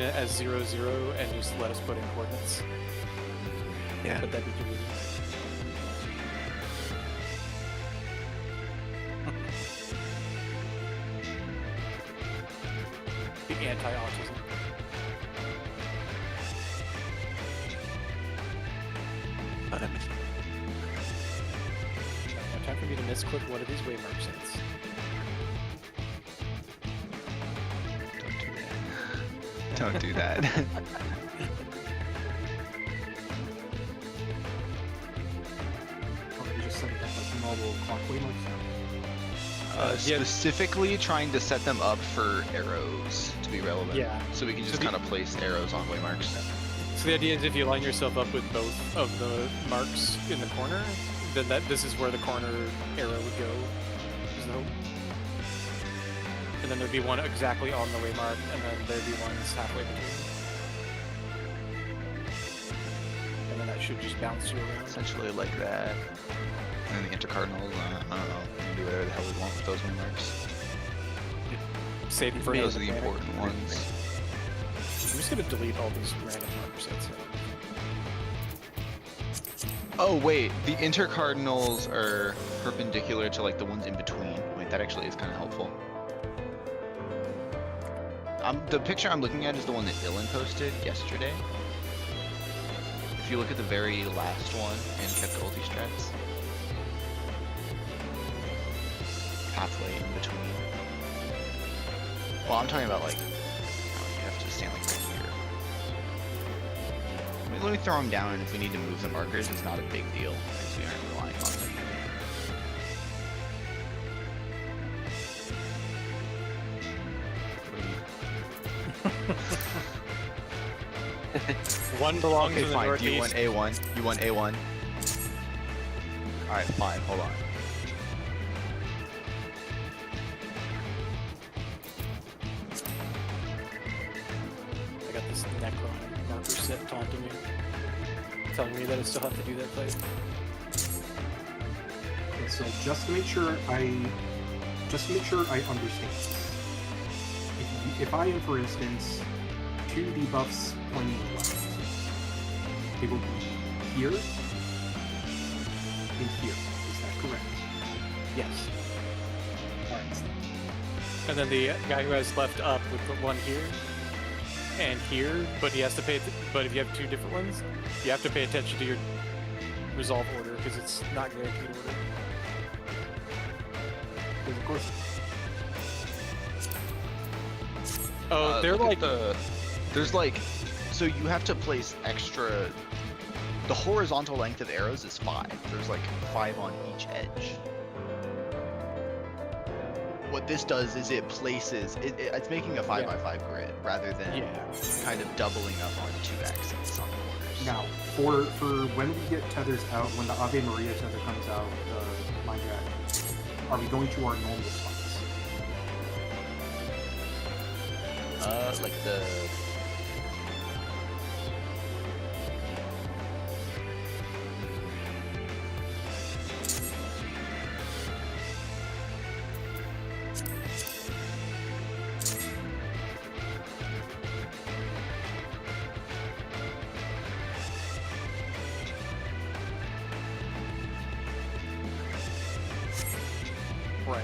it as 0, 0 and just let us put in coordinates. Yeah. But that'd be too easy. The anti-autism. But I mean, Now, time for me to misclick one of these waymark sets. don't do that. Or you just set it up like normal clockway marks. Yeah. Specifically trying to set them up for arrows to be relevant. Yeah. So we can So just the- kind of place arrows on waymarks. So the idea is if you line yourself up with both of the marks in the corner, then this is where the corner arrow would go. Is the hope. And then there'd be one exactly on the waymark, and then there'd be ones halfway between. And then that should just bounce you around. Essentially like that. And then the intercardinals, I don't know. We can do whatever the hell we want with those waymarks. Saving for Those are another the panic. important ones. I'm just gonna delete all these random marker sets. Oh wait, the intercardinals are perpendicular to like the ones in between. Wait, that actually is kind of helpful. The picture I'm looking at is the one that Dylan posted yesterday. If you look at the very last one and kept the ulti strats. Halfway in between. Well, I'm talking about like, you have to stand like right here. Let me throw them down, and if we need to move the markers, it's not a big deal, because we aren't relying on them. One belongs Okay, in the fine. Do northeast. you want A1? You want A1? Alright, fine. Hold on. I got this Necron marker set taunting me, telling me that I still have to do that fight. Okay, so just to make sure I understand this. If I am, for instance, 2 debuffs pointing left, they will be here and here. Is that correct? Yes. Alright. And then the guy who has left up would put one here and here, but he has to pay. But if you have 2 different ones, you have to pay attention to your resolve order because it's not guaranteed order. Because of course. Oh, they're Look at like there's like, so you have to place extra. The horizontal length of arrows is 5. There's like 5 on each edge. What this does is it places it's making a 5x5 grid rather than kind of doubling up on 2 axes on the corners. Now, for when we get tethers out, when the Ave Maria tether comes out, the Mind Jack, are we going to our normal spots? Like the. right.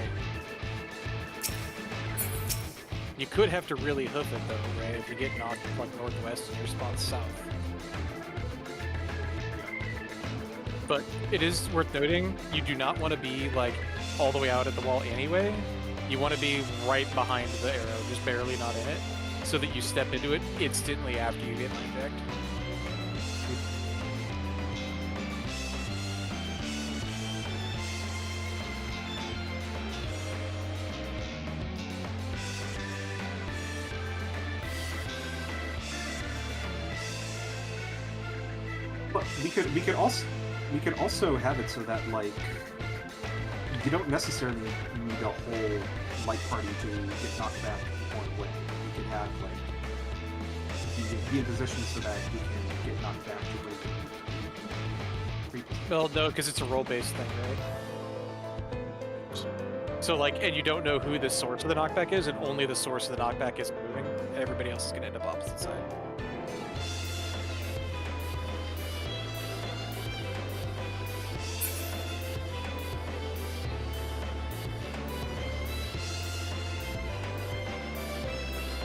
You could have to really hoof it though, right? If you get knocked like northwest and your spot's south. But it is worth noting, you do not want to be like all the way out at the wall anyway. You want to be right behind the arrow, just barely not in it, so that you step into it instantly after you get inject. But we could also have it so that like you don't necessarily need a whole light party to get knocked back one way. You could have like be in position so that you can get knocked back to break it. Well, no, because it's a roll-based thing, right? So like, and you don't know who the source of the knockback is, and only the source of the knockback is moving. everybody else is going to end up opposite side.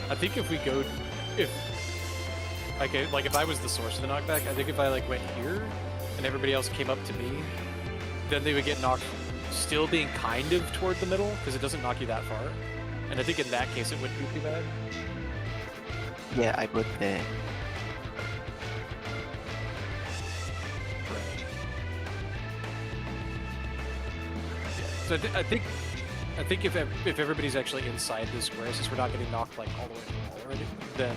I think if we go, if if I was the source of the knockback, I think if I like went here and everybody else came up to me, then they would get knocked, still being kind of toward the middle because it doesn't knock you that far. And I think in that case it wouldn't be too bad. Yeah, I would. So I think if everybody's actually inside the square, since we're not getting knocked like all the way to the wall already, then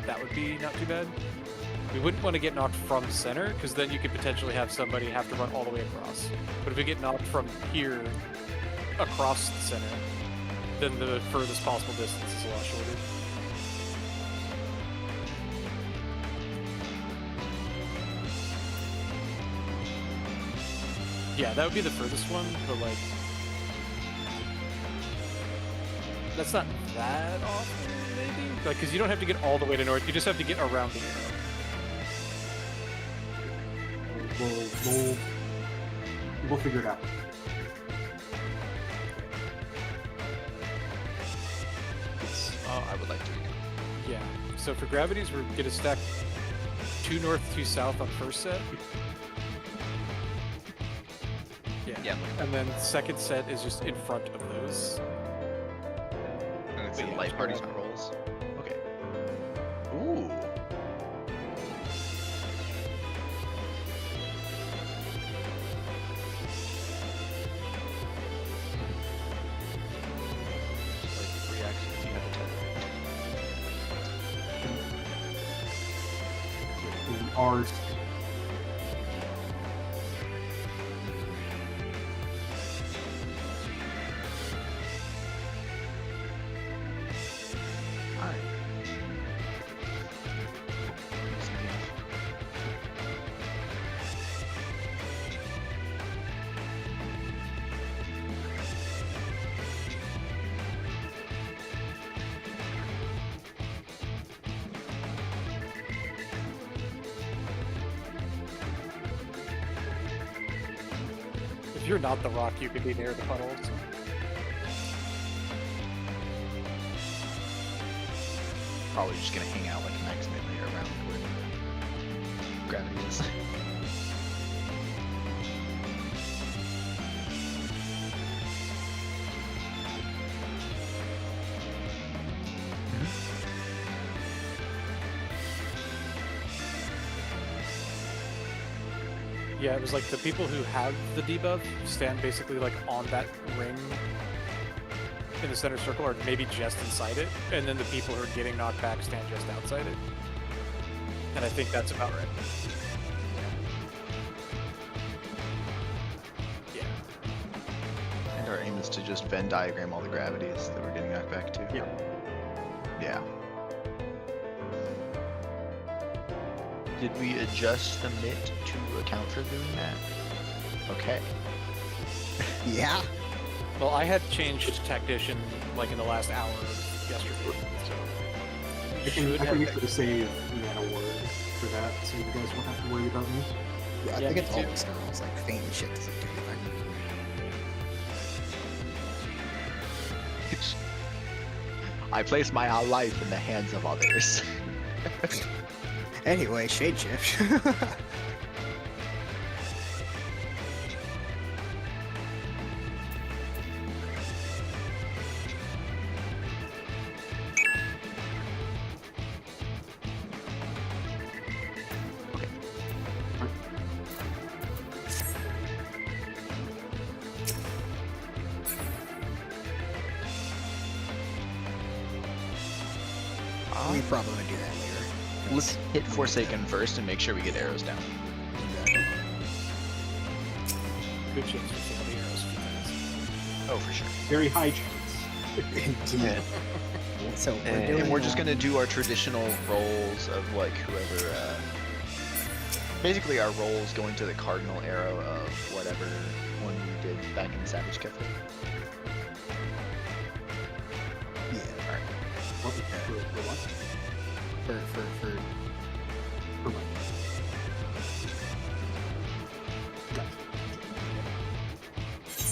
that would be not too bad. We wouldn't want to get knocked from center, because then you could potentially have somebody have to run all the way across. But if we get knocked from here across the center, then the furthest possible distance is a lot shorter. Yeah, that would be the furthest one, but like, that's not that often, maybe? Like, because you don't have to get all the way to north, you just have to get around the arrow. We'll figure it out. Yes. Oh, I would like to. Yeah, so for gravities, we're going to stack 2 north, 2 south on first set. Yeah. And then second set is just in front of those. And it's But in yeah, light it's parties right. and rolls. Okay. Ooh. Like 3 actions if you have a 10. The R's. Alright. If you're not the rock, you can be near the puddles. Probably just gonna hang out like maximally around where gravity is. Yeah, it was like the people who have the debuff stand basically like on that ring in the center circle, or maybe just inside it, and then the people who are getting knocked back stand just outside it. And I think that's about right. Yeah. And our aim is to just Venn diagram all the gravities that we're getting knocked back to. Yeah. Yeah. Did we adjust the MIT to account for doing that? Okay. Yeah. Well, I had changed tactician like in the last hour of yesterday, so I you think should I have. think we should save mana word for that, so you guys won't have to worry about me. Yeah, I Yeah, think me it's too. always girls. Like faint shit doesn't do anything. I place my life in the hands of others. Anyway, shade shift. We probably would do that later. Let's hit Forsaken first and make sure we get arrows down. Exactly. Good chance for seeing the arrows a few times. Oh, for sure. Very high chance. Indeed. So we're And doing. And we're just gonna do our traditional rolls of like whoever. Basically, our rolls going to the cardinal arrow of whatever one we did back in the Savage Cafe. Yeah. What For what? For For what? Yeah.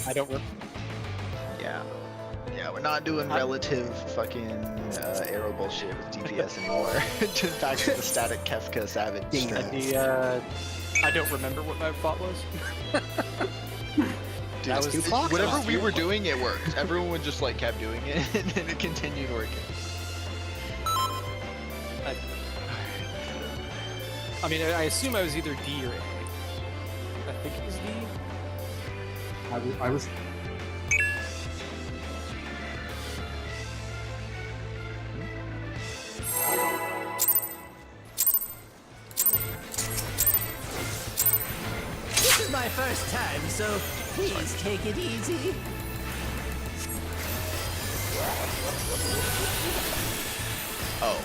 I don't. Yeah. Yeah, we're not doing relative fucking arrow bullshit with DPS anymore. Just back to the static Kefka Savage Dang strat. I don't remember what my thought was. Dude, That it's- was- whatever we were doing, it worked. Everyone would just like kept doing it, and then it continued working. I mean, I assume I was either D or A. I think it was D. I was. This is my first time, so please take it easy. Oh.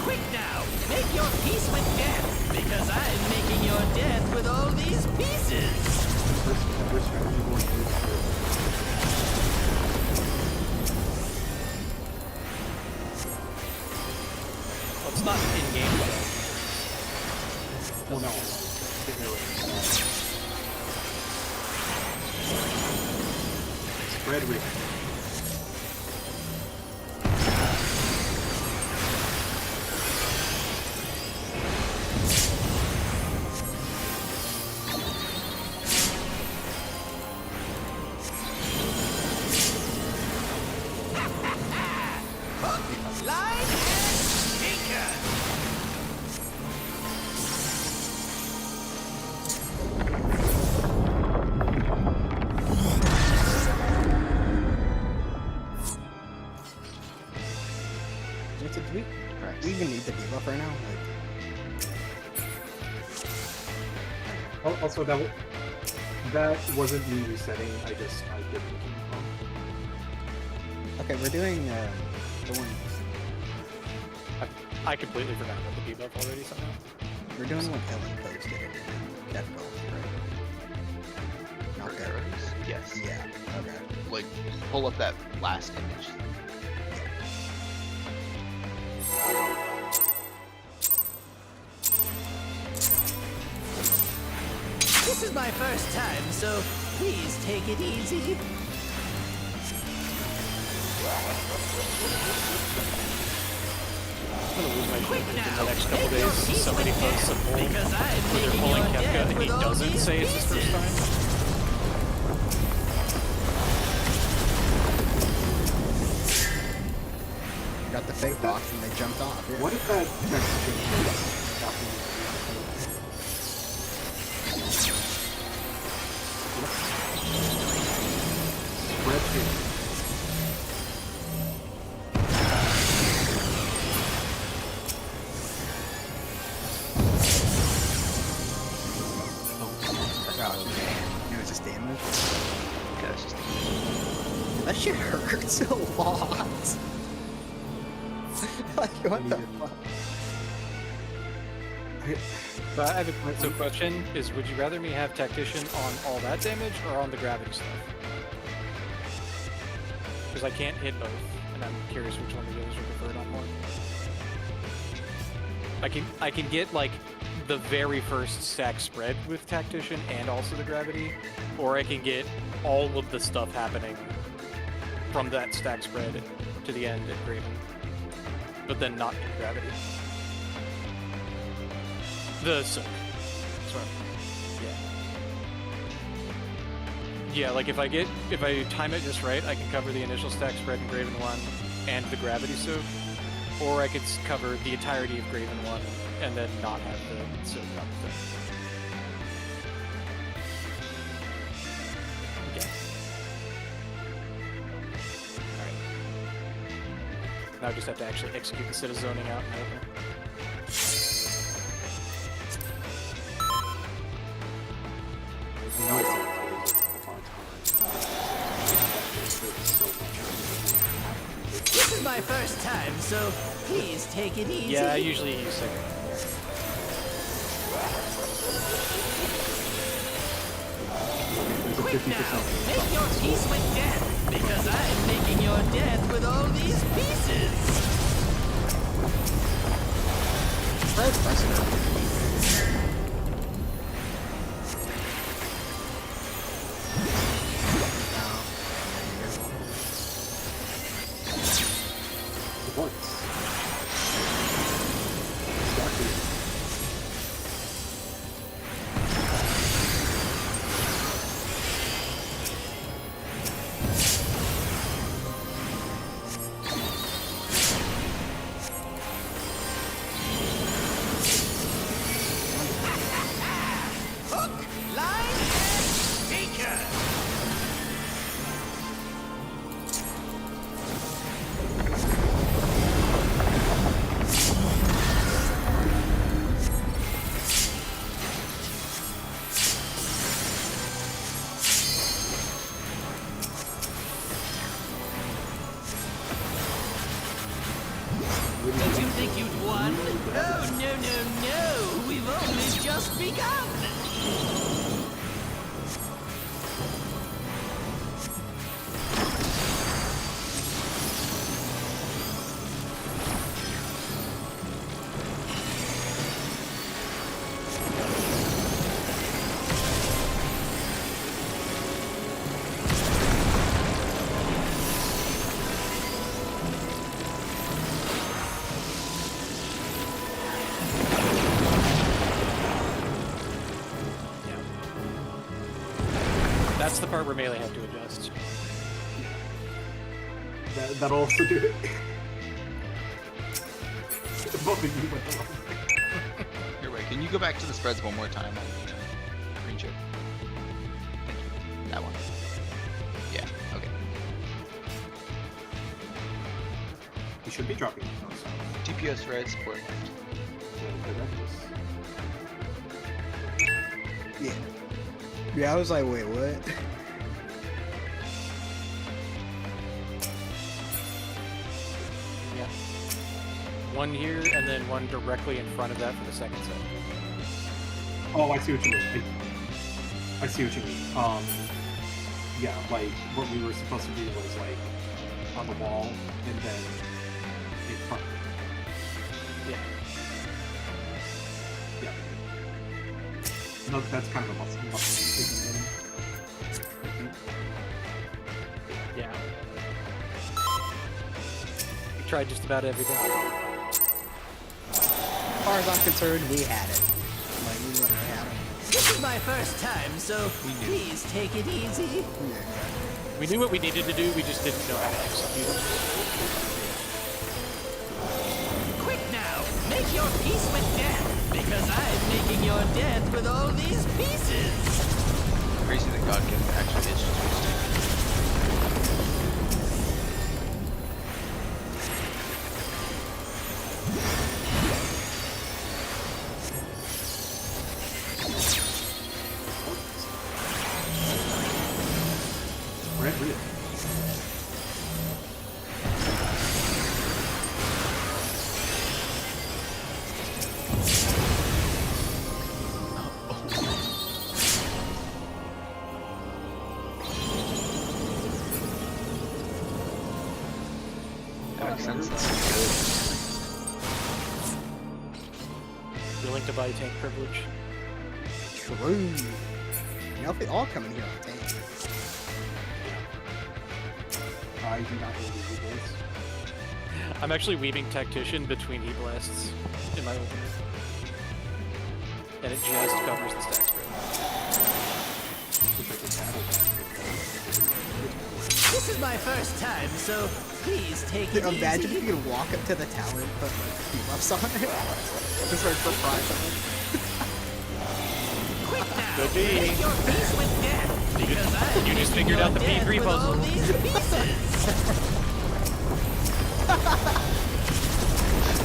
Quick now, make your peace with death, because I'm making your death with all these pieces. First strategy going is Well, it's not in game. well, no. Get rid of it. Spread read. Line and anchor. What's it? Do we even need the debuff right now? Like, Also, that wasn't me resetting. I did King Kong. okay, we're doing the one. I completely forgot about the debuff already somehow. We're doing what Ellen posted it. Kefka, right? Not For that. arrows? Yes. Yeah. Okay. Like, pull up that last image. This is my first time, so please take it easy. I'm gonna lose my Quick shit in now, the next couple make your days. peace Somebody with posts a death, poll because I'm where they're making pulling your Kefka death and he with all doesn't these say it's his first pieces. time. Got the fake box and they jumped off. Yeah. What if that spread read? Oh man, it was just damage. Okay, that's just That shit hurts a lot. Like what the fuck? So I have a question is, would you rather me have Tactician on all that damage or on the gravity stuff? Because I can't hit both, and I'm curious which one of those are preferred on more. I can get like the very first stack spread with Tactician and also the gravity, or I can get all of the stuff happening from that stack spread to the end at Graven, but then not in gravity. The soak. Sorry. Yeah, like if I time it just right, I can cover the initial stack spread in Graven 1 and the gravity soak, or I could cover the entirety of Graven 1 and then not have the soak up thing. Okay. Alright. Now I just have to actually execute instead of zoning out and open. I know it's This is my first time, so please take it easy. Yeah, I usually use second. There's a Quick 50% now, make your peace with death, because I'm making your death with all these pieces. Fred's precedent. It works. Exactly. Hook, line, and sinker. Did you think you'd won? Oh, no, no, no. We've only just begun. That's the part where melee have to adjust. That'll also do it. Both of you went along. Here, wait, can you go back to the spreads one more time on green chip? Thank you. That one. Yeah, okay. You should be dropping those. TPS red, support left. Yeah. Yeah, I was like, wait, what? Yeah. One here, and then one directly in front of that for the second set. Oh, I see what you mean. I see what you mean. Yeah, like what we were supposed to do was like on the wall and then in front. Yeah. Yeah. No, that's kind of a muscle thing. Yeah. We tried just about everything. As far as I'm concerned, we had it. Like, we literally had it. This is my first time, so please take it easy. We knew what we needed to do, we just didn't know how to execute it. Quick now, make your peace with death, because I'm making your death with all these pieces. Crazy that God can actually itch just wasting. Red real. That makes sense. That's Willing to buy tank privilege. True. Now they all come in here on tank. I do not really do this. I'm actually weaving Tactician between Heat Blasts in my opener. And it just covers the stack spread. Wish I could battle that. This is my first time, so please take it Imagine easy. if you could walk up to the tower and put like debuffs on it. Just like surprise on it. Quick now, Could be. make your peace with death, because I'm you just making figured your out the death P3 with all puzzle. these pieces.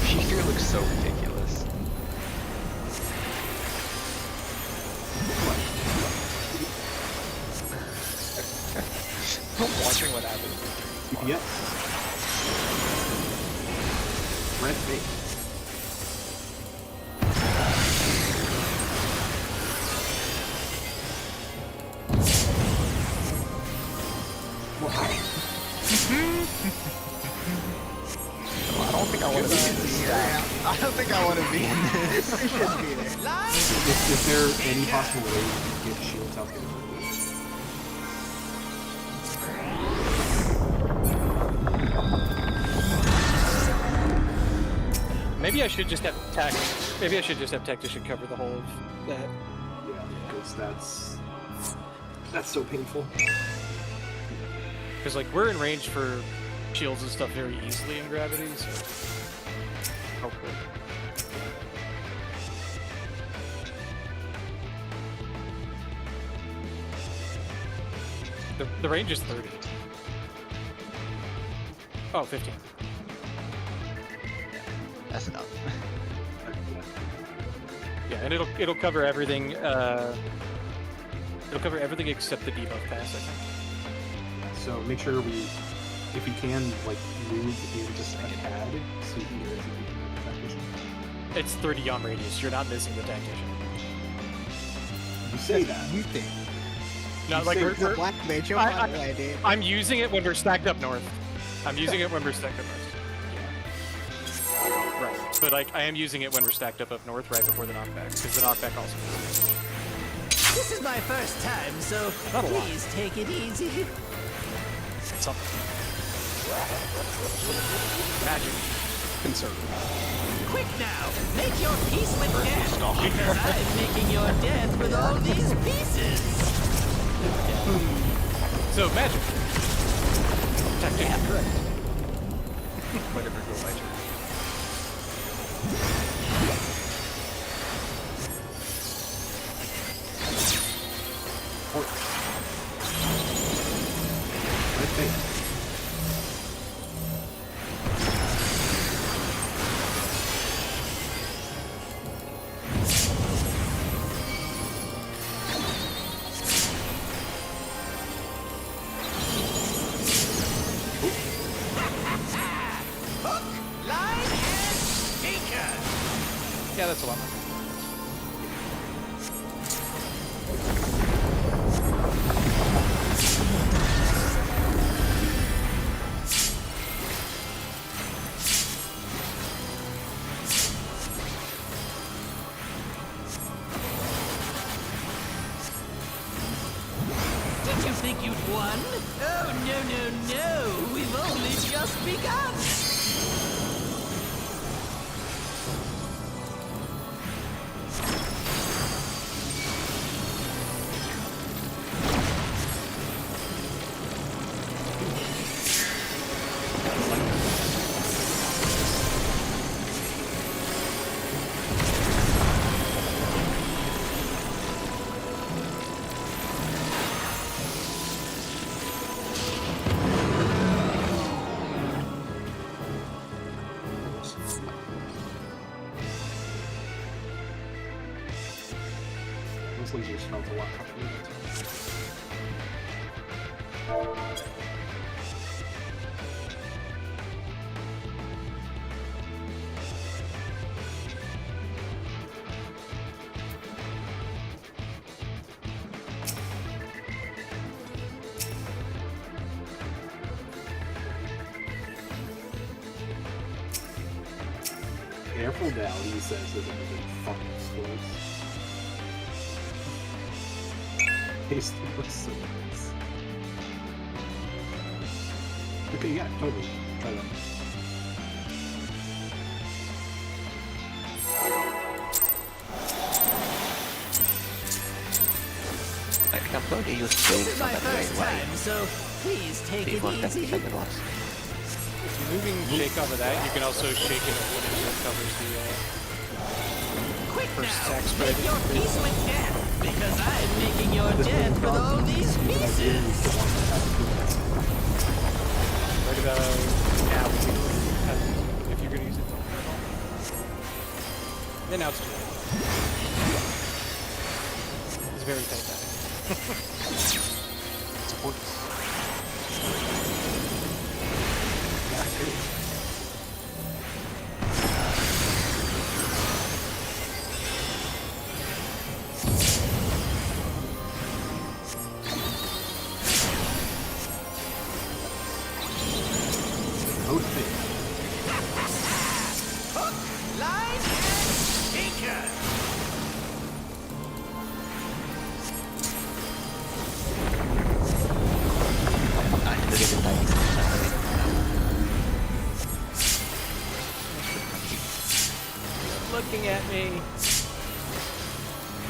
P3 looks so ridiculous. I'm watching what happens. TPS. Red bait. Well, I don't think I want to be in this stack. I don't think I want to gotta be in this. It should be there. Line. Is there any possible way you can get shields out there? Maybe I should just have tech. Maybe I should just have tactician cover the whole of that. Yeah, because that's so painful. Because like we're in range for shields and stuff very easily in gravity, so hopefully. The range is 30. Oh, 15. That's enough. Yeah, and it'll cover everything. It'll cover everything except the debuff pass, I think. So make sure if you can, like move in just a tad, so you can get a tactician. It's 30 on radius. You're not missing the tactician. You say that. You think? No, You like say The black mage, you'll I- find a way, dude. I'm using it when we're stacked up north. I'm using it when we're stacked up north. Right, but like I am using it when we're stacked up north, right before the knockback, because the knockback also. This is my first time, so Not a lot. please take it easy. Something. Magic. Quick now, make your peace with death, because I'm making your death with all these pieces. So magic. Tactic. Yeah, correct. Whatever, go my turn. Right there. Hook, line, and sinker. Yeah, that's a lot more. Did you think you'd won? Oh, no, no, no. We've only just begun. Those lasers smelled a lot tougher. Careful now, he says, as everything fucking explodes. Taste the swords. Okay, yeah, totally. Try that. I can probably use This things is on my that first way time, so please take it before easy. casting the loss. If you're moving shake off of that, you can also shake it when it covers the Quick first now, attack spread. make your peace with death, because I'm making your death with all these pieces. right about now. If you're gonna use it, then now it's too late. It's very tight timing. Supports. Line and looking at me.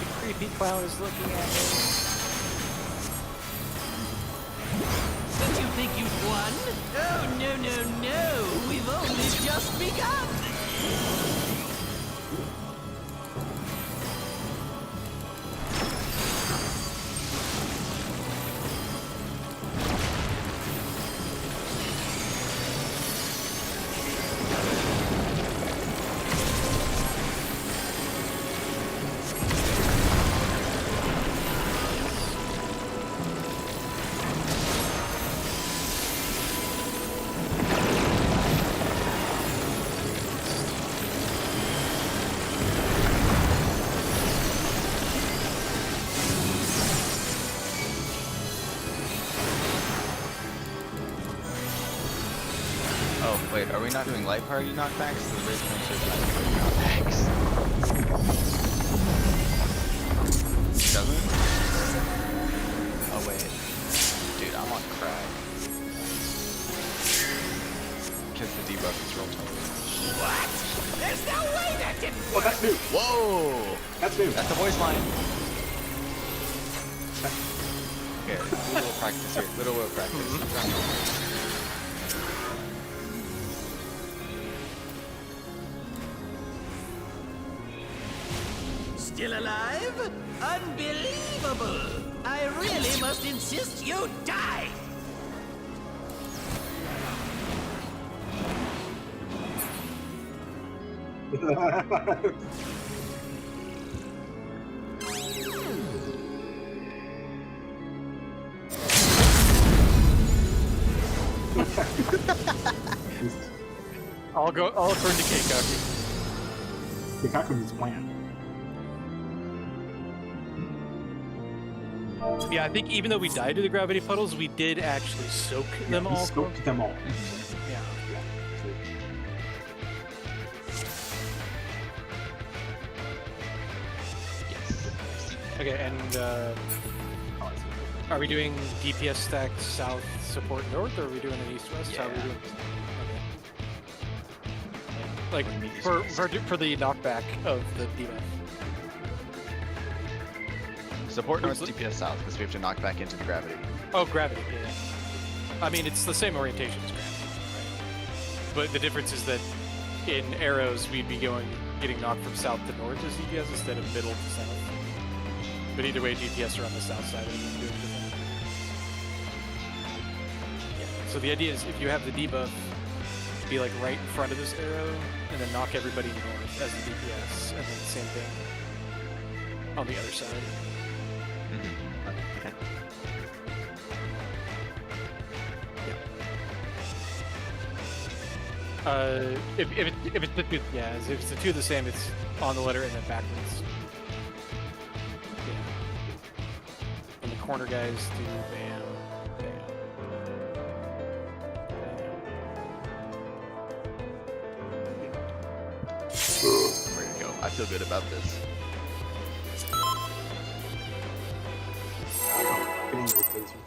The creepy clown is looking at me. Did you think you'd won? Oh, no, no, no. We've only just begun. Oh, wait, are we not doing light party knockbacks? The original says light party knockbacks. Doesn't it? Oh, wait. Dude, I'm on crack. Because the debuff is real tough. What? There's no way that didn't Oh, that's new. Whoa! That's new. That's the voice line. Okay, a little practice here. Little bit of practice. Still alive? Unbelievable! I really must insist you die! All according to Keikaku. Kikaku needs plan. Yeah, I think even though we died to the gravity puddles, we did actually soak them He all. scoped them all. Yeah. Yeah. Okay, and Oh, I see. are we doing DPS stack south support north, or are we doing an east west? How are we Yeah. doing? Okay. Like for the knockback of the debuff. Support north, DPS south, because we have to knock back into the gravity. Oh, gravity. Yeah. I mean, it's the same orientation as gravity, right? But the difference is that in arrows, we'd be getting knocked from south to north as DPS instead of middle to south. But either way, DPS are on the south side of it doing different. Yeah. So the idea is if you have the debuff, be like right in front of this arrow, and then knock everybody north as the DPS, and then the same thing on the other side. Okay. If it's the two, yeah, if it's the two the same, it's on the letter and then backwards. Yeah. And the corner guys do bam, bam, bam. Where to go? I feel good about this. Getting those laser.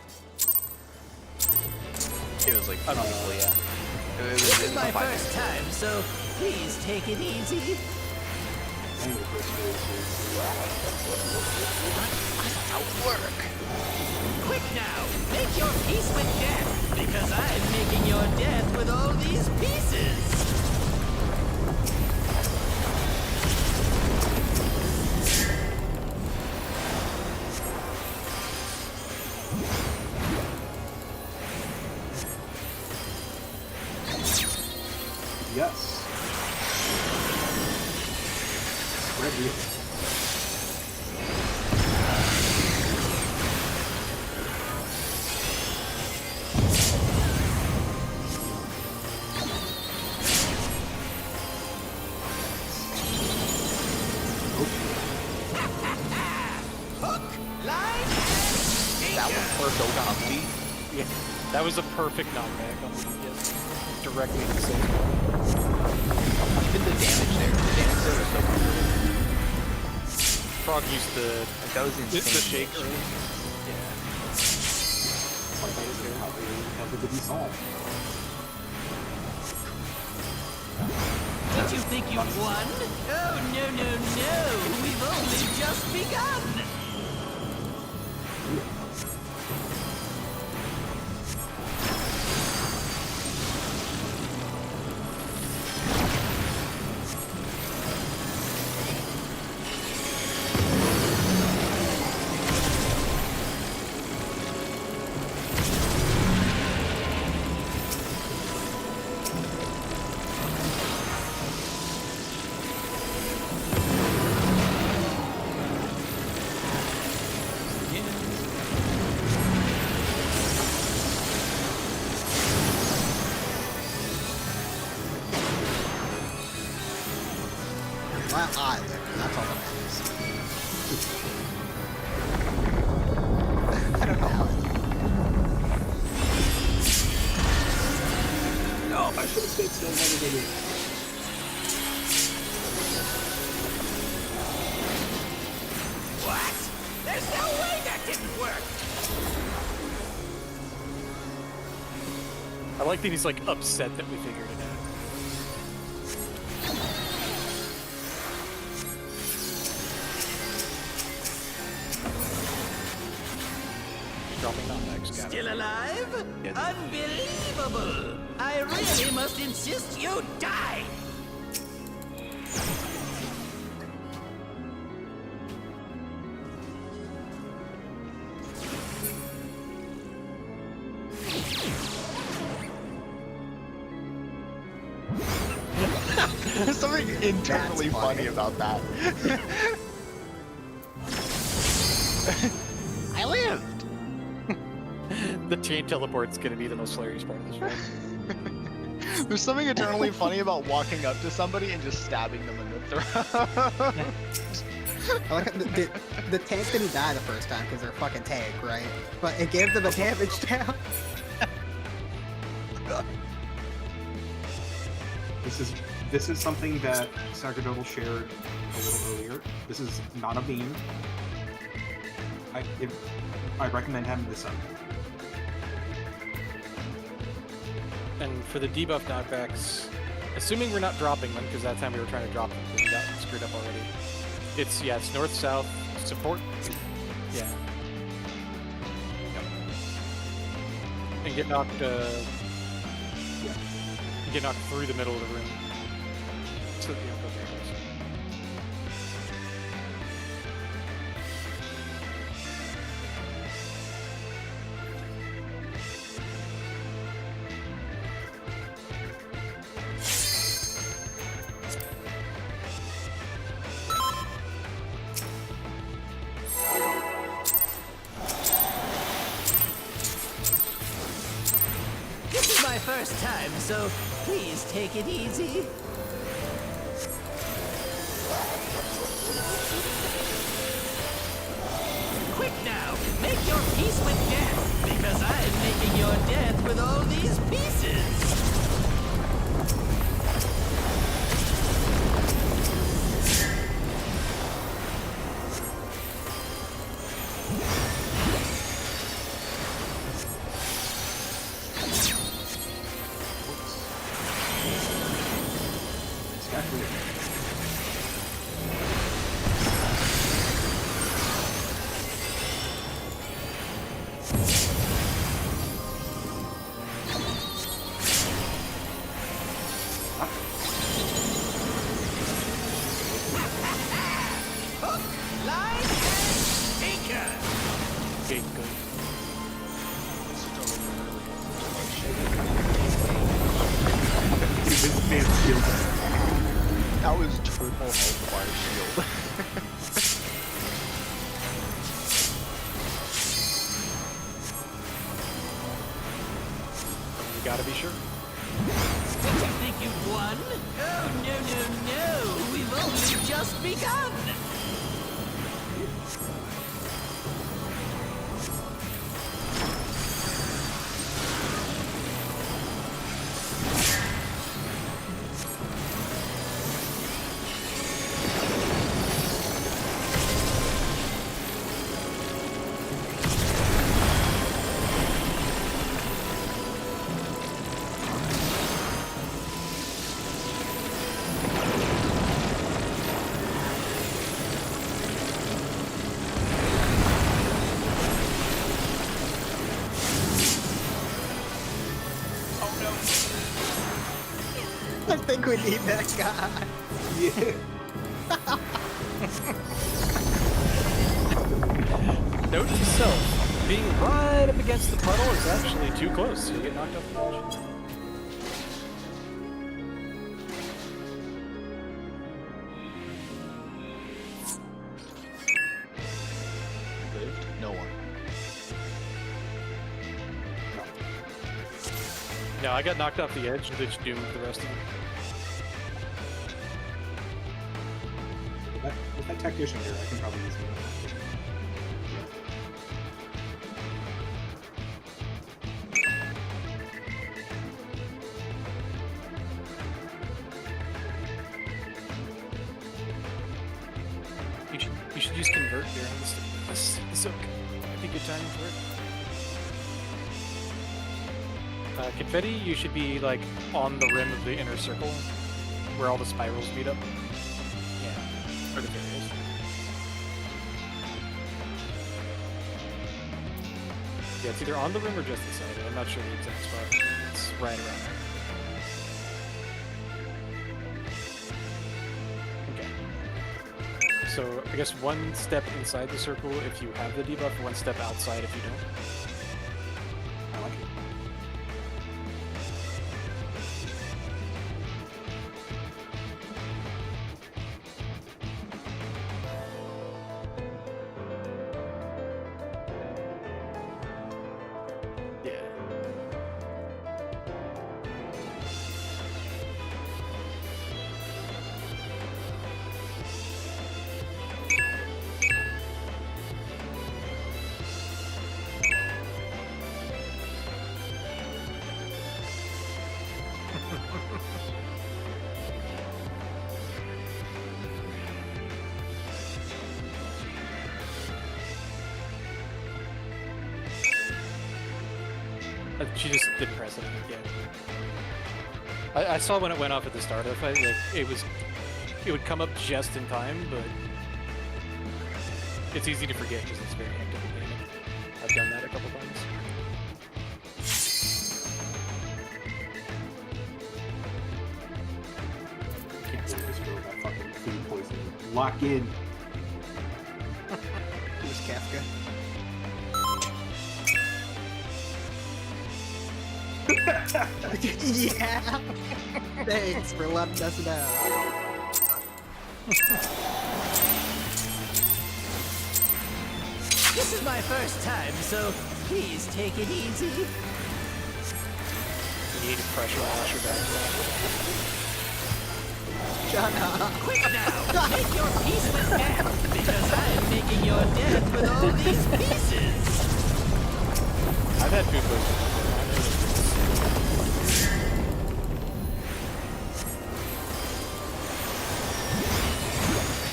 It was like beautiful, yeah. It This is was my fine. first time, so please take it easy. Getting the first lasers. Quick now, make your peace with death, because I'm making your death with all these pieces. Yes. Spread you. Hook, line, and That one worked so comfy. Yeah, that was a perfect knockback on the DPS. Directly in the same. Even the damage there. The damage there was so comfortable. Frog used the Like, that was the insane. shake early. Yeah. Like how they be solved. Don't you think you've won? Oh, no, no, no. We've only just begun. My eye liquor, that's all that matters. I don't know how I live. No, I should have stayed still. What did I do? What? There's no way that didn't work. I like that he's like upset that we figured it out. Dropping knockbacks, got it. Still alive? Yes. Unbelievable! I really must insist you die! There's something internally That's funny. funny about that. I lived. The chain teleport's gonna be the most hilarious part of this fight. There's something eternally funny about walking up to somebody and just stabbing them in the throat. I like the tank didn't die the first time because they're a fucking tank, right? But it gave them a damage down. This is something that Sacerdotal shared a little earlier. This is not a meme. I recommend having this up. And for the debuff knockbacks, assuming we're not dropping them, because that time we were trying to drop them, but we got screwed up already. It's north, south, support. Yeah. Yep. And get knocked, get knocked through the middle of the room. So, yeah, okay, guys. This is my first time, so please take it easy. Quick now, make your peace with death, because I'm making your death with all these pieces. It's actually Hook, line, and sinker. Okay, good. this man's shield. That was triple health bar shield. You gotta be sure. Don't you think you've won? Oh, no, no, no. We've only just begun. We need that guy. Yeah. Note to self, being right up against the puddle is actually too close, so you get knocked off the edge. Lived? No one. No, I got knocked off the edge, which doomed the rest of them. With that tactician here, I can probably use it. You should use convert here. This is okay. Might be good timing for it. Confetti, you should be like on the rim of the inner circle, where all the spirals meet up. Yeah, or the areas. Yeah, it's either on the rim or just inside it. I'm not sure the exact spot. It's right around there. Okay. So I guess one step inside the circle if you have the debuff, one step outside if you don't. I like it. Yeah. She just didn't press it yet. I saw when it went off at the start of the fight, like it would come up just in time, but it's easy to forget because it's very active in the game. I've done that a couple times. Can't believe this girl got fucking food poisoning. Lock in. Who's Kafka? Yeah. Thanks for letting us know. This is my first time, so please take it easy. You need to pressure wash your back. Shut up. Quick now, make your peace with death, because I am making your death with all these pieces. I've had food poisoning before.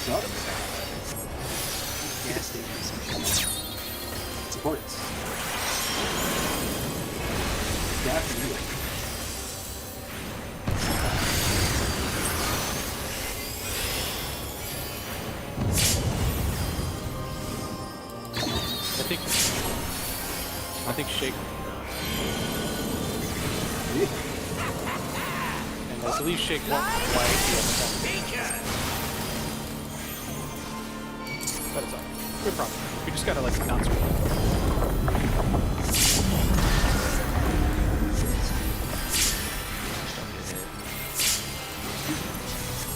I know this. Sup? Gas stations. Sports. Gas and meal. I think shake. And I believe shake one white the other time. But it's alright. Good problem. We just gotta like not screw up.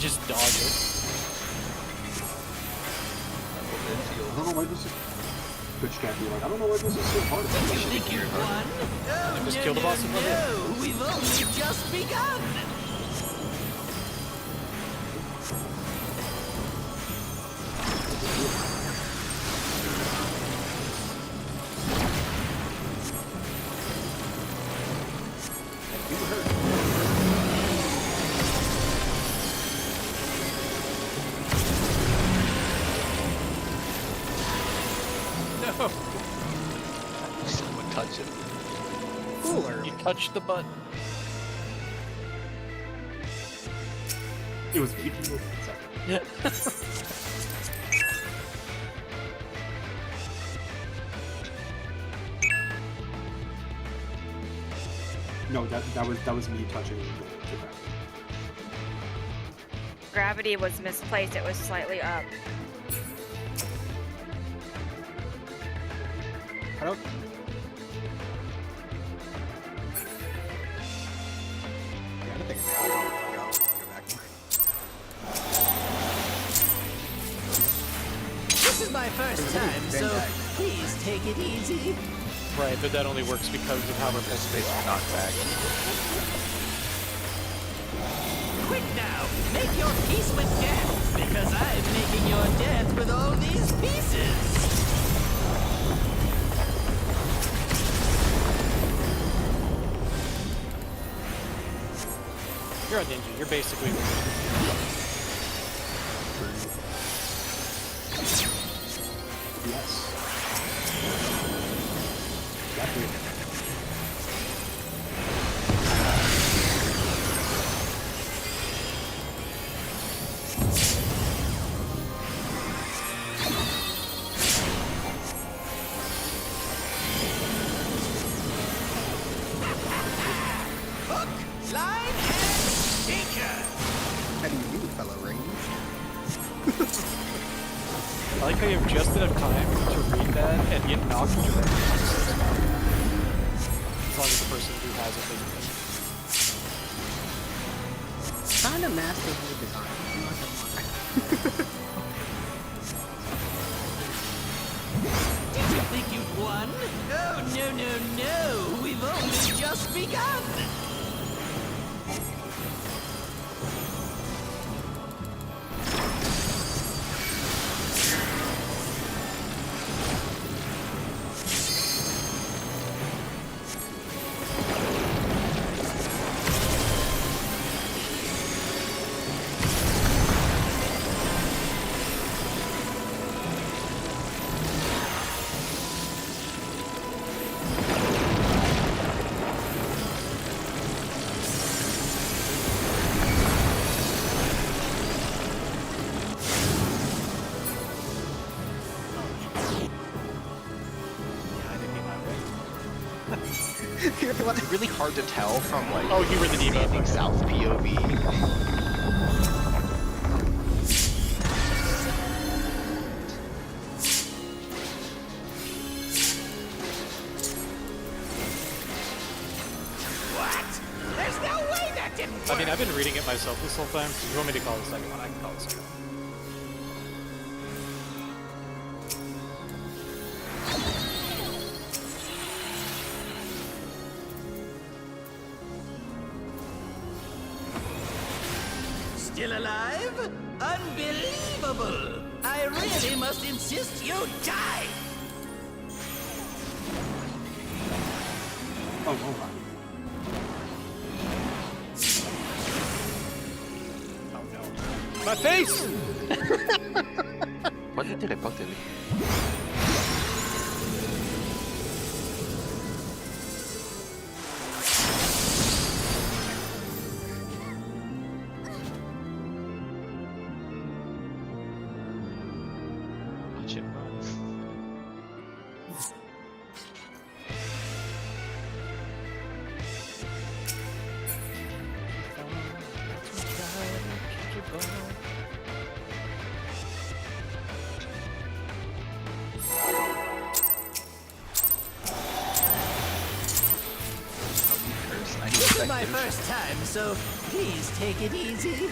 Just dodge it. I don't know why this is. Twitch can't be like, I don't know why this is so hard. You think you're one? Oh, Just no, kill the no, boss in one hit. no. We've only just begun. No! Someone touch it. Cooler. You touched the button. It was me. Yeah. No, that was me touching the ground. gravity was misplaced. It was slightly up. I don't. Yeah, I don't think it's go back more. This is my first time, so please take it easy. Right, but that only works because of how we're Space for knockback. Quick now, make your peace with death, because I'm making your death with all these pieces. You're a ninja. You're basically. Yes. Definitely. Hook, line, and sinker. How do you do, fellow range? I like how you have just enough time to read that and get knocked directly on the sixth mark. As long as the person who has it doesn't. Kind of masterfully designed. I'm not gonna lie. Did you think you'd won? Oh, no, no, no. We've only just begun. It's really hard to tell from like Oh, you were the diva. standing south POV. What? There's no way that didn't work. I mean, I've been reading it myself this whole time. So if you want me to call the second one, I can call the second one. Still alive? Unbelievable! I really must insist you die! Oh, hold on. Oh no. My face! What did they report to me? Watch it run. Curse, I need This is my effective. first time, so please take it easy.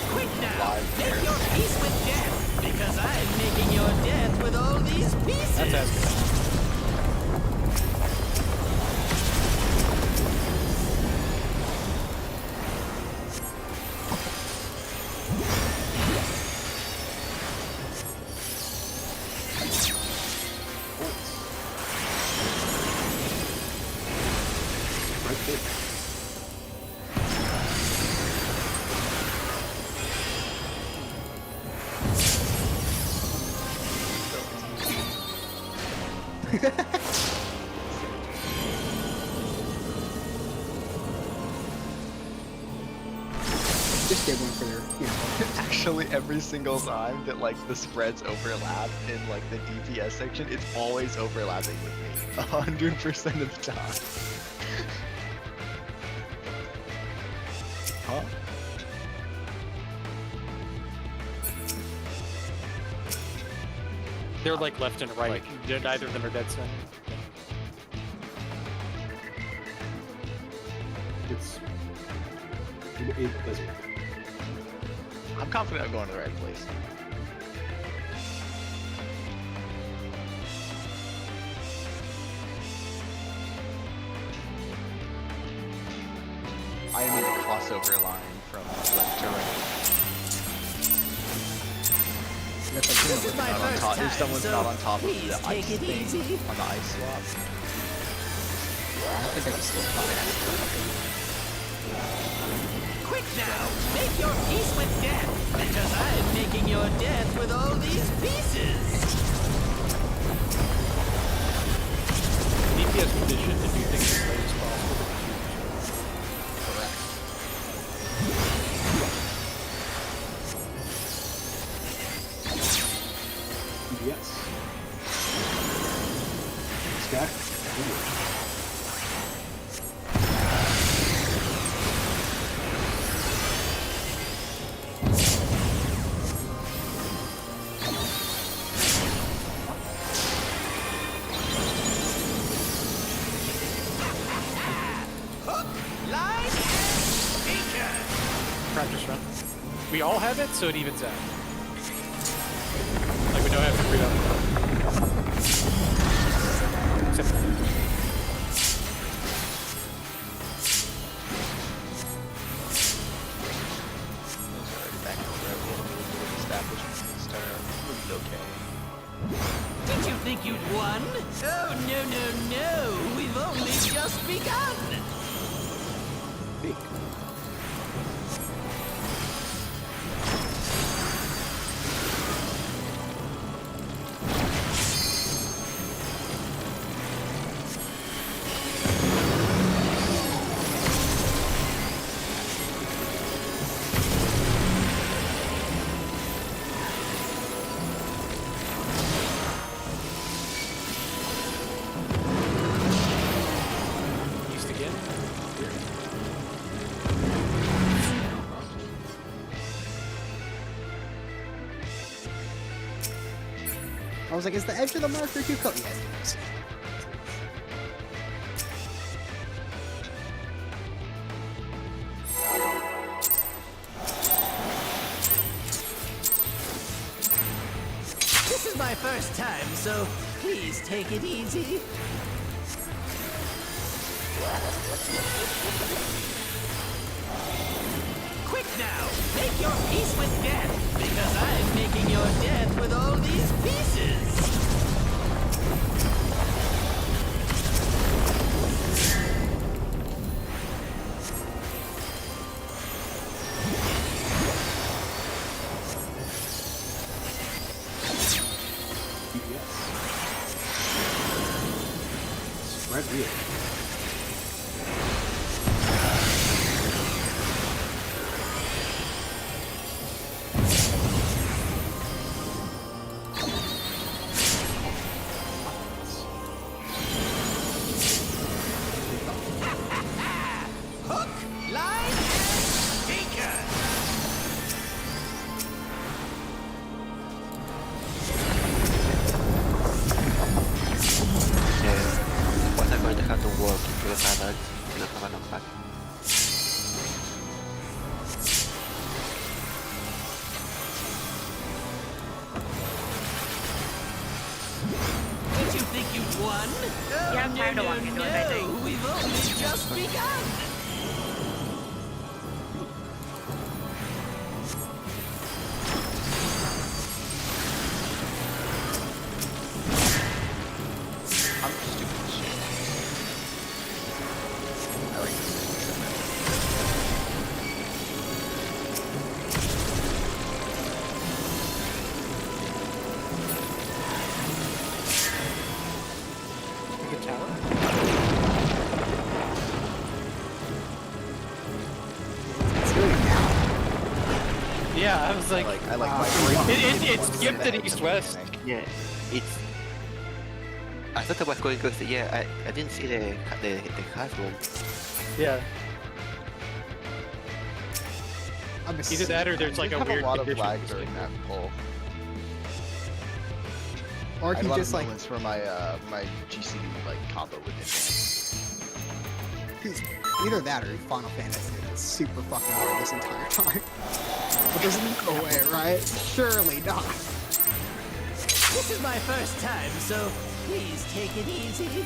Quick now, make your peace with death, because I'm making your death with all these pieces. That's asking. Right there. Just did one for their, you know. Actually, every single time that like the spreads overlap in like the DPS section, it's always overlapping with me 100% of the time. Huh? They're like left and right. Like- Neither of them are dead center. It doesn't matter. I'm confident I'm going to the right place. I am in the crossover line from left to right. That's like, This is my Not on first top. time, If someone's so not on top of please the take ice it thing easy. on the ice swap. I think I just Quick now, make your peace with death, because I'm making your death with all these pieces. DPS vision if you think this play is possible. Correct. Yes. Stack. Line and sinker. Practice run. We all have it, so it evens out. Like we don't have to read out. Except Those are already back in the road. Establishment start. We'll be okay. Did you think you'd won? Oh, no, no, no. We've only just begun. Big. east again. I was like, is the edge of the marker too close? Yes, it is. This is my first time, so please take it easy. Quick now, make your peace with death, because I'm making your death with all these pieces. Yes. Spread real. Hook, line, and sinker. What's going to have to work into the standard to the command of back. Did you think you'd won? Oh, You have time to no, walk no, into it, I think. no. We've only just begun. I'm stupid as shit. I like this. Like a tower. It's doing it now. Yeah, I was like, I like my brain. it skipped an east-west. Yeah, it's. I thought I was going close. Yeah, I didn't see the classroom. Yeah. I'm Either that or there's I like did a have weird a lot of condition lag for during this that pull. Or I had he a lot just of like moments where my my GCD like combo would hit. he's either that or he Final Fantasy is super fucking low this entire time. But there's no way, right? Surely not. This is my first time, so please take it easy.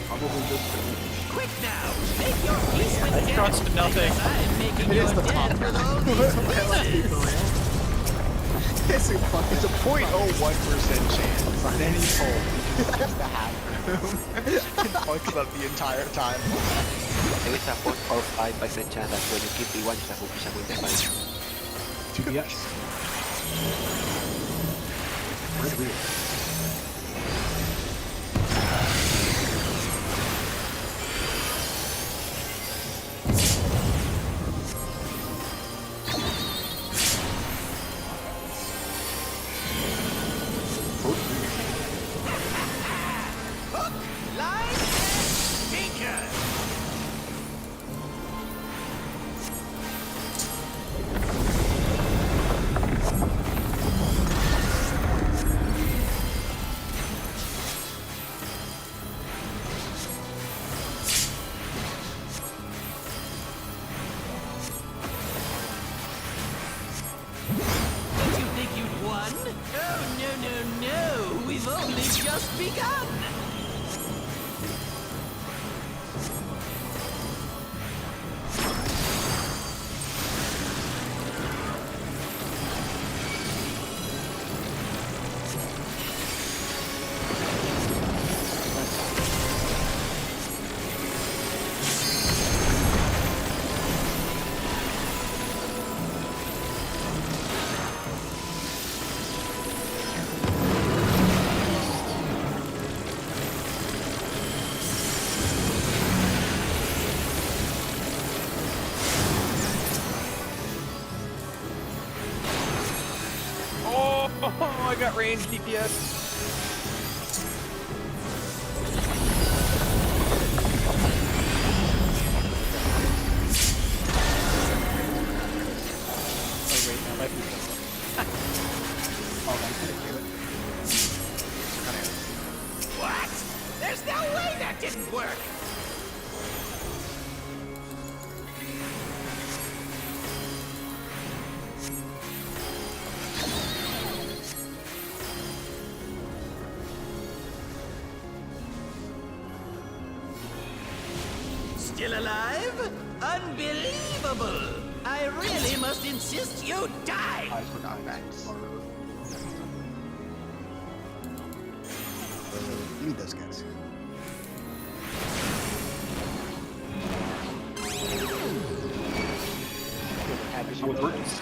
Probably just Quick now, make your peace with I death. trust nothing. Because I'm making It your is the death top with guy. all these pieces. It's a fucking It's a 0.01% chance on any poll just to have it fucks up the entire time. There is a 0.05% chance that when you keep B1, sa hook siya with the fight. 2DS. Red wheel. Line and sinker. Did you think you'd won? Oh, no, no, no. We've only just begun. Oh, I got range DPS. Oh wait, no, my What? There's no way that didn't work. Still alive? Unbelievable! I really must insist you die! I forgot Max. Give me those guys. What works?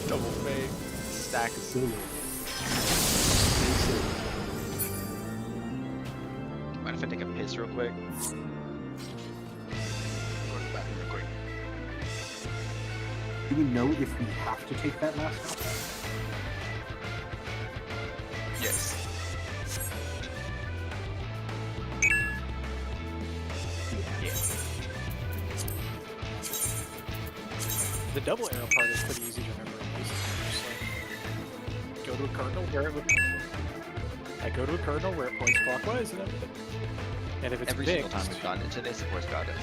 Double fake. Stack of Silly. Mind if I take a piss real quick? Go to the bathroom real quick. Do we know if we have to take that last one? Yes. The double arrow part is pretty easy to remember. Just like, go to a cardinal where it would. I go to a cardinal where it points clockwise, and everything. And if it's Every fixed, single time we've gotten into this, of course, got it.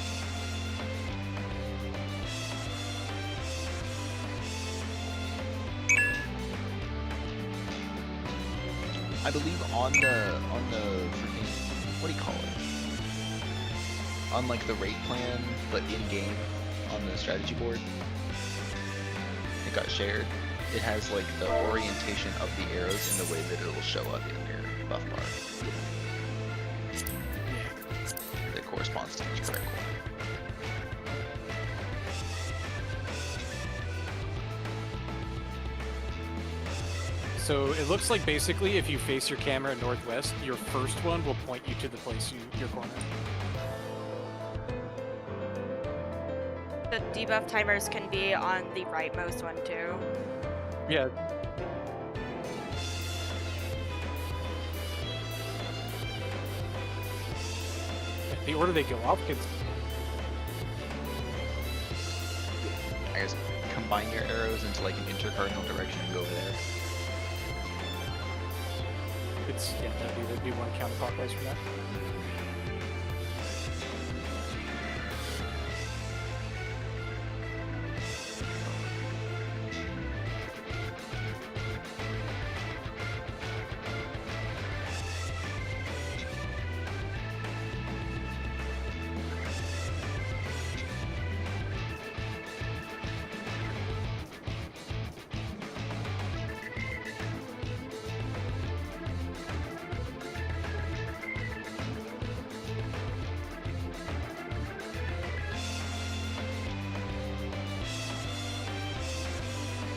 I believe on the freaking, what do you call it? On like the rate plan, but in game on the strategy board, it got shared. It has like the orientation of the arrows in the way that it will show up in your buff bar. That corresponds to each correct one. so it looks like basically if you face your camera northwest, your first one will point you to the place your corner. The debuff timers can be on the rightmost one too. Yeah. the order they go off could. I guess combine your arrows into like an intercardinal direction and go over there. It's yeah, that'd be one counterclockwise from that.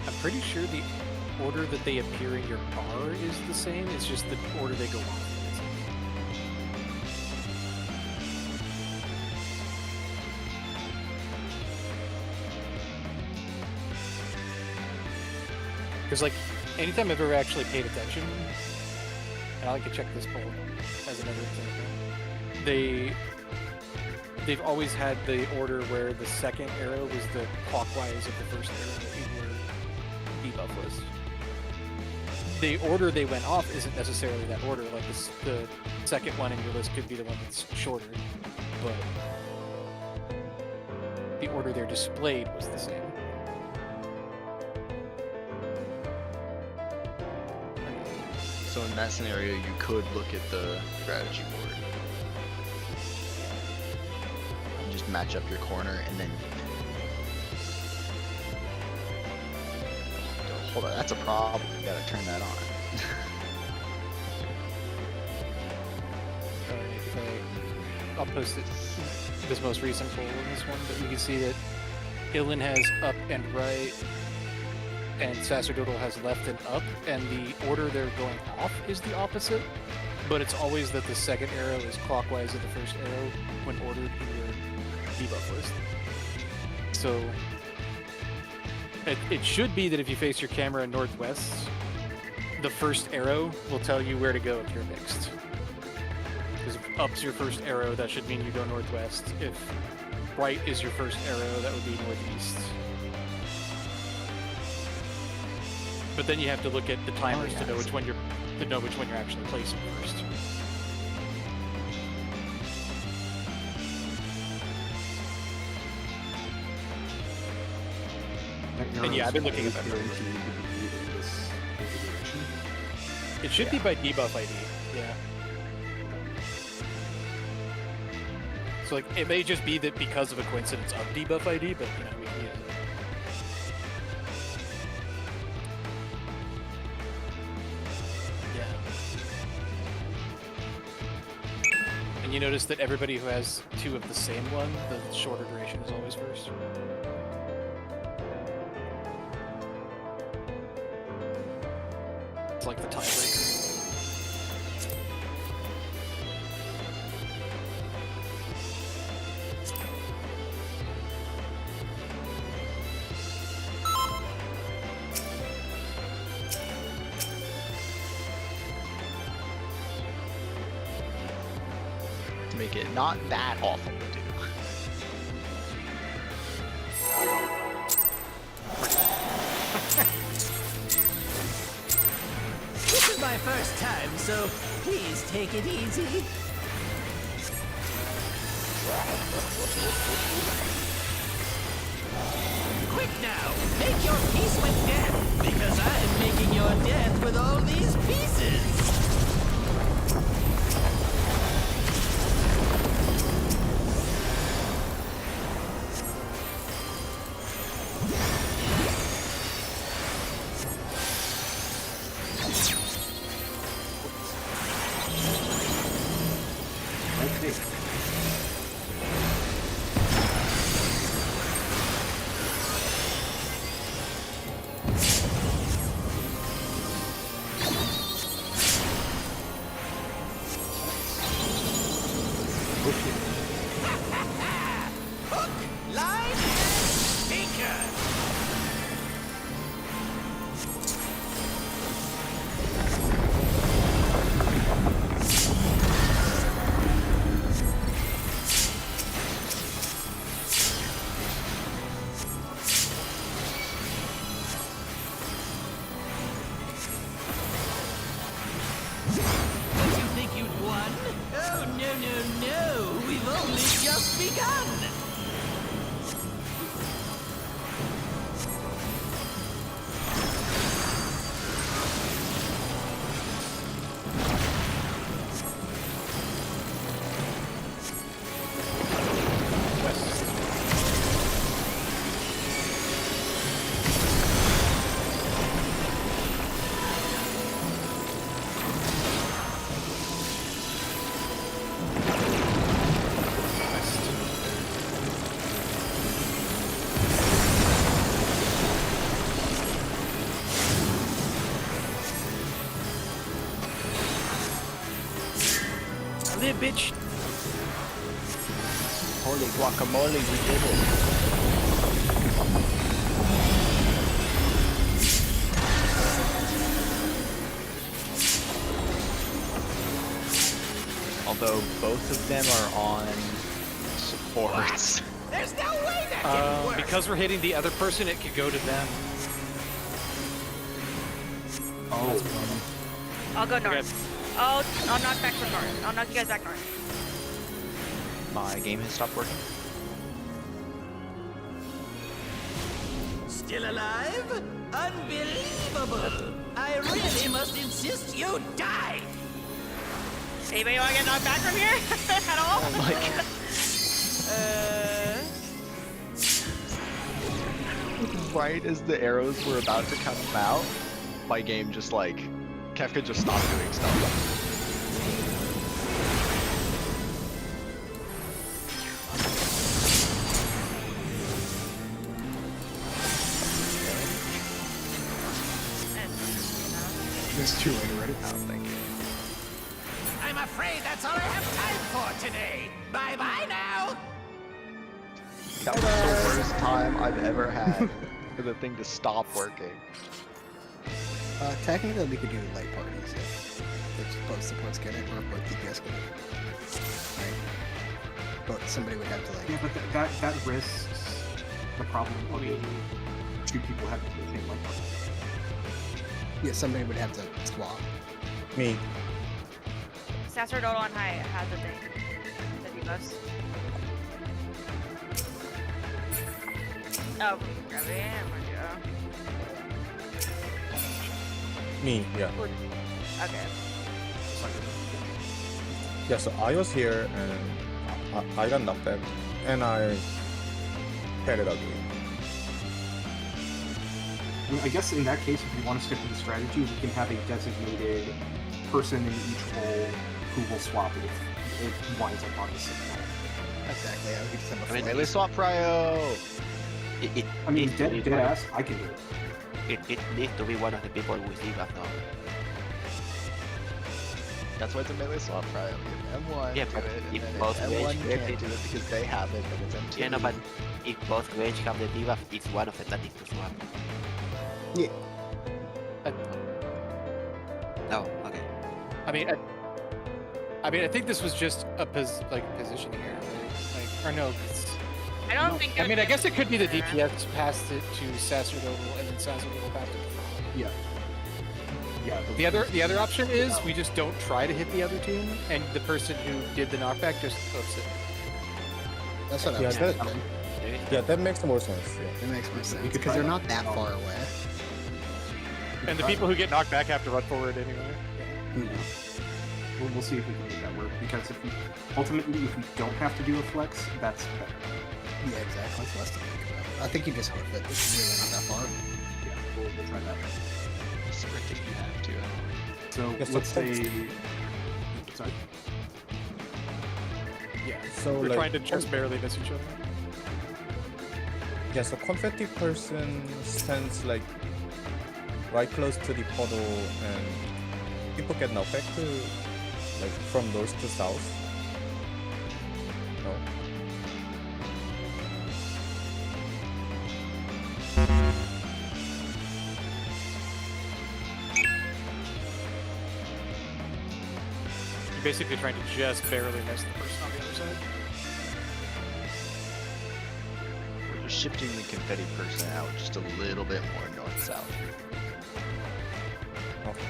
I'm pretty sure the order that they appear in your bar is the same. It's just the order they go off. Because like anytime I've ever actually paid attention, and I like to check this poll as another example, they've always had the order where the second arrow was the clockwise of the first arrow in your debuff list. The order they went off isn't necessarily that order. Like the second one in your list could be the one that's shorter, but the order they're displayed was the same. So in that scenario, you could look at the strategy board and just match up your corner, and then hold on, that's a problem. You gotta turn that on. I'll post it, this most recent poll in this one, but you can see that Ilin has up and right, and Sacerdotal has left and up, and the order they're going off is the opposite, but it's always that the second arrow is clockwise of the first arrow when ordered in your debuff list. So it should be that if you face your camera northwest, the first arrow will tell you where to go if you're mixed. Because if up's your first arrow, that should mean you go northwest. If right is your first arrow, that would be northeast. But then you have to look at the timers to know which one you're actually placing first. And yeah, I've been looking at that. Guaranteed to be in this configuration. It should be by debuff ID. Yeah. So like it may just be that because of a coincidence of debuff ID, but you know we can use it. And you notice that everybody who has two of the same one, the shorter duration is always first. It's like the tiebreaker. To make it not that awful to do. This is my first time, so please take it easy. Quick now, make your peace with death, because I'm making your death with all these pieces. Okay. Hook, line, and sinker. begun! I live, bitch. Holy guacamole, we did it. Although both of them are on supports. There's no way that can work! Because we're hitting the other person, it could go to them. Oh, I'll go north. Okay. I'll knock back from north. I'll knock you guys back north. My game has stopped working. Still alive? Unbelievable! I really must insist you die! Anybody want to get knocked back from here at all? Oh my god. Right as the arrows were about to come out, my game just like, Kefka just stopped doing stuff. It's too late already. Oh, thank you. I'm afraid that's all I have time for today. Bye-bye now! That was the worst time I've ever had for the thing to stop working. Technically, we could do light parties if both supports get it or if both DPS get it. Right? But somebody would have to like. yeah, but that risks the problem of two people having to be like. Yeah, somebody would have to swap. Me. Sacerdotal on high has a thing. The debuffs. Oh, gravity. Me, yeah. Okay. Yeah, so I was here and I got knocked back and I had it again. I mean, I guess in that case, if you want to stick with the strategy, we can have a designated person in each role who will swap if it winds up on the signal. Exactly. I would just have a I mean, flight. Melee swap prio! I mean, needs to be dead one of- ass, I can do it. It needs to be one of the people with debuff now. That's why it's a melee swap prio. If M1 Yeah, do but it, and if then both if M1 rage can't get it- do it because they have it, then it's M2. Yeah, no, but if both range have the debuff, it's one of them that needs to swap. Yeah. No, okay. I mean, I think this was just a positioning error. Like, or no, it's, I don't think. I mean, I guess it could be the DPS. DPS passed it to Sacerdotal and then Sacerdotal passed it to Yeah. Yeah. The other option is we just don't try to hit the other team, and the person who did the knockback just flips it. That's what I Yeah, was that- thinking. Yeah, that makes more sense. Yeah. It makes more sense could because try they're that. not that far away. And the people who get knocked back have to run forward anyway. We'll see if we can make that work, because if we if we don't have to do a flex, that's better. Yeah, exactly. That's less to think about. I think you just hope that it's really not that far. Yeah, we'll try that. Sprint if you have to. So Yes, let's so- say. Sorry. Yeah. So We're like, trying to just barely miss each other. yeah, so confetti person stands like right close to the puddle and people get knocked back to like from north to south. No. You're basically trying to just barely miss the person on the other side. We're just shifting the confetti person out just a little bit more north-south. Okay.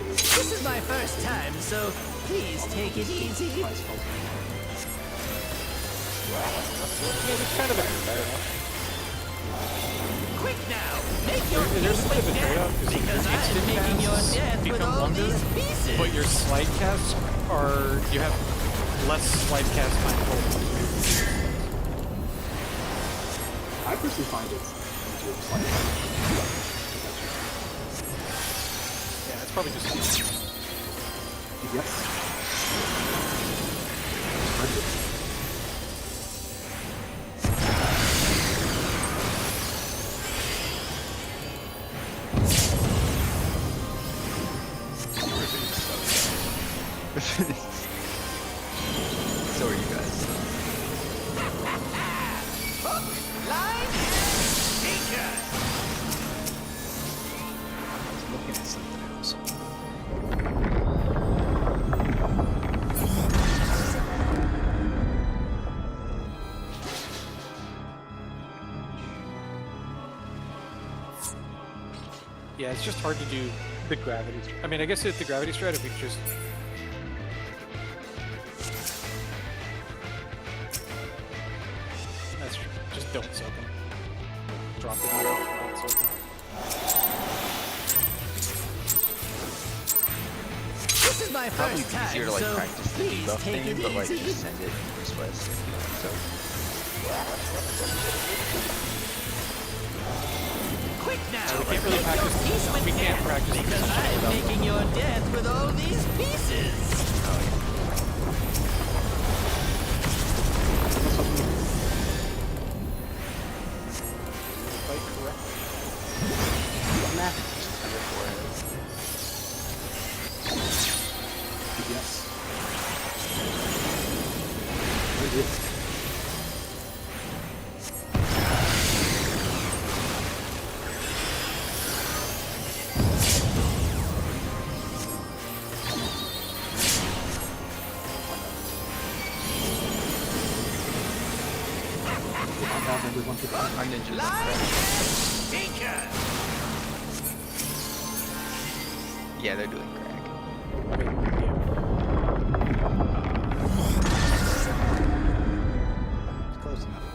This is my first time, so please take it easy. My spells are Yeah, it's kind of a fair enough. Quick now, make your There's a peace bit of with a trade-off death, because because your I'm instant making your casts death with become all longer, these pieces. but your slide casts are you have less slide cast time total. I personally find it easier to slide. Yeah, it's probably just Yes. So are you guys. Line Tinker. I was looking at something else. yeah, it's just hard to do the gravity. I mean, I guess if the gravity strat, if we just that's true. Just don't soak him. Drop the debuff, don't soak him. This is my Probably first time, easier to like so practice the please debuff take thing, it but like easy. just send it east west. So Quick now, We can't really make practice. your peace with We can't death, practice because I'm making your death with all these pieces. Quite correct. Yes. Very good. Have everyone to die. our ninjas. Line Tinker. Yeah, they're doing crack. I mean, yeah. It's close enough.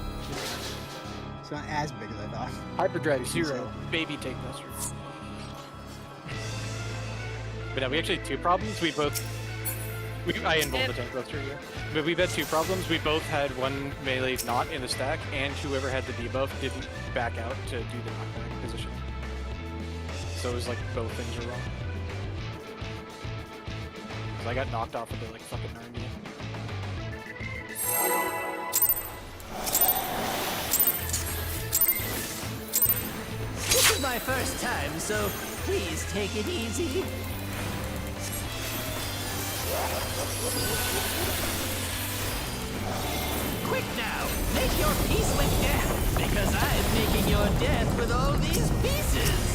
It's not as big as I thought. Hyperdrive 0, baby take muster. But now we actually had two problems. I involved the tank buster here. But we've had two problems. We both had one melee not in the stack, and whoever had the debuff didn't back out to do the knockback position. So it was like both things were wrong. 'Cause I got knocked off into like fucking Narnia. This is my first time, so please take it easy. Quick now, make your peace with death, because I'm making your death with all these pieces.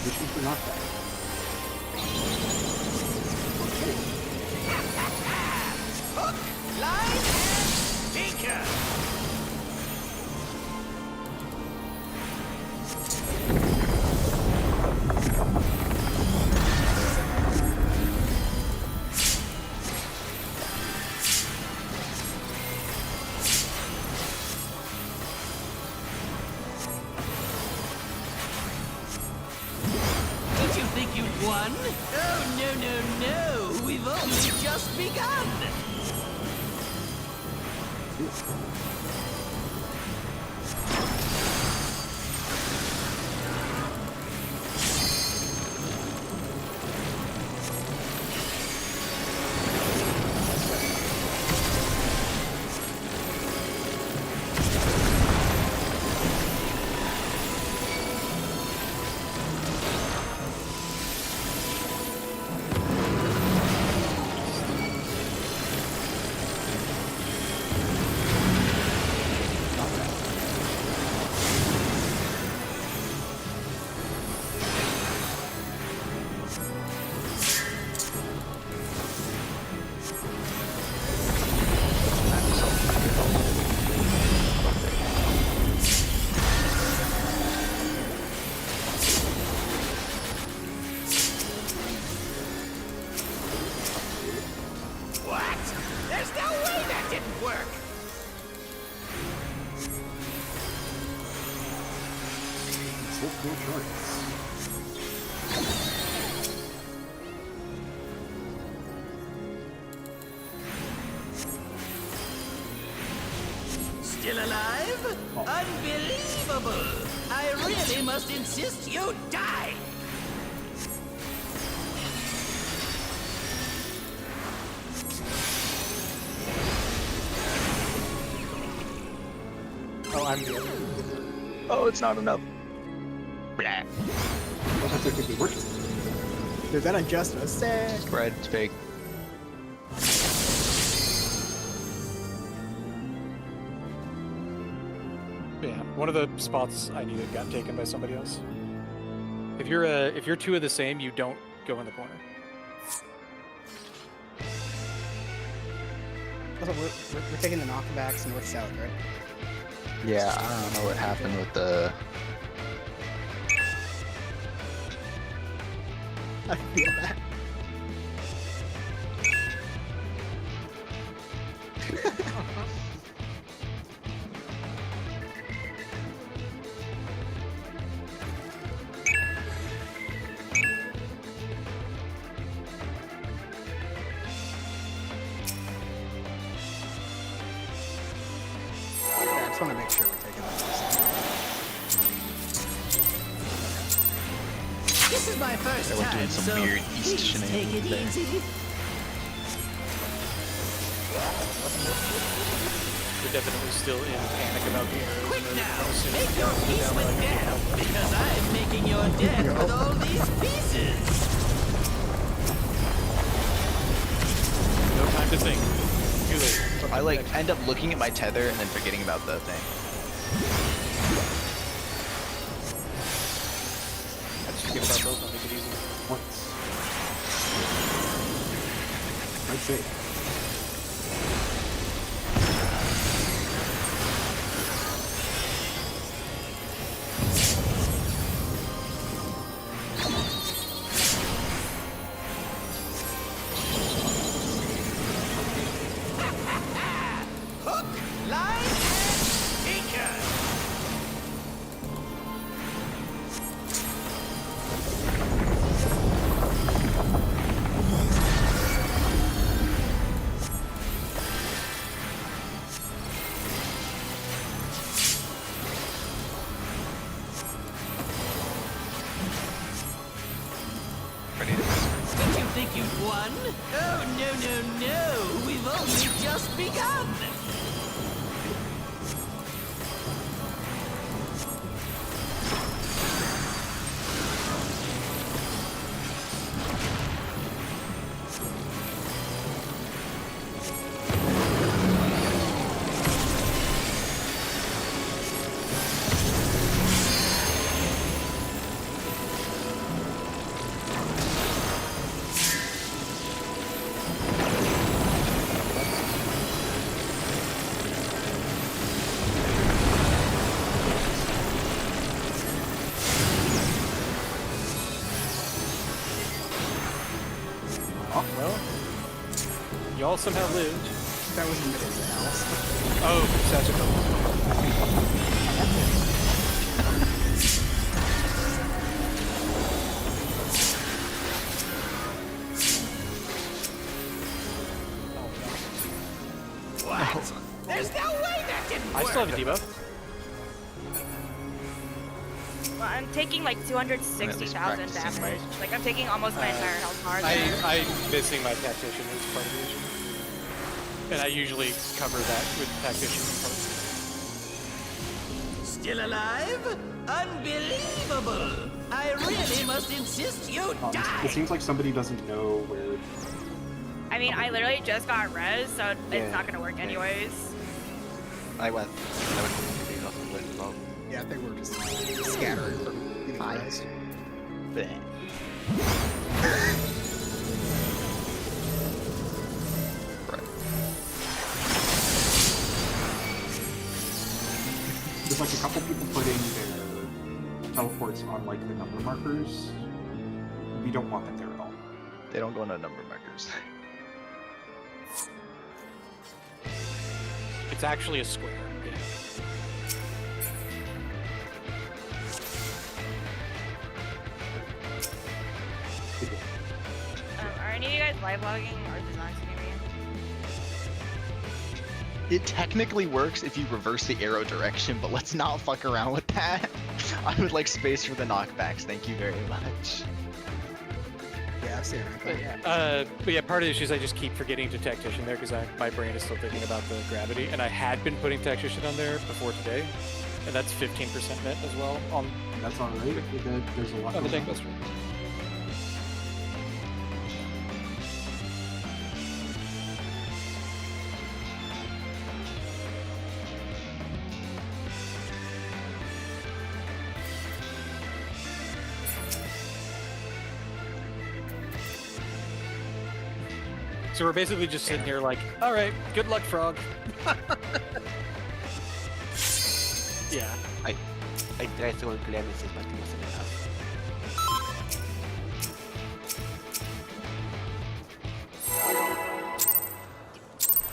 Position for knockback. Line and Tinker. Did you think you'd won? Oh, no, no, no. We've only just begun. No choice. Still alive? Oh. Unbelievable! I really must insist you die! Oh, I'm good. Oh, it's not enough. Blah. Well, that's could be working. Dude, that adjustment was sick. Spread, it's fake. Yeah, one of the spots I needed got taken by somebody else. If you're two of the same, you don't go in the corner. Also, we're taking the knockbacks north-south, right? Yeah, I don't know what happened with the. I feel that. I just want to make sure we're taking this. This is my first Yeah, we're time, doing some so weird East please take it shenanigans there. easy. We're definitely still in panic about the arrows. Quick and now, as soon as make the your arrows go peace down, with like, death, because I'm making your death with all these pieces. no time to think. Too late. I like end up looking at my tether and then forgetting about the thing. I just forget about both. I'll make it easy. Once. I'd say. Hook, line, and sinker. Ready to Did you think you'd won? Oh, no, no, no. We've only just begun. Oh, well. Y'all somehow lived. That was in the middle of the house. Oh, Sagittarius. What? There's no way that didn't I work. still have a debuff. Well, I'm taking like 260,000 practicing, damage. right? Like I'm taking almost my entire health bar. there. I'm missing my tactician as part of the issue. And I usually cover that with tactician part. Still alive? Unbelievable! I really must insist you die! It seems like somebody doesn't know where. I mean, I literally just got res, so Yeah. it's not gonna work anyways. I went completely lost the place as well. Yeah, I think we're just scattering from getting raised. There's like a couple people putting their teleports on like the number markers. We don't want them there at all. They don't go into number markers. It's actually a square. Yeah. Are any of you guys live logging or just not streaming? It technically works if you reverse the arrow direction, but let's not fuck around with that. I would like space for the knockbacks. Thank you very much. Yeah, I've seen it. But yeah, part of the issue is I just keep forgetting to Tactician there because my brain is still thinking about the gravity, and I had been putting Tactician on there before today, and that's 15% net as well on That's all right. There's a lot. the going on. Dankbuster. So we're basically just sitting here like, all right, good luck, frog. Yeah. I tried to roll clemency, but it wasn't enough.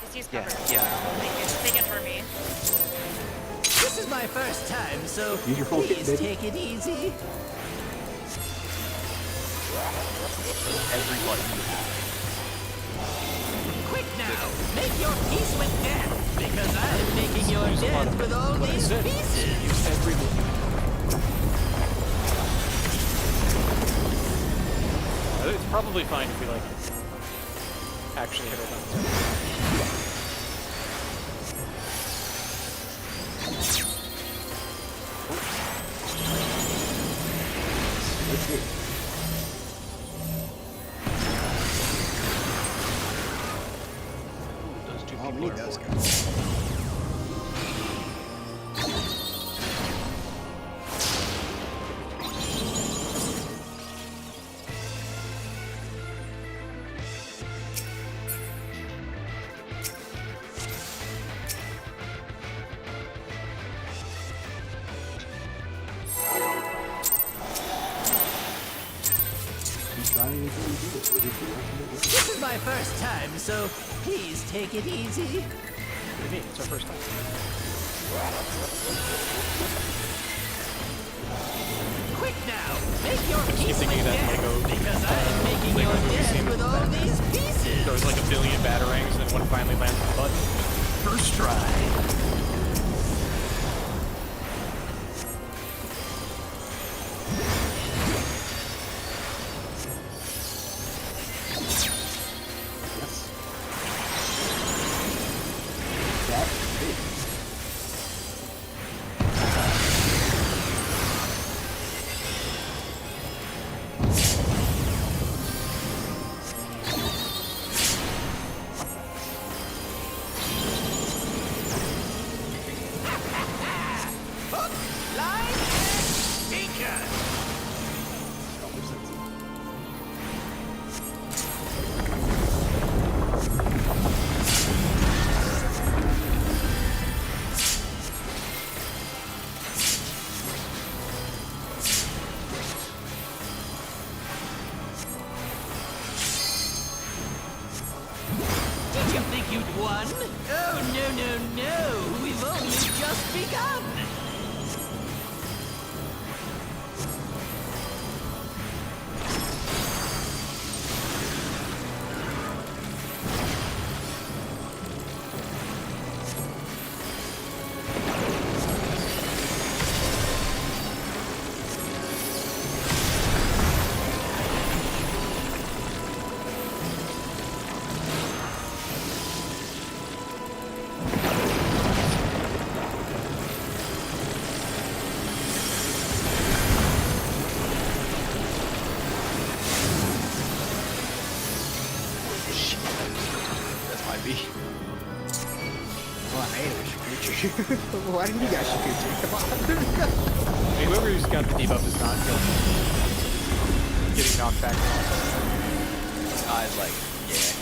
Just use Yeah, cover. yeah. Take it for me. This is my first time, so Use your full kit, please baby. take it easy. Every button you have. Quick now, make your peace with death, because I'm making your Use a lot death of with all what I these said. pieces. Use every move. It's probably fine if we like actually hit our buttons. Let's see. Those two Oh, we people need are those important. guys. Keep trying until you do it. It is the ultimate weapon. This is my first time, so please take it easy. What do you mean? It's our first time. Quick now, make your keep peace with thinking of that death, Lego, because I'm making Lego your movie death scene with with all Batman. these pieces. There was like a billion batarangs, and then one finally lands on the button. First try. Yes. That's big. Line and sinker. Color sensitive. Did you think you'd won? Oh, no, no, no. We've only just begun. Shit. That's my B. Well, I ate a Shikuchi. Why didn't you guys Shikuchi? Come on. I mean, whoever's got the debuff is not getting knocked back. I was like, yeah.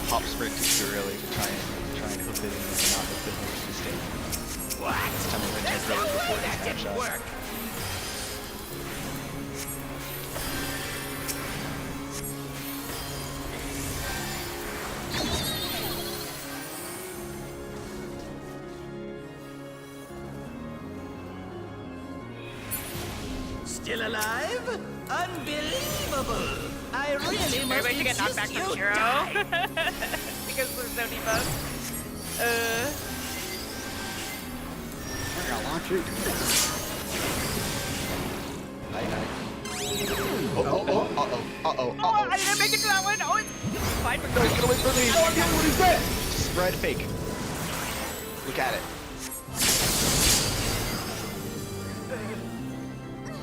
Hop sprint too early to try and hook it in and not hook the hook mistake. What? Time to There's rinse no it way before the that didn't snapshot. work. still alive? Unbelievable! I really must Everybody should get knocked insist back you from Shiro. die. Because there's no debuff. We're gonna launch it. Oh, I didn't make it to that one. Oh, it's fine for Guys, get away from me! What is that? Spread fake. Look at it.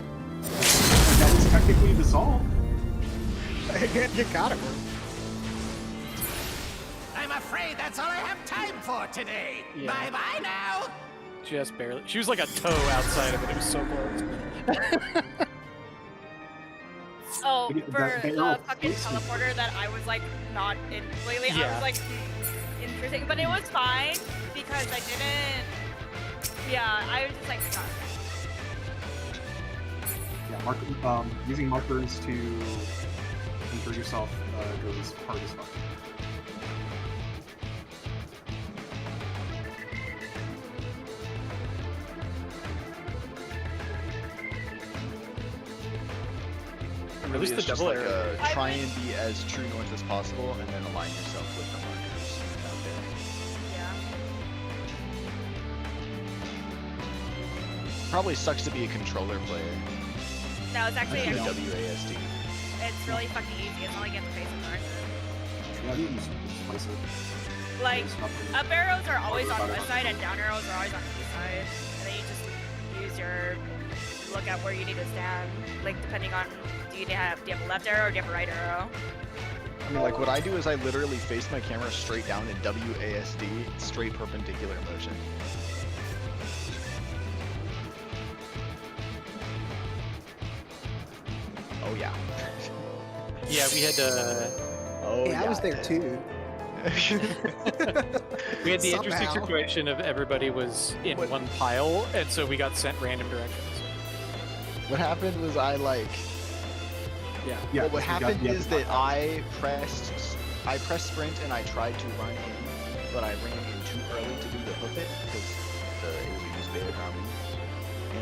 That is technically dissolved. You got it. I'm afraid that's all I have time for today. Yeah. Bye-bye now. Just barely. She was like a toe outside of it. It was so close. Oh, That- for that the arrow fucking placement. teleporter that I was like not in lately, I Yeah. was like, interesting, but it was fine because I didn't. Yeah, I was just like, not. Yeah, using markers to enter yourself goes hard as fuck. At least the It's just double like arrow. try and be as true north as possible, and then align yourself with the markers out there. Yeah. Probably sucks to be a controller player. No, it's actually The it's WASD. really fucking easy. It's not like you have to face a marker. Yeah, you can spice it. Like, There's nothing- up arrows are always on one side and down arrows are always on the side. And then you just use your look at where you need to stand. Like, depending on do you have a left arrow or do you have a right arrow? I mean, like, what I do is I literally face my camera straight down in WASD, straight perpendicular motion. Oh, yeah. Yeah, we had Oh, Yeah, I was there too. we had the interesting Somehow. situation of everybody was in What- one pile, and so we got sent random directions. What happened was I, like... Yeah. Yeah, Well, what you got- happened you have is to that block I pressed sprint and I tried to run in, but I ran in too early to do the hoof it because it was beta ground move.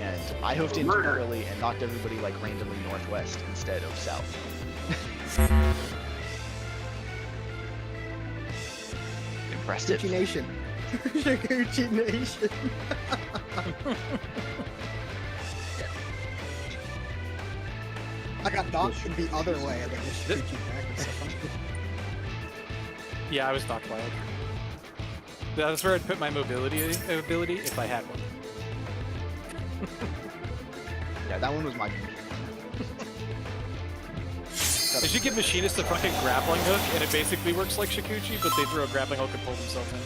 And I hoofed in too Murder. early and knocked everybody like randomly northwest instead of south. Impressive. Gucci Nation. Gucci Nation. I got knocked the other way and then just shoot you back or something. Yeah, I was knocked wild. That's where I'd put my mobility ability if I had one. Yeah, that one was my. They should give Machinist a fucking grappling hook, and it basically works like Shikuchi, but they throw a grappling hook and pull themselves in.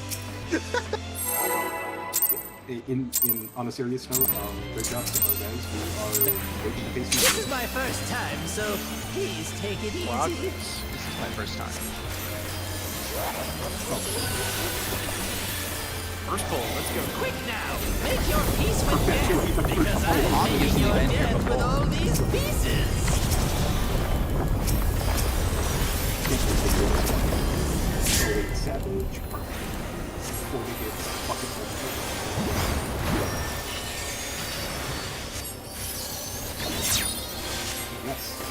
On a serious note, great job to our guys. We are making the This face. is my first time, so please take it easy. Progress. This is my first time. First pull, let's go. Quick now, make your peace with death, because I'm making your death with all these pieces. Savage. Before we get fucking yes.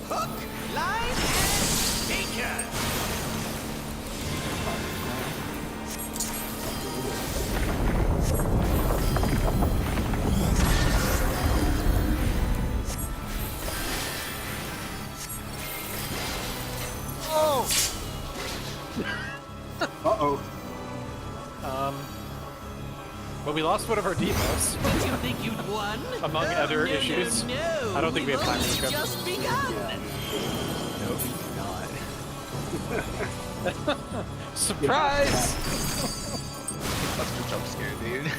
Hook, line, and sinker. Uh-oh. Well, we lost one of our debuffs. Did you think you'd won? Among other no, issues. No, I don't think we have time to We've discuss. just begun. Yeah. Surprise! That's a jump scare, dude.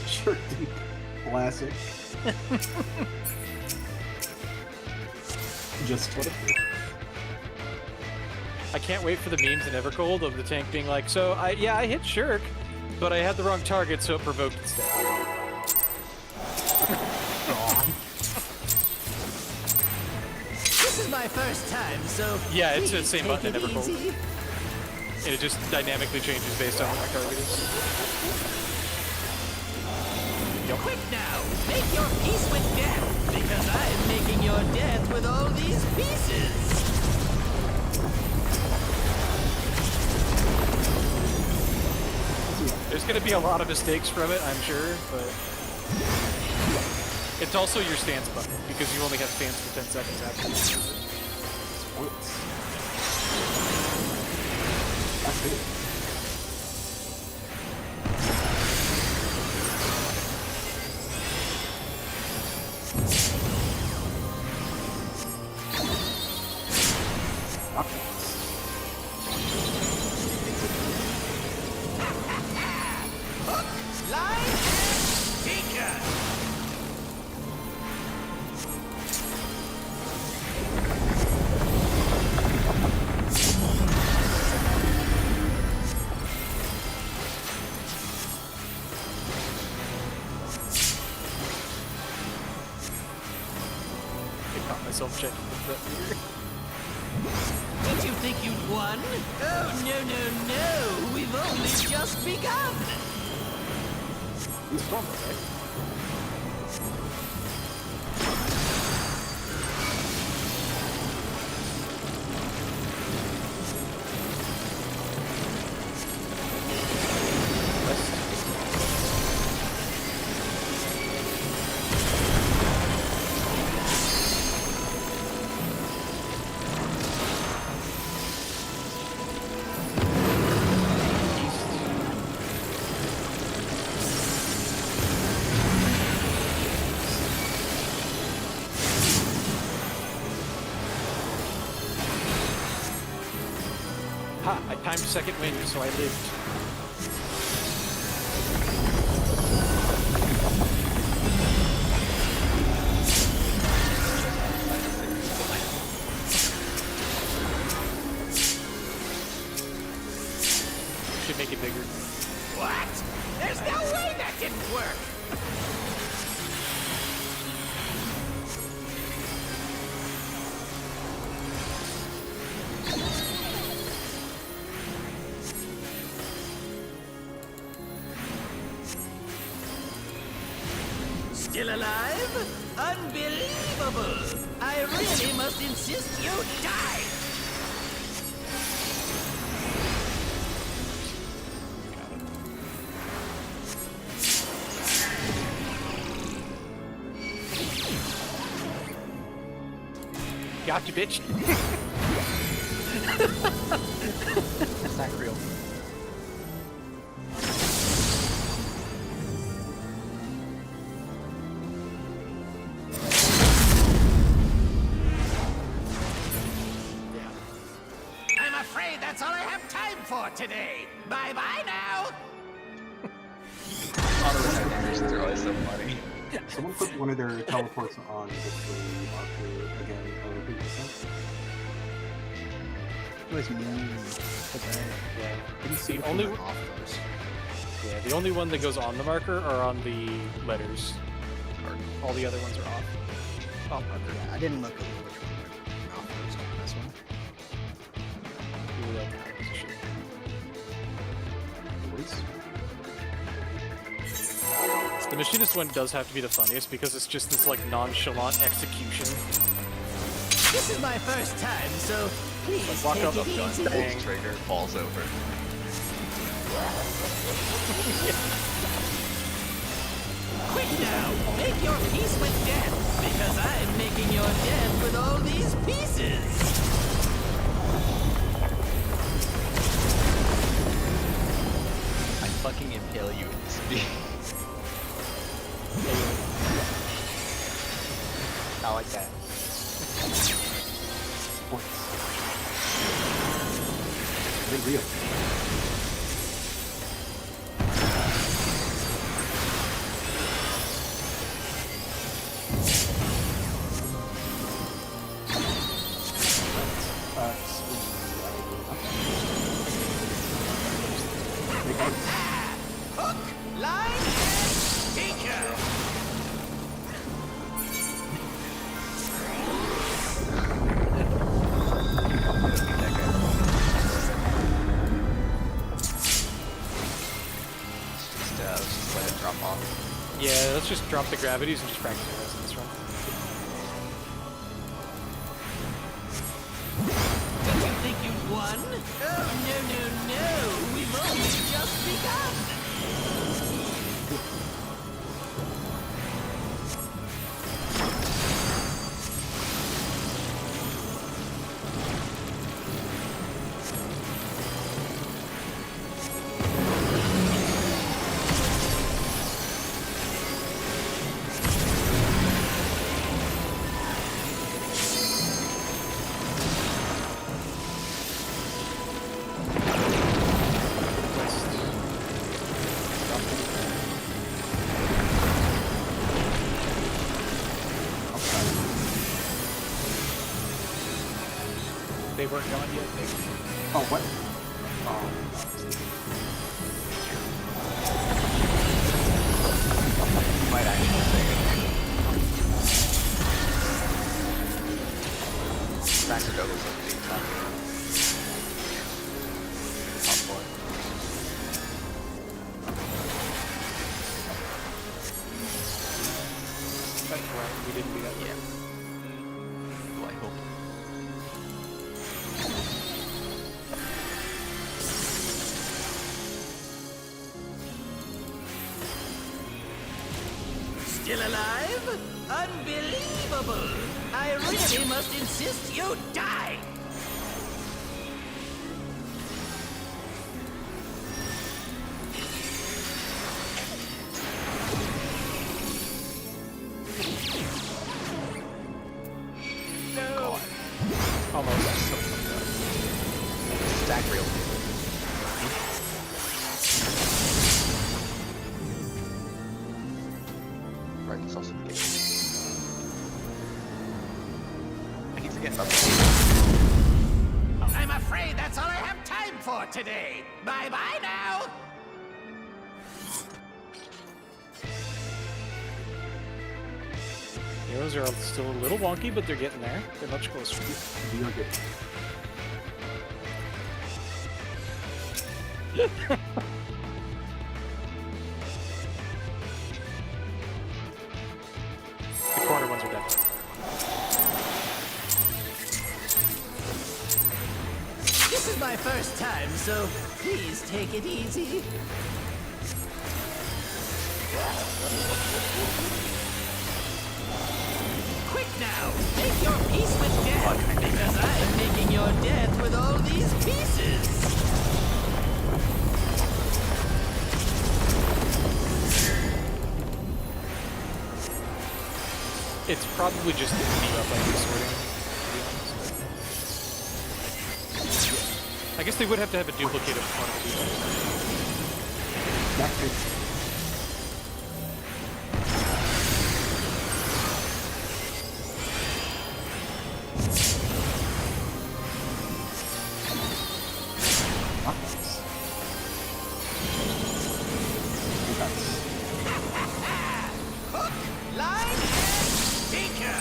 Sure, dude. Classic. Just what I can't wait for the memes in Evercold of the tank being like, so I hit Shirk, but I had the wrong target, so it provoked instead. This is my first time, so Yeah, it's the please same take button in it Evercold. easy. And it just dynamically changes based on what my target is. Quick now, make your peace with death, because I'm making your death with all these pieces. There's going to be a lot of mistakes from it, I'm sure, but it's also your stance button because you only have stance for 10 seconds after you use it. Sports. That's it. Line and sinker. I caught myself checking the threat meter. Did you think you'd won? Oh, no. We've only just begun. He's strong, right? Ha! I timed second wind, so I lived. Should make it bigger. What? There's no way that didn't work. Still alive? Unbelievable! I really must insist you die! Got you, bitch. That's not real. I'm afraid that's all I have time for today. Bye-bye now! Auto animations are always so funny. Someone put one of their teleports on the marker again. Repeat yourself. It was mean. Okay. Yeah. Didn't see The only which one went off first. Yeah, the only one that goes on the marker are on the letters. All the other ones are off. On marker. Yeah, I didn't look at which one went off first on this one. Really like that position. Voice. The machinist one does have to be the funniest because it's just this like nonchalant execution. This is my first time, so please Walk take up, it easy. Pulls trigger, falls over. Quick now, make your peace with death, because I'm making your death with all these pieces. I fucking impale you in speed. I like that. Sports. Very real. let's just drop the gravities and just practice arrows in this run. Did you think you'd won? Oh, no. We've only just begun. They weren't gone yet, Nick. Oh, what? Oh, You might actually say it. Max or doubles like the top. Top four. That's right, we didn't do that yet. Well, I hope. Still alive? Unbelievable! I really must insist you die! No. Almost. Stack reel. Right, it's also the case. I keep forgetting about that. I'm afraid that's all I have time for today. Bye-bye now! Arrows are still a little wonky, but they're getting there. They're much closer. we are good. The corner ones are dead. This is my first time, so please take it easy. Quick now! Make your peace with death, because I'm making your death with all these pieces! It's probably just the beat up like sorting, to be honest. I guess they would have to have a duplicate of quantity. That could. Knockouts. Hook, line, and sinker!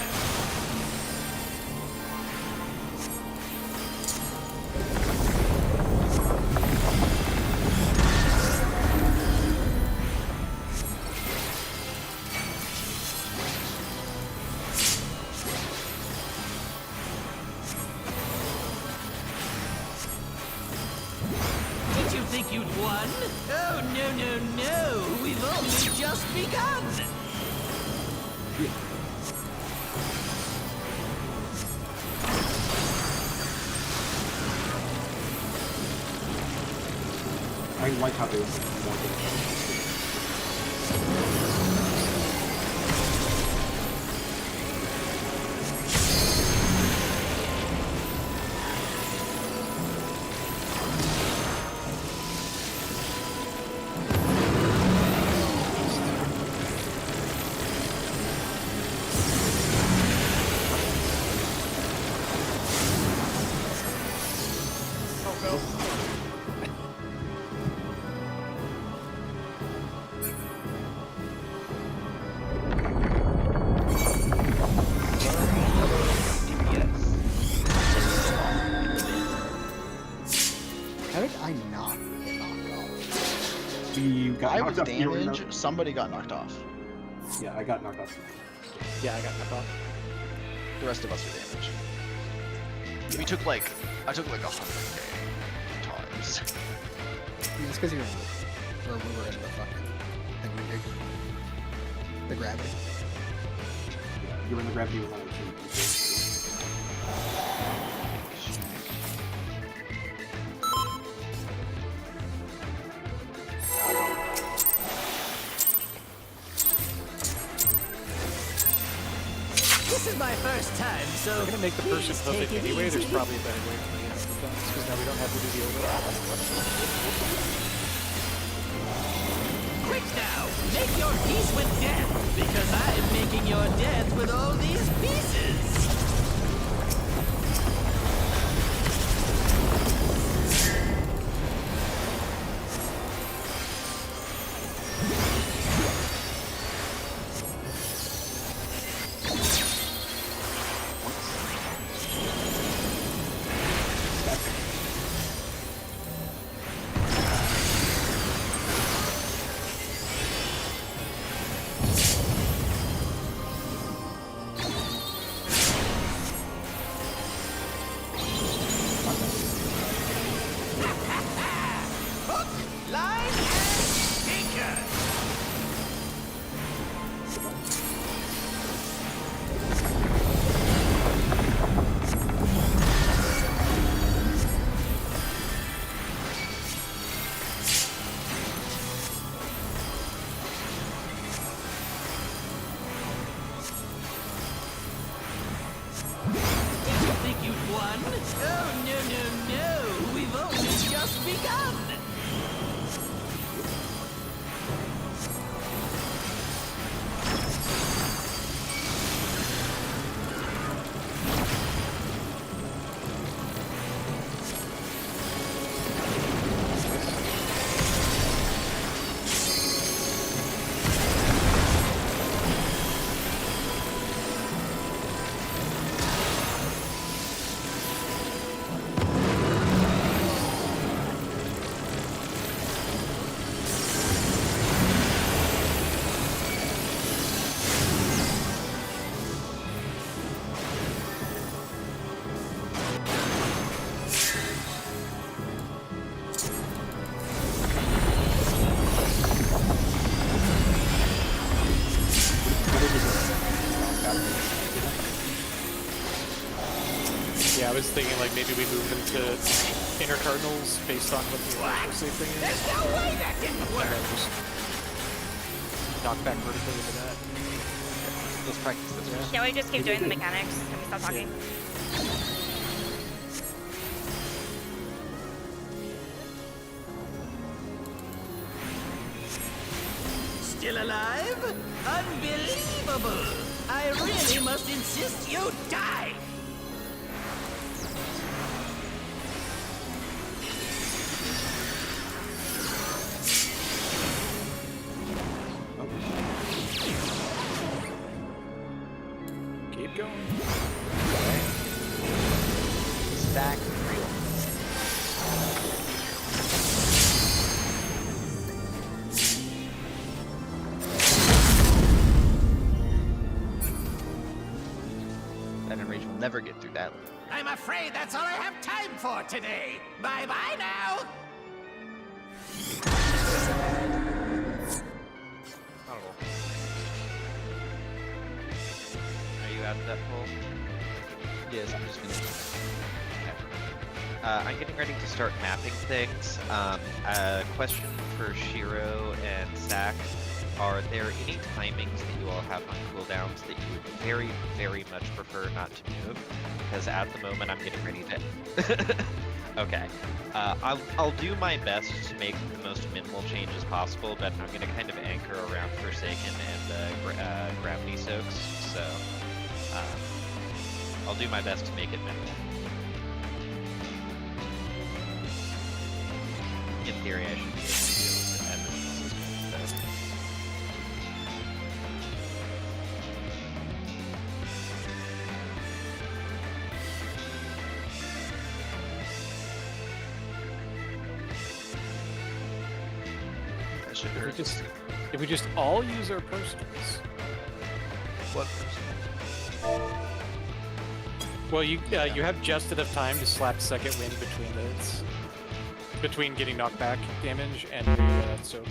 Did you think you'd won? Oh, no. We've only just begun. I like how there's more than How did I not get knocked off? you got I knocked was up. You were damage. Somebody got knocked off. Yeah, I got knocked off. Yeah, I got knocked off. The rest of us are damaged. We took like, I took like 100k times. Yeah, it's because you're in the, or we were in the fucking thing. The gravity. Yeah, you were in the gravity with only 2 people. This is my first time, so We're gonna make the person please perfect take it anyway. There's easy. probably a better way to play against defense because now we don't have to do the overlap. Quick now! Make your peace with death, because I'm making your death with all these pieces! Line and sinker! Did you think you'd won? Oh, no, no, no! We've only just begun! Yeah, I was thinking like maybe we move them to inner cardinals based on what the actual safe thing is. There's no way that didn't And work! then just knock back vertically into that. Let's practice this. Yeah. Can't we just keep doing the mechanics and we stop talking? Still alive? Unbelievable! I really must insist you die! Keep going. Stack real. That enrage will never get through that. I'm afraid that's all I have time for today. Bye-bye now! Are you out of that poll? Yes, I'm just finishing. I'm getting ready to start mapping things. Question for Shiro and Zach. Are there any timings that you all have on cooldowns that you would very, very much prefer not to move? Because at the moment I'm getting ready to... Okay. I'll do my best to make the most minimal changes possible, but I'm going to kind of anchor around Forsaken and Gravity Soaks, so... I'll do my best to make it minimal. In theory, I should be able to do what everyone else is doing, though. That should If we hurt. just If we just all use our personals. What person? Well, you have just enough time to slap second wind between getting knockback damage and soak.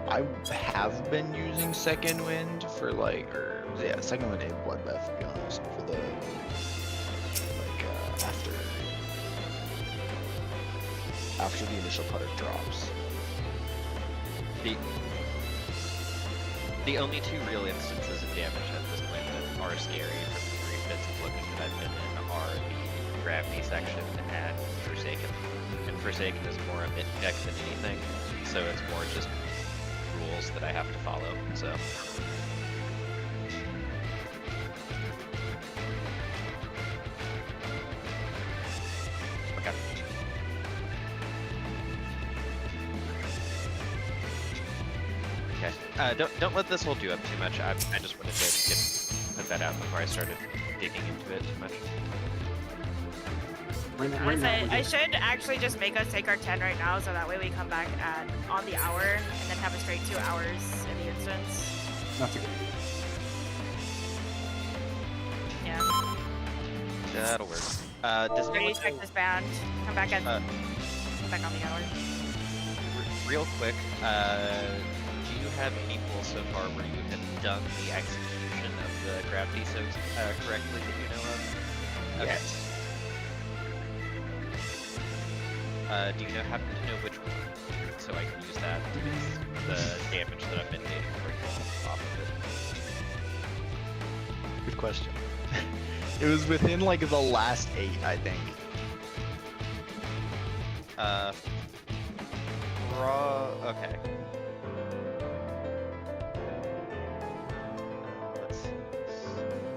I have been using second wind for like, second wind and bloodbath to be honest, for the after the initial putter drops. The only two real instances of damage at this point that are scary from the 3 bits of looking that I've been in are the gravity section and Forsaken. And Forsaken is more a mid-deck than anything, so it's more just rules that I have to follow, so. Okay. Okay. Don't let this hold you up too much. I just wanted to put that out before I started digging into it too much. Right now, I should actually just make us take our 10 right now, so that way we come back on the hour and then have a straight 2 hours in the instance. That's a good idea. Yeah. That'll work. Does Ready anyone to check know- this band? Come back on the hour. real quick, do you have any pull so far where you have done the execution of the gravity soaks correctly that you know of? Okay. Yes. Do you happen to know which one? So I can use that to base the damage that I've been getting for you off of it. Good question. It was within like the last 8, I think. Okay. Let's see.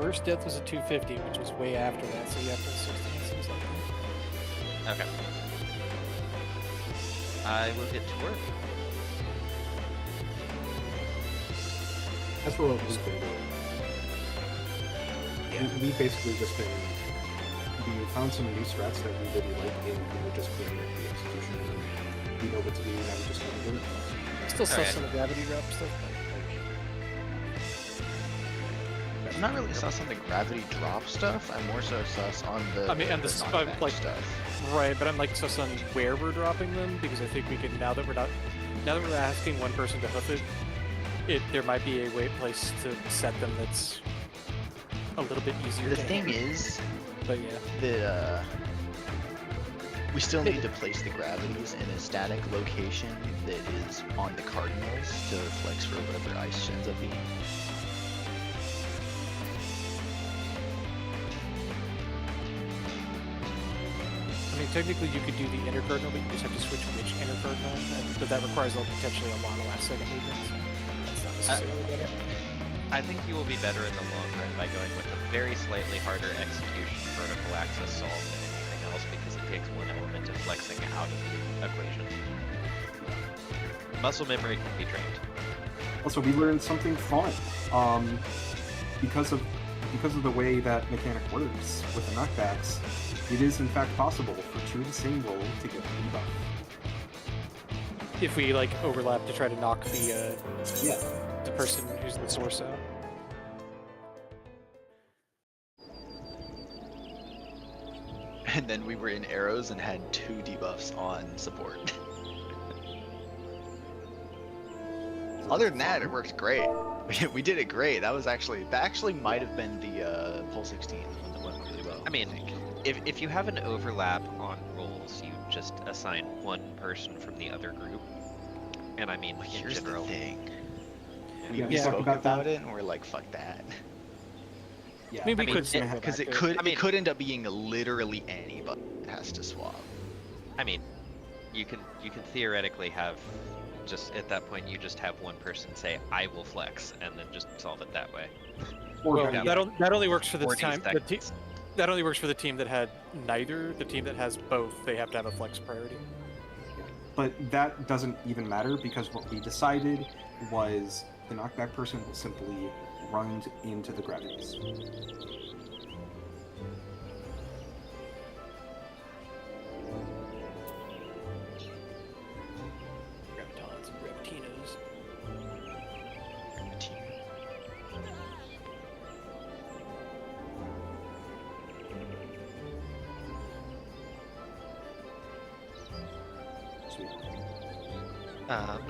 First death was a 250, which was way after that, so you have to 16 or something. Okay. I will get to work. That's what we've been doing. We've basically just been. We found some new strats that we really like, and we were just cleaning up the execution. We know what to do, now we just gotta do it. Still sus Alright. on the gravity drop stuff. I'm not really sus on the gravity drop stuff. I'm more so sus on the. I mean, and the knockback like stuff. right, but I'm like sus on where we're dropping them because I think we can now that we're asking one person to hoof it, there might be a place to set them that's a little bit easier. The to thing handle. is But yeah, that we still need to place the gravities in a static location that is on the cardinals to flex for whatever ice ends up being. I mean technically you could do the inner cardinal, but you just have to switch which inner cardinal, but that requires potentially a lot of last second movement. So that's not necessarily better. I think you will be better in the long run by going with a very slightly harder execution vertical axis solve than anything else because it takes one element of flexing out of the equation. Muscle memory can be trained. Also, we learned something fun. Because of the way that mechanic works with the knockbacks, it is in fact possible for 2 of the same roll to get the debuff. If we like overlap to try to knock the Yeah. the person who's the source out. And then we were in arrows and had 2 debuffs on support. Other than that, it worked great. We did it great. That actually might have been the pull 16 one that went really well. I mean, think. if you have an overlap on rolls, you just assign one person from the other group. And I mean, Well, in here's general, the thing. Yeah, We we talked spoke about about that. it, and we're like, "Fuck that," Yeah. I mean, we could it's gonna have because it active- could I mean- it could end up being literally anybody that has to swap. I mean, you can theoretically have just at that point you just have one person say I will flex and then just solve it that way. or Well, better that only works for the 40 time. seconds. That only works for the team that had neither. The team that has both, they have to have a flex priority. But that doesn't even matter because what we decided was the knockback person will simply run into the gravities. Sweet. Um,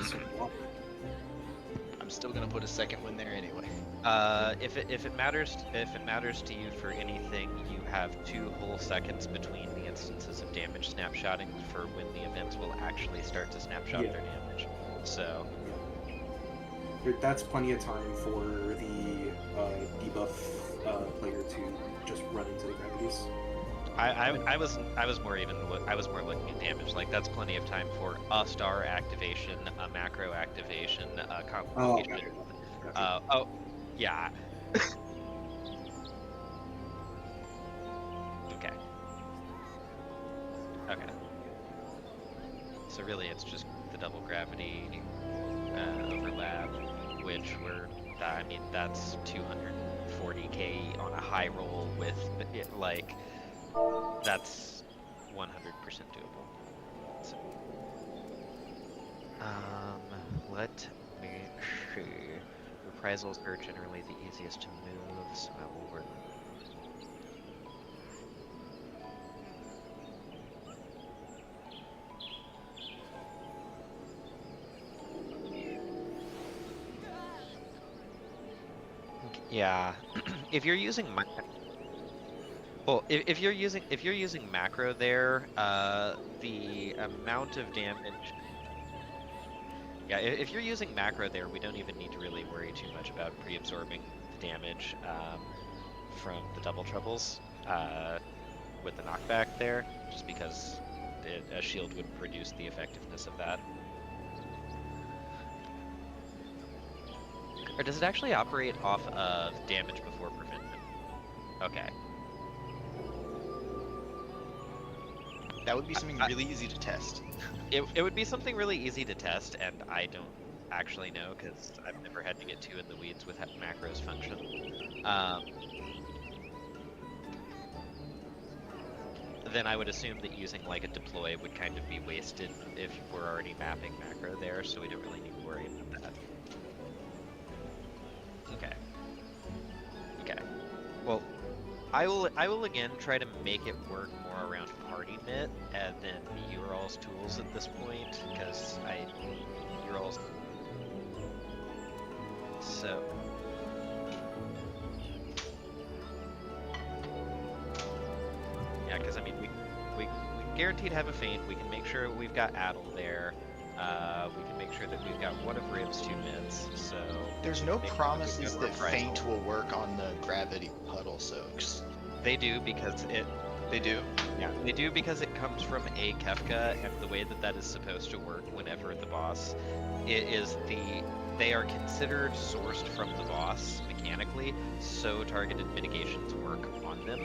I'm still gonna put a second one there anyway. if it matters to you for anything, you have 2 whole seconds between the instances of damage snapshotting for when the events will actually start to snapshot Yeah. their damage. So That's plenty of time for the debuff player to just run into the gravities. I was more looking at damage. Like that's plenty of time for a star activation, a macro activation, a complication. Gotcha. Yeah. Okay. Okay. So really, it's just the double gravity overlap, which I mean, that's 240k on a high roll with it, like, that's 100% doable. So, let me see. Reprisals are generally the easiest to move, so I will work. Yeah, if you're using if you're using macro there, the amount of damage. Yeah, if you're using macro there, we don't even need to really worry too much about pre-absorbing the damage from the double troubles with the knockback there, just because a shield would produce the effectiveness of that. Or does it actually operate off of damage before prevention? Okay. That would be something really easy to test. It would be something really easy to test, and I don't actually know because I've never had to get too in the weeds with how macros function. Then I would assume that using like a deploy would kind of be wasted if we're already mapping macro there, so we don't really need to worry about that. Okay. Okay. Well, I will again try to make it work more around Party Knit than Ural's tools at this point, because Ural's. So. Yeah, because I mean we guaranteed have a feint. We can make sure we've got Addle there. We can make sure that we've got one of Rib's 2 mids. So There's no make sure promises we've that got Reprisal. Feint will work on the gravity puddle soaks. They do because it. They do? Yeah, they do because it comes from a Kefka, and the way that that is supposed to work whenever the boss they are considered sourced from the boss mechanically, so targeted mitigations work on them.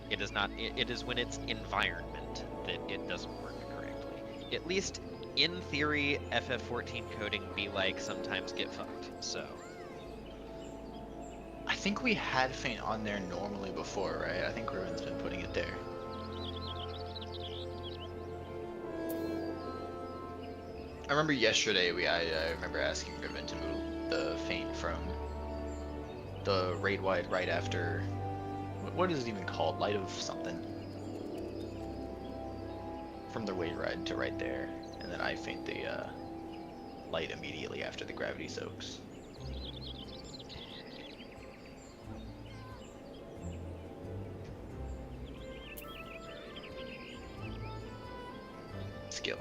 It is not. It is when it's environment that it doesn't work correctly. At least in theory, FF14 coding be like sometimes get fucked. So. I think we had Feint on there normally before, right? I think Riven's been putting it there. I remember yesterday I remember asking Riven to move the Feint from the raid wide right after what is it even called? Light of something. From the raid ride to right there. And then I Feint the light immediately after the gravity soaks. Skill.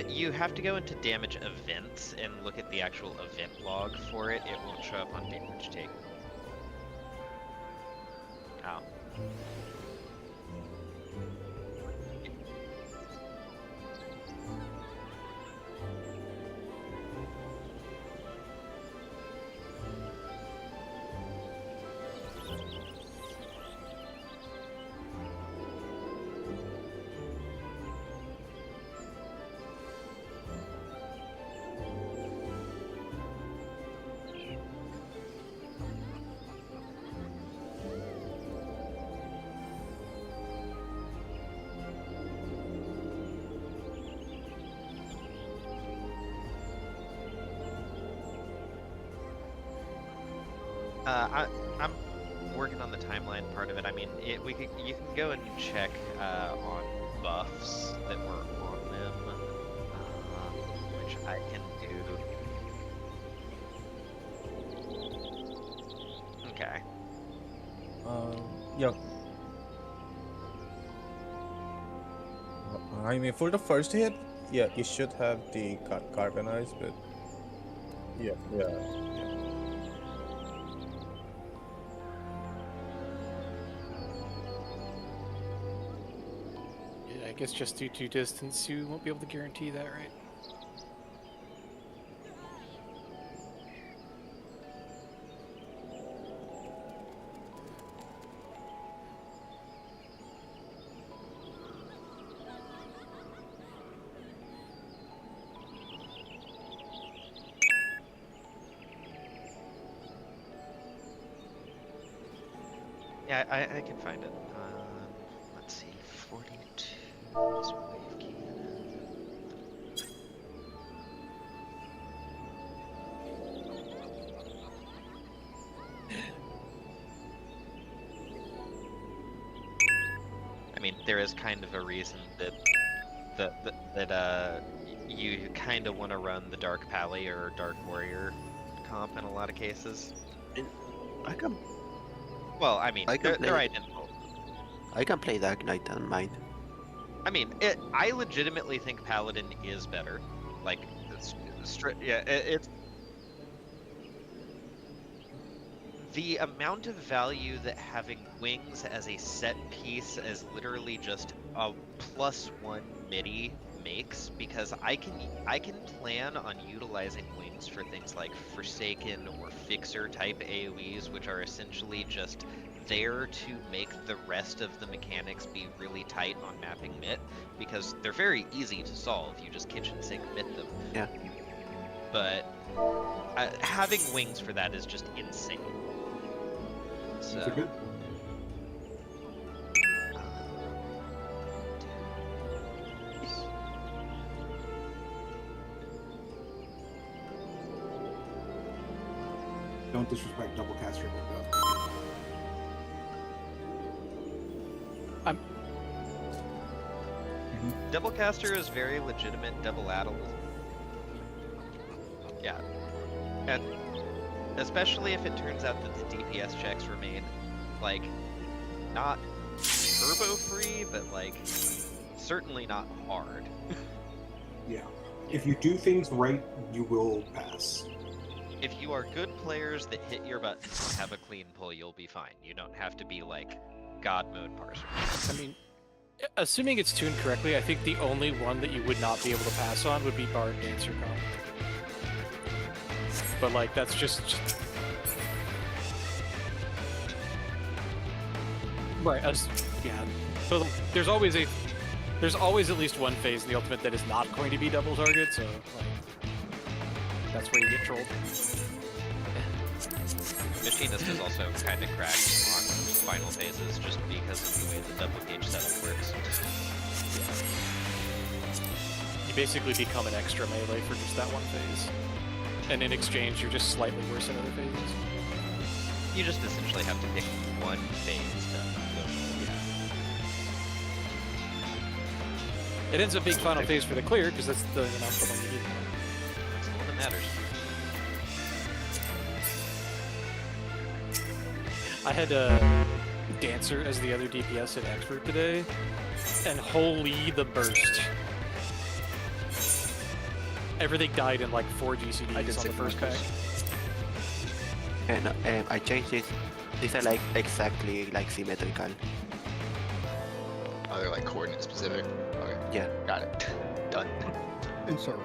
You have to go into damage events and look at the actual event log for it. It won't show up on damage take. Oh. I'm working on the timeline part of it. I mean, you can go and check on buffs that were on them, which I can do. Okay. Yeah. I mean, for the first hit, yeah, you should have the carbonize, but yeah. Yeah, I guess just due to distance, you won't be able to guarantee that, right? Yeah, I can find it. Let's see, 42 is wave cannon. I mean, there is kind of a reason that you kind of want to run the Dark Pally or Dark Warrior comp in a lot of cases. I can Well, I mean, play- they're identical. I can play Dark Knight, I don't mind. I mean, I legitimately think Paladin is better. Like, it's the amount of value that having wings as a set piece as literally just a +1 MIDI makes, because I can plan on utilizing wings for things like Forsaken or Fixer type AoEs, which are essentially just there to make the rest of the mechanics be really tight on mapping MIT, because they're very easy to solve. You just kitchen sink MIT them. Yeah. But having wings for that is just insane. So, Those are good. Don't disrespect double caster window. Double caster is very legitimate. Double addle. Yeah, and especially if it turns out that the DPS checks remain like not turbo free, but like certainly not hard. Yeah. If you do things right, you will pass. If you are good players that hit your buttons and have a clean pull, you'll be fine. You don't have to be like God mode parser. I mean, assuming it's tuned correctly, I think the only one that you would not be able to pass on would be Bard Dancer comp. But like, that's just... Right, yeah. So there's always at least one phase in the ultimate that is not going to be double target, so like, that's where you get trolled. Machinist is also kind of cracked on final phases just because of the way the double gauge setup works. You basically become an extra melee for just that one phase. And in exchange, you're just slightly worse in other phases. You just essentially have to pick one phase to go. Yeah. It ends up being final phase for the clear, because that's the one you need. That's all that matters. I had a Dancer as the other DPS at Expert today, and holy the burst. Everything died in like 4 GCDs on the first pack. And I changed it. These are like exactly like symmetrical. Oh, they're like coordinate specific. Okay. Yeah. Got it. Done. Insert.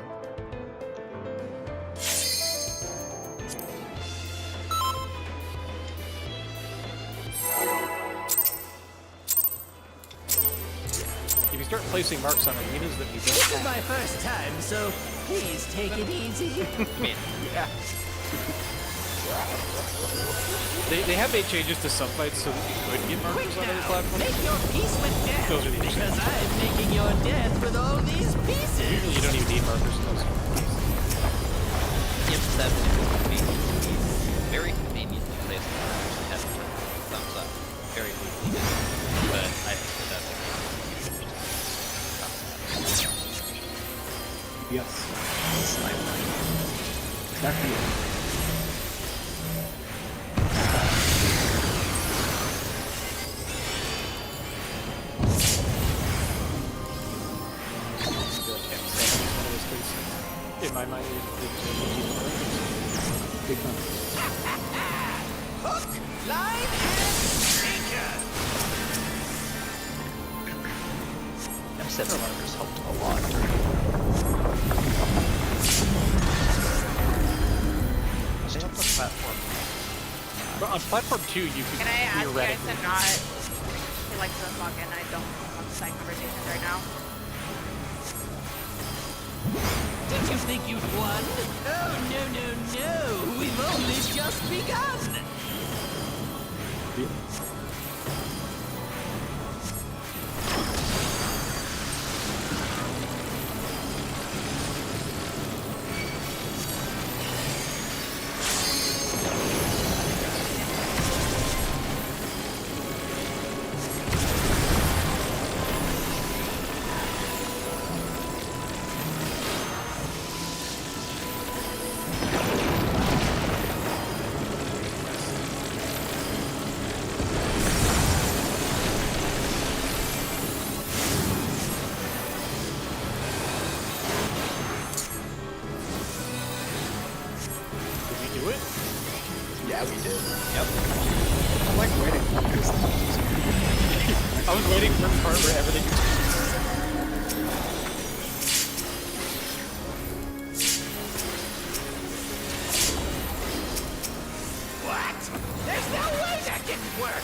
If you start placing marks on arenas that you don't This is have, my first time, so please take it easy. Yeah. they have made changes to some fights so that you could get Quick markers on other now, platforms. make your peace with death, Those are the because I'm making your death with all these pieces. Usually you don't even need markers in those. Yep, that's convenient. Very conveniently placed. Yes. Back to you. In my mind, Big time. Hook, line, and sinker. M7 markers helped a lot. They help the platform. but on platform 2, you could Can I ask you guys theoretically. to not feel like the fucking I don't want to side conversations right now? Did you think you'd won? Oh, no, no, no. We've only just begun. Did we do it? Yeah, we did. Yep. I'm like waiting for this. I was waiting for the part where everything. What? There's no way that didn't work.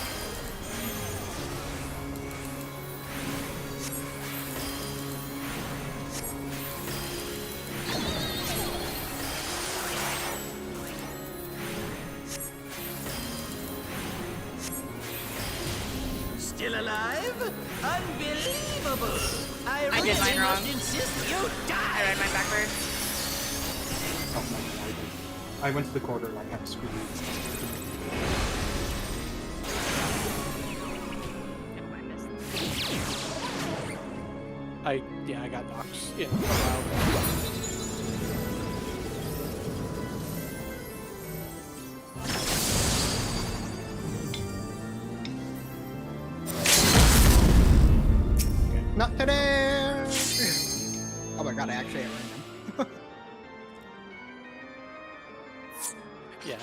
Still alive? Unbelievable! I I really did mine wrong. must insist you I die! read mine backwards. Oh, no, I went to the corner and I had to screw it. I got knocked in allowed. Not today! Oh my god, I actually have him. Yeah.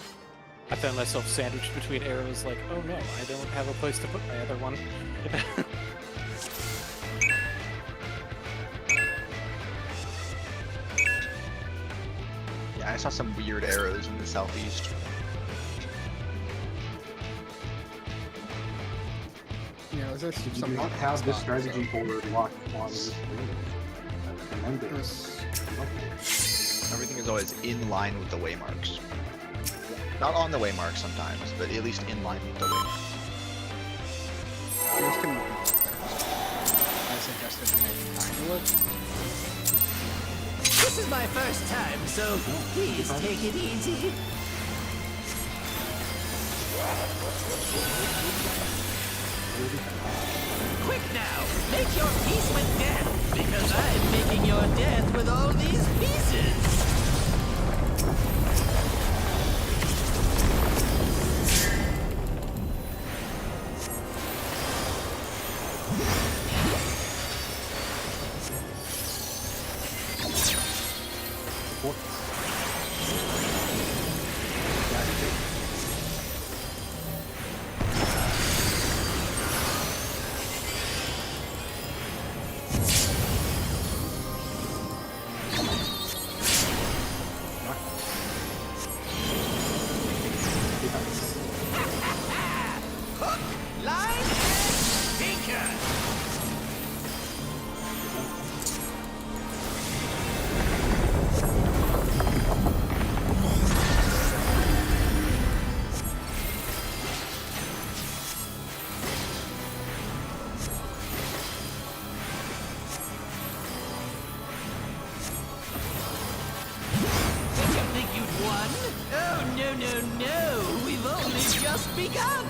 I found myself sandwiched between arrows like, oh no, I don't have a place to put my other one. Yeah, I saw some weird arrows in the southeast. You know, is there Did you some not have this spot, strategy so- board locked on this thing? I recommend it. It was- Everything is always in line with the waymarks. Not on the waymarks sometimes, but at least in line with the waymarks. There's too many people there. I suggested to make time to look. This is my first time, so please take it easy. Quick now, make your peace with death, because I'm making your death with all these pieces. Hook, line, and sinker. Did you think you'd won? Oh, no, no, no. We've only just begun.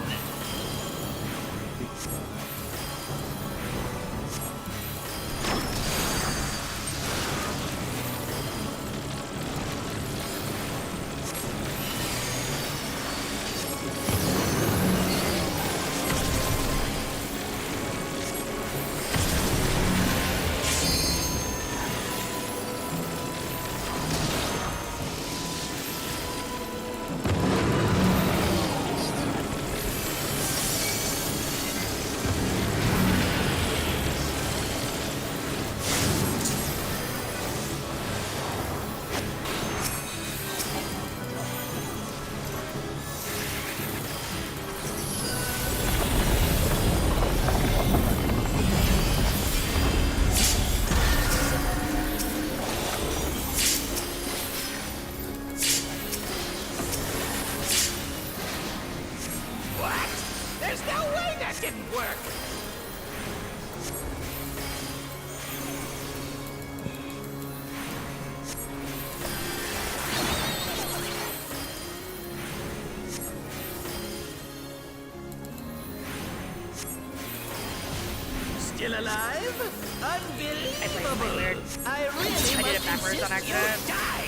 Still alive? Unbelievable! weird. I really I did it must backwards on insist you accident. die!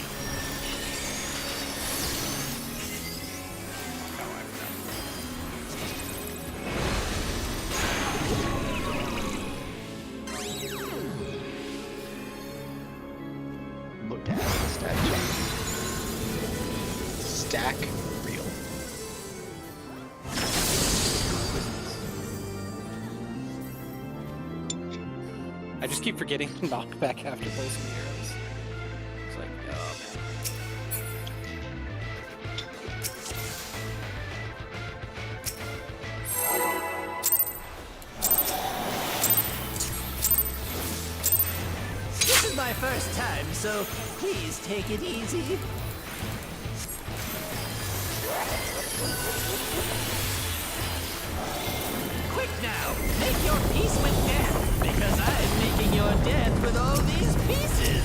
Looked at the stack change. Stack real. I just keep forgetting to knock back after placing the arrows. It's like, oh man. This is my first time, so please take it easy. Quick now, make your peace with death, because I'm making your death with all these pieces.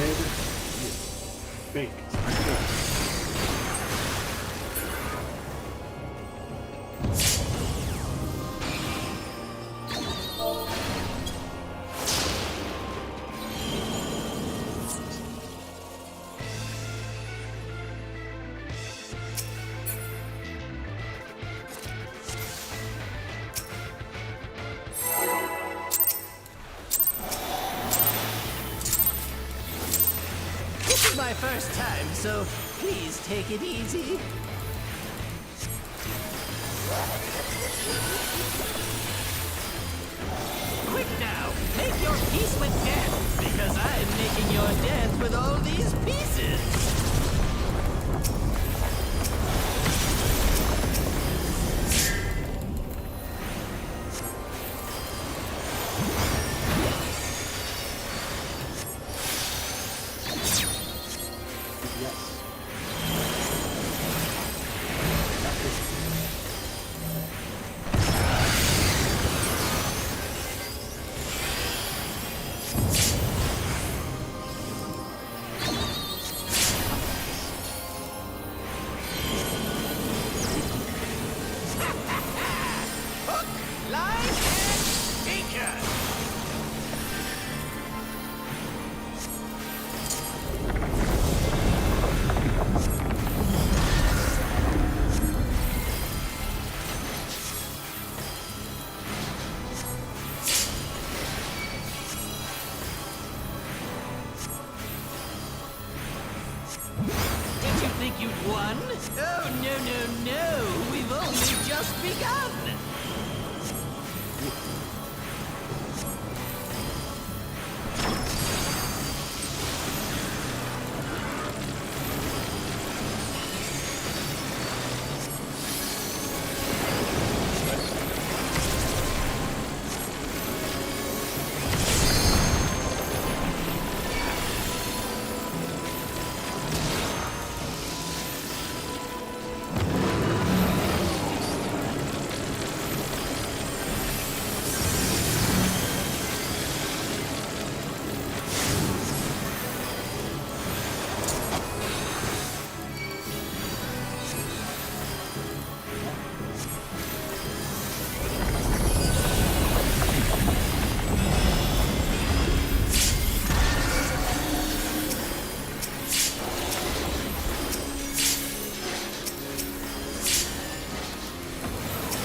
Red, big. This is my first time, so please take it easy. Quick now, make your peace with death, because I'm making your death with all these pieces. Yes. Line and sinker. Did you think you'd won? Oh, no, no, no. We've only just begun.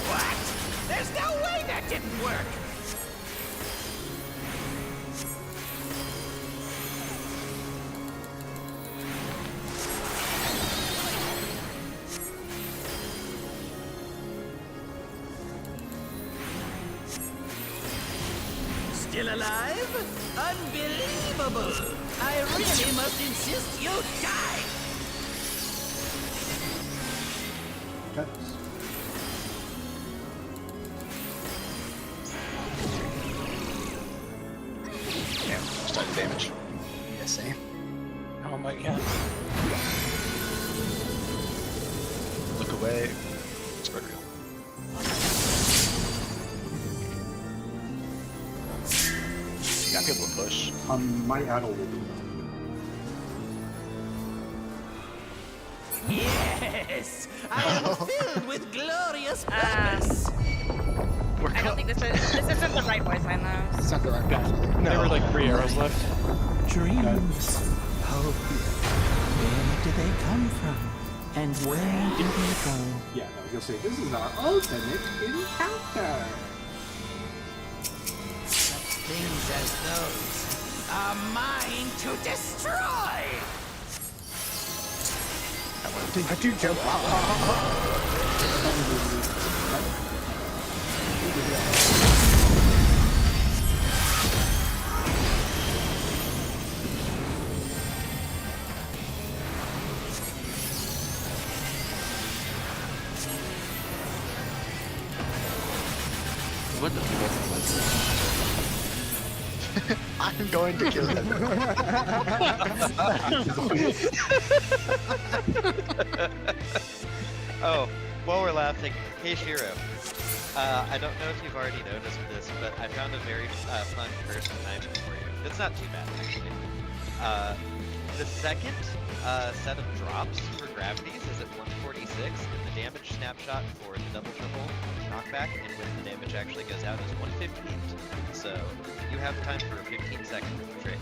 What? There's no way that didn't work! Still alive? Unbelievable! I really must insist you die! Goodness. Yeah, started damage. Yeah, same. Oh my god. Look away. Spread real. Gotta be able to push. My Adel will do Yes, I am filled with glorious purpose. I don't think this isn't the right voice line though. It's not the right person. There were like 3 arrows left. Dreams, hope. Where do they come from? And where do they go? Yeah, no, you'll say, this is our ultimate encounter. Things as those are mine to destroy. Did you jump off? What the fuck? I'm going to kill him. Oh, while we're laughing, hey Shiro. I don't know if you've already noticed this, but I found a very fun first timing for you. It's not too bad, actually. The second set of drops for gravities is at 146, and the damage snapshot for the double triple knockback, and when the damage actually goes out, is 158. So you have time for a 15-second trade.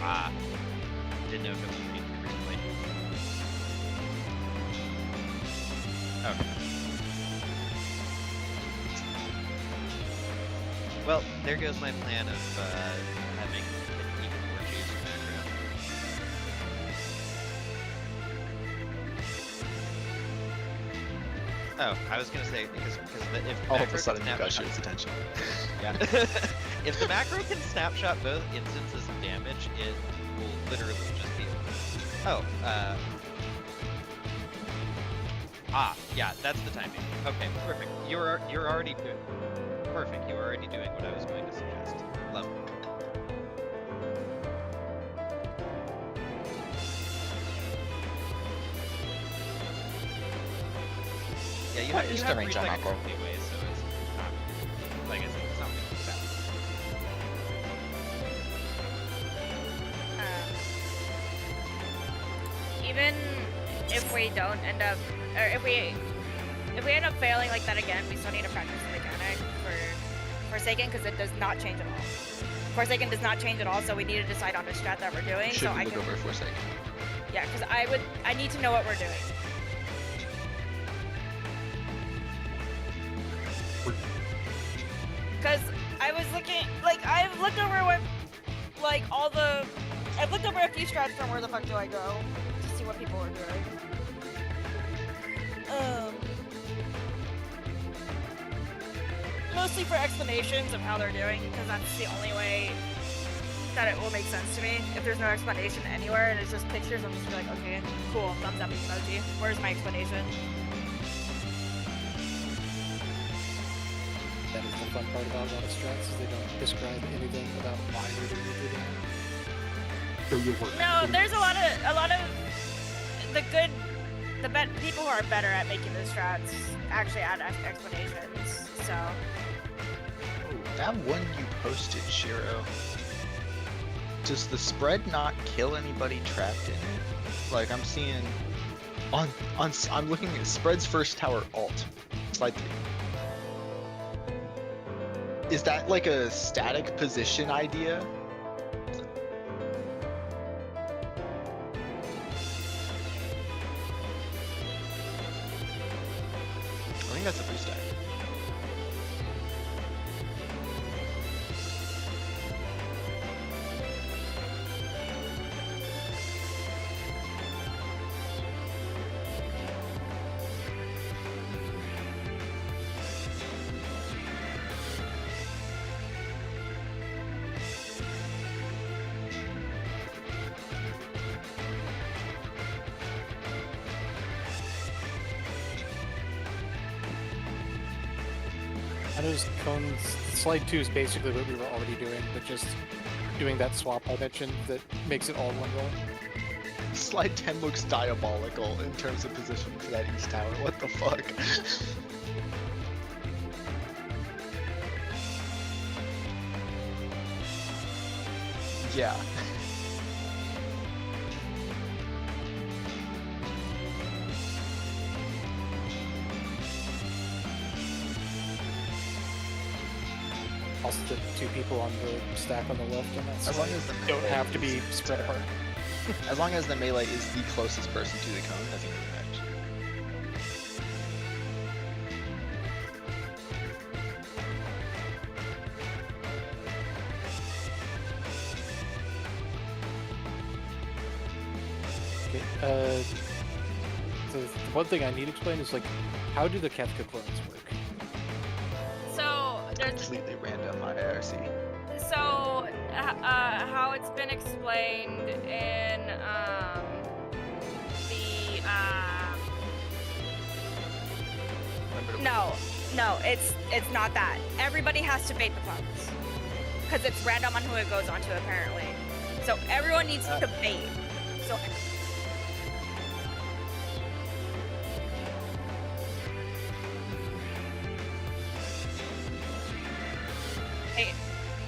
Ah, didn't know if it was me recently. Okay. Well, there goes my plan of having an even more juicy macro. Oh, I was gonna say because if All of macro a sudden can you got snapshot- shit's attention. Yeah. If the macro can snapshot both instances of damage, it will literally just be. Oh, yeah, that's the timing. Okay, perfect. You're already doing. Perfect. You were already doing what I was going to suggest. Love. Yeah, you have, Just you a have range 3 on seconds macro. anyway, so it's not, like I said, it's not really bad. Even if we don't end up, or if we end up failing like that again, we still need to practice the mechanic for Forsaken because it does not change at all. Forsaken does not change at all, so we need to decide on the strat that we're doing. Should so we I look can, over for a second? yeah, because I need to know what we're doing. Because I was looking, like, I've looked over what, like, I've looked over a few strats from where the fuck do I go to see what people are doing. Mostly for explanations of how they're doing, because that's the only way that it will make sense to me. If there's no explanation anywhere and it's just pictures, I'm just like, okay, cool, thumbs up emoji. Where's my explanation? That is the fun part about a lot of strats, is they don't describe anything about why they're doing what they're doing. So you work. No, there's a lot of people who are better at making the strats actually add explanations. So That one you posted, Shiro. Does the spread not kill anybody trapped in it? Like I'm seeing I'm looking at spread's first tower alt. Slide 3. Is that like a static position idea? I think that's a free stack. Shadow's cones, slide 2 is basically what we were already doing, but just doing that swap I mentioned that makes it all one roll. Slide 10 looks diabolical in terms of positioning for that east tower. What the fuck? Yeah. Also, the 2 people on the stack on the left on that As long side as the don't melee have to be is- spread apart. As long as the melee is the closest person to the cone, nothing really matters. Okay, the one thing I need explained is like, how do the Kefka clones work? So there's Completely random IRC. so how it's been explained in no, it's not that. Everybody has to bait the clones because it's random on who it goes onto apparently. So everyone needs to bait. So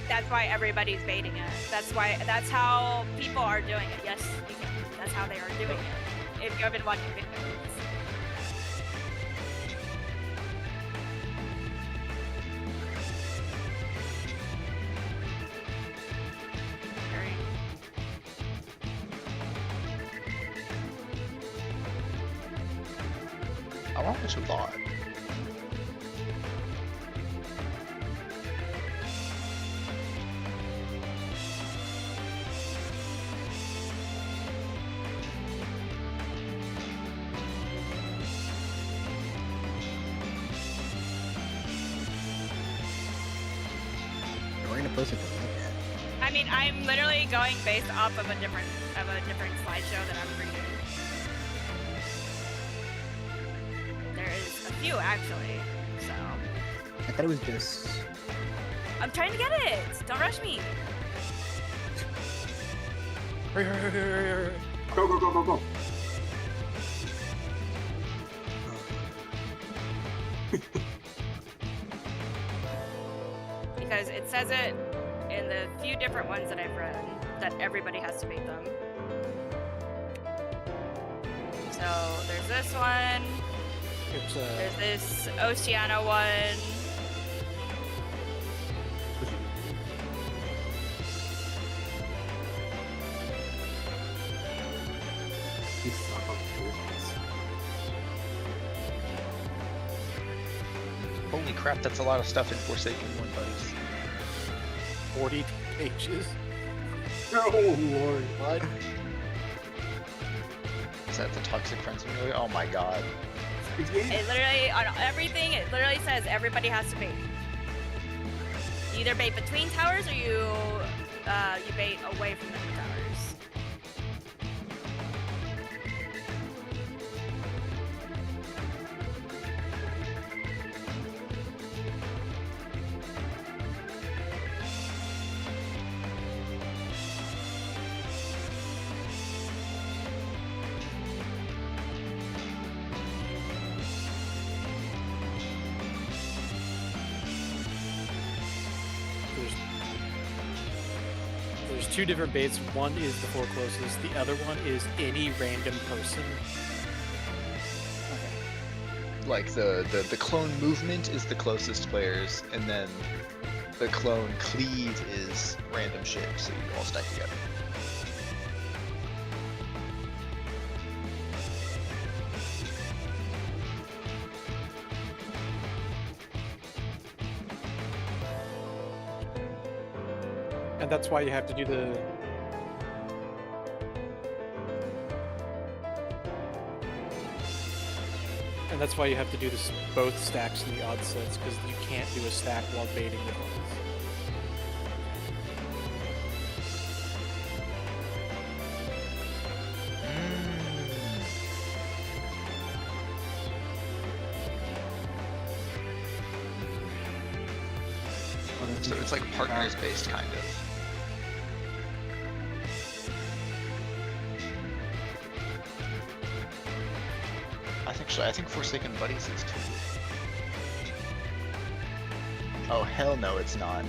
that's why everybody's baiting it. That's how people are doing it. Yes, you can. That's how they are doing it. If you have been watching videos. I want what you bought. We're gonna post it to look at. I mean, I'm literally going based off of a different slideshow that I'm reading. There is a few actually, so I thought it was just. I'm trying to get it. Don't rush me. Go, go, go, go, go. Because it says it in the few different ones that I've read that everybody has to bait them. So there's this one. It's There's this Oceana one. He's not on the boards. Holy crap, that's a lot of stuff in Forsaken One, buddies. 40 pages. Oh lord. What? Is that the Toxic Friends Simulator? Oh my god. It literally, on everything, it literally says everybody has to bait. You either bait between towers or you bait away from the towers. There's 2 different baits. One is the 4 closest. The other one is any random person. Like the clone movement is the closest players, and then the clone cleave is random shit, so you all stack together. And that's why you have to do the... And that's why you have to do this both stacks in the odd sets, because you can't do a stack while baiting the ones. So it's like partners based, kind of. I think Forsaken Buddies is too. Oh hell no, it's not.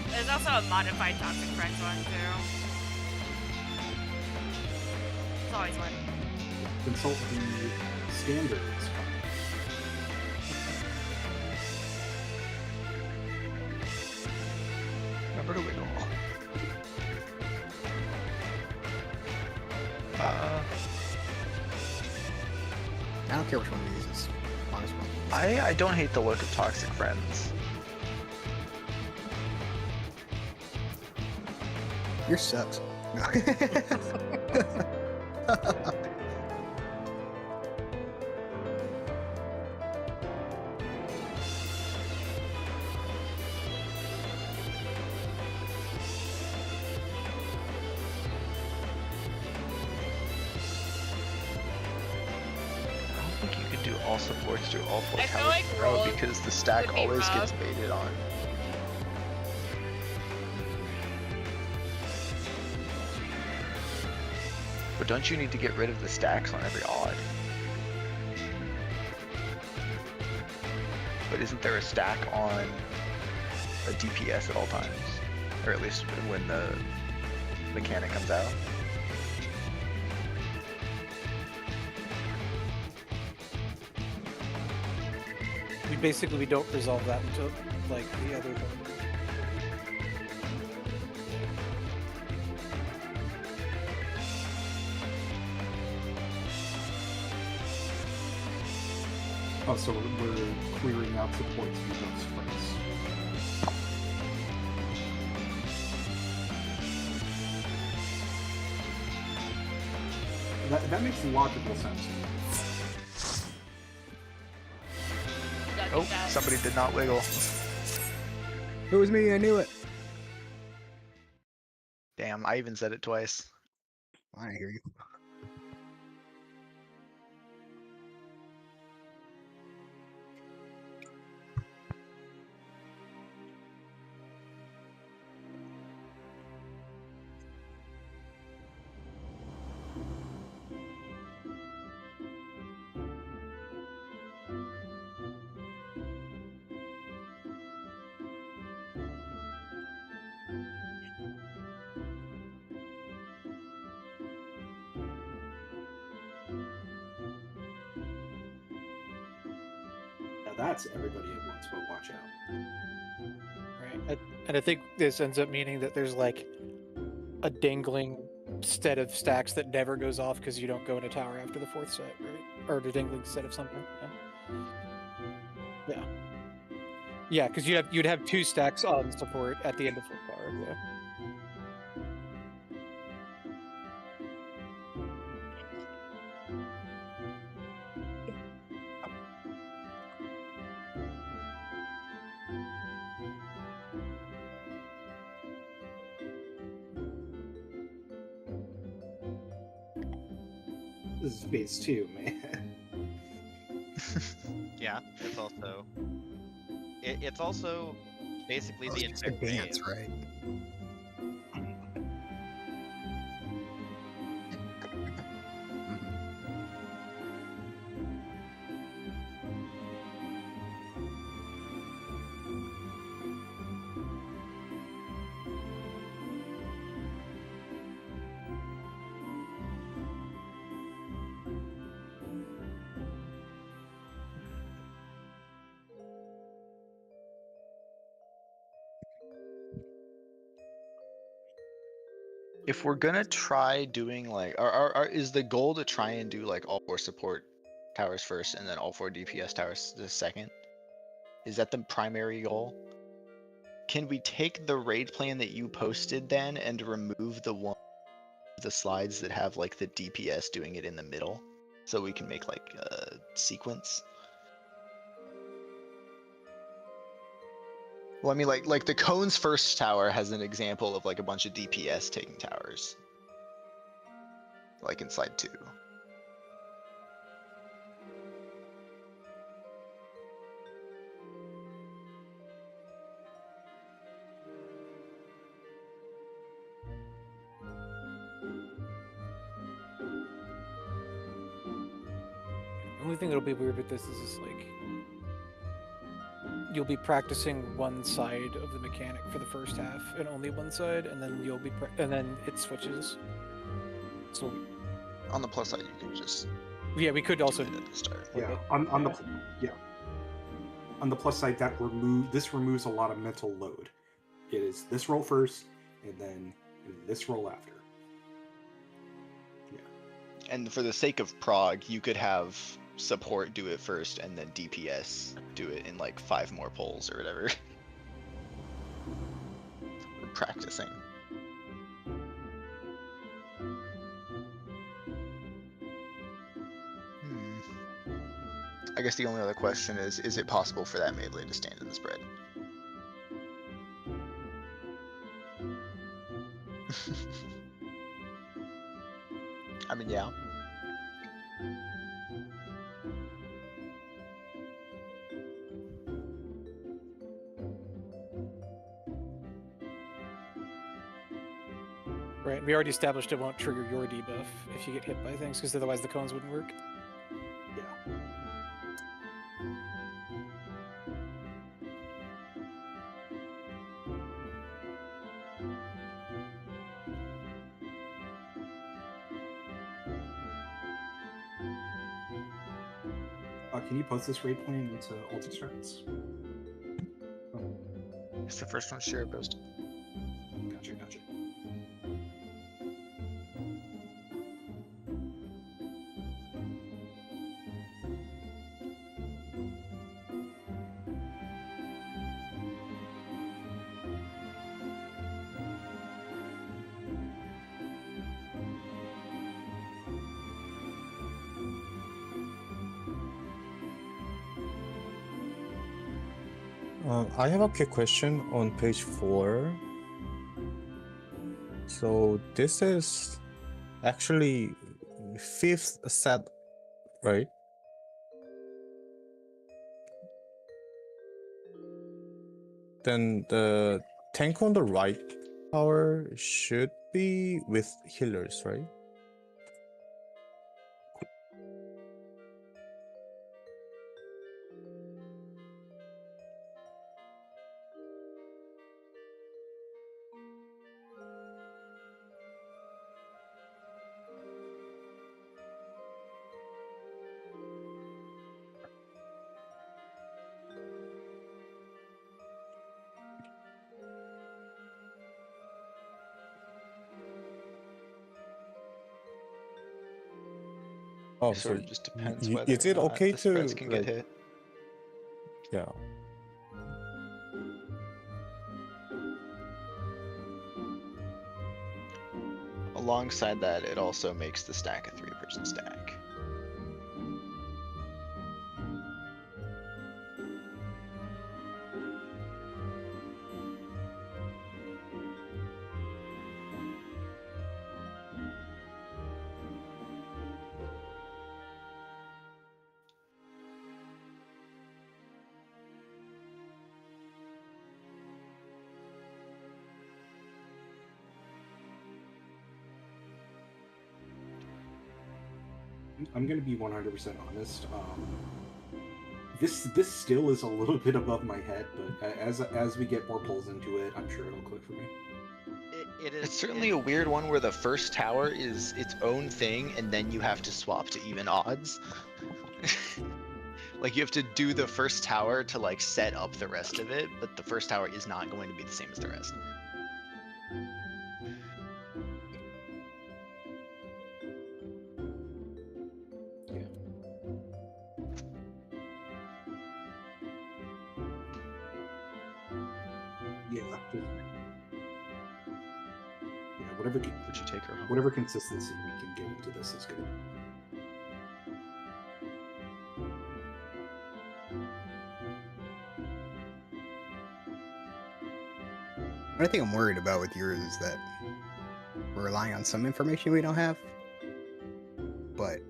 There's also a modified Toxic Friends one too. It's always one. Consult the standards. Remember to wiggle. I don't care which one of these is. Might as well. I don't hate the look of Toxic Friends. Yours sucks. I don't think you can do all supports through all 4 I feel towers like in a row Roll because the stack would be always rough. gets baited on. But don't you need to get rid of the stacks on every odd? But isn't there a stack on a DPS at all times? Or at least when the mechanic comes out? We don't resolve that until like the other one. Oh, so we're clearing out supports because first. That makes logical sense. That'd be Oh, bad. somebody did not wiggle. It was me, I knew it. Damn, I even said it twice. I didn't hear you. Now that's everybody at once, but watch out. Right. And I think this ends up meaning that there's like a dangling set of stacks that never goes off because you don't go in a tower after the 4th set, right? Or a dangling set of something. Yeah. Yeah, because you'd have 2 stacks on support at the end of 4th tower. Yeah. This is phase 2, man. Yeah, it's also. It's also basically the It's a entire dance, game. right? If we're gonna try doing like, is the goal to try and do like all 4 support towers first and then all 4 DPS towers the second? Is that the primary goal? Can we take the raid plan that you posted then and remove the slides that have like the DPS doing it in the middle, so we can make like a sequence? Well, I mean, like the cone's first tower has an example of like a bunch of DPS taking towers, like inside 2. The only thing that'll be weird with this is just like you'll be practicing one side of the mechanic for the first half and only one side, and then you'll be and then it switches. So On the plus side, you can just yeah, we could also do it at the start. Yeah, on the plus side, that removes a lot of mental load. It is this roll first, and then this roll after. Yeah. And for the sake of Prague, you could have support do it first, and then DPS do it in like 5 more polls or whatever. We're practicing. I guess the only other question is it possible for that melee to stand in the spread? I mean, yeah. right. We already established it won't trigger your debuff if you get hit by things, because otherwise the cones wouldn't work. Yeah. Can you post this raid plan into Ulti Strats? It's the first one Shira posted. Gotcha, gotcha. I have a quick question on page 4. So this is actually 5th set, right? Then the tank on the right tower should be with healers, right? Oh, It so sort of just depends y- whether is or it not okay the spreads to can get like, hit. yeah? Alongside that, it also makes the stack a 3-person stack. I'm gonna be 100% honest. This still is a little bit above my head, but as we get more pulls into it, I'm sure it'll click for me. It is. It's certainly a weird one where the first tower is its own thing, and then you have to swap to even odds. Like you have to do the first tower to like set up the rest of it, but the first tower is not going to be the same as the rest. Yeah, whatever Would you take her home? whatever consistency we can get into this is good. One thing I'm worried about with yours is that we're relying on some information we don't have. But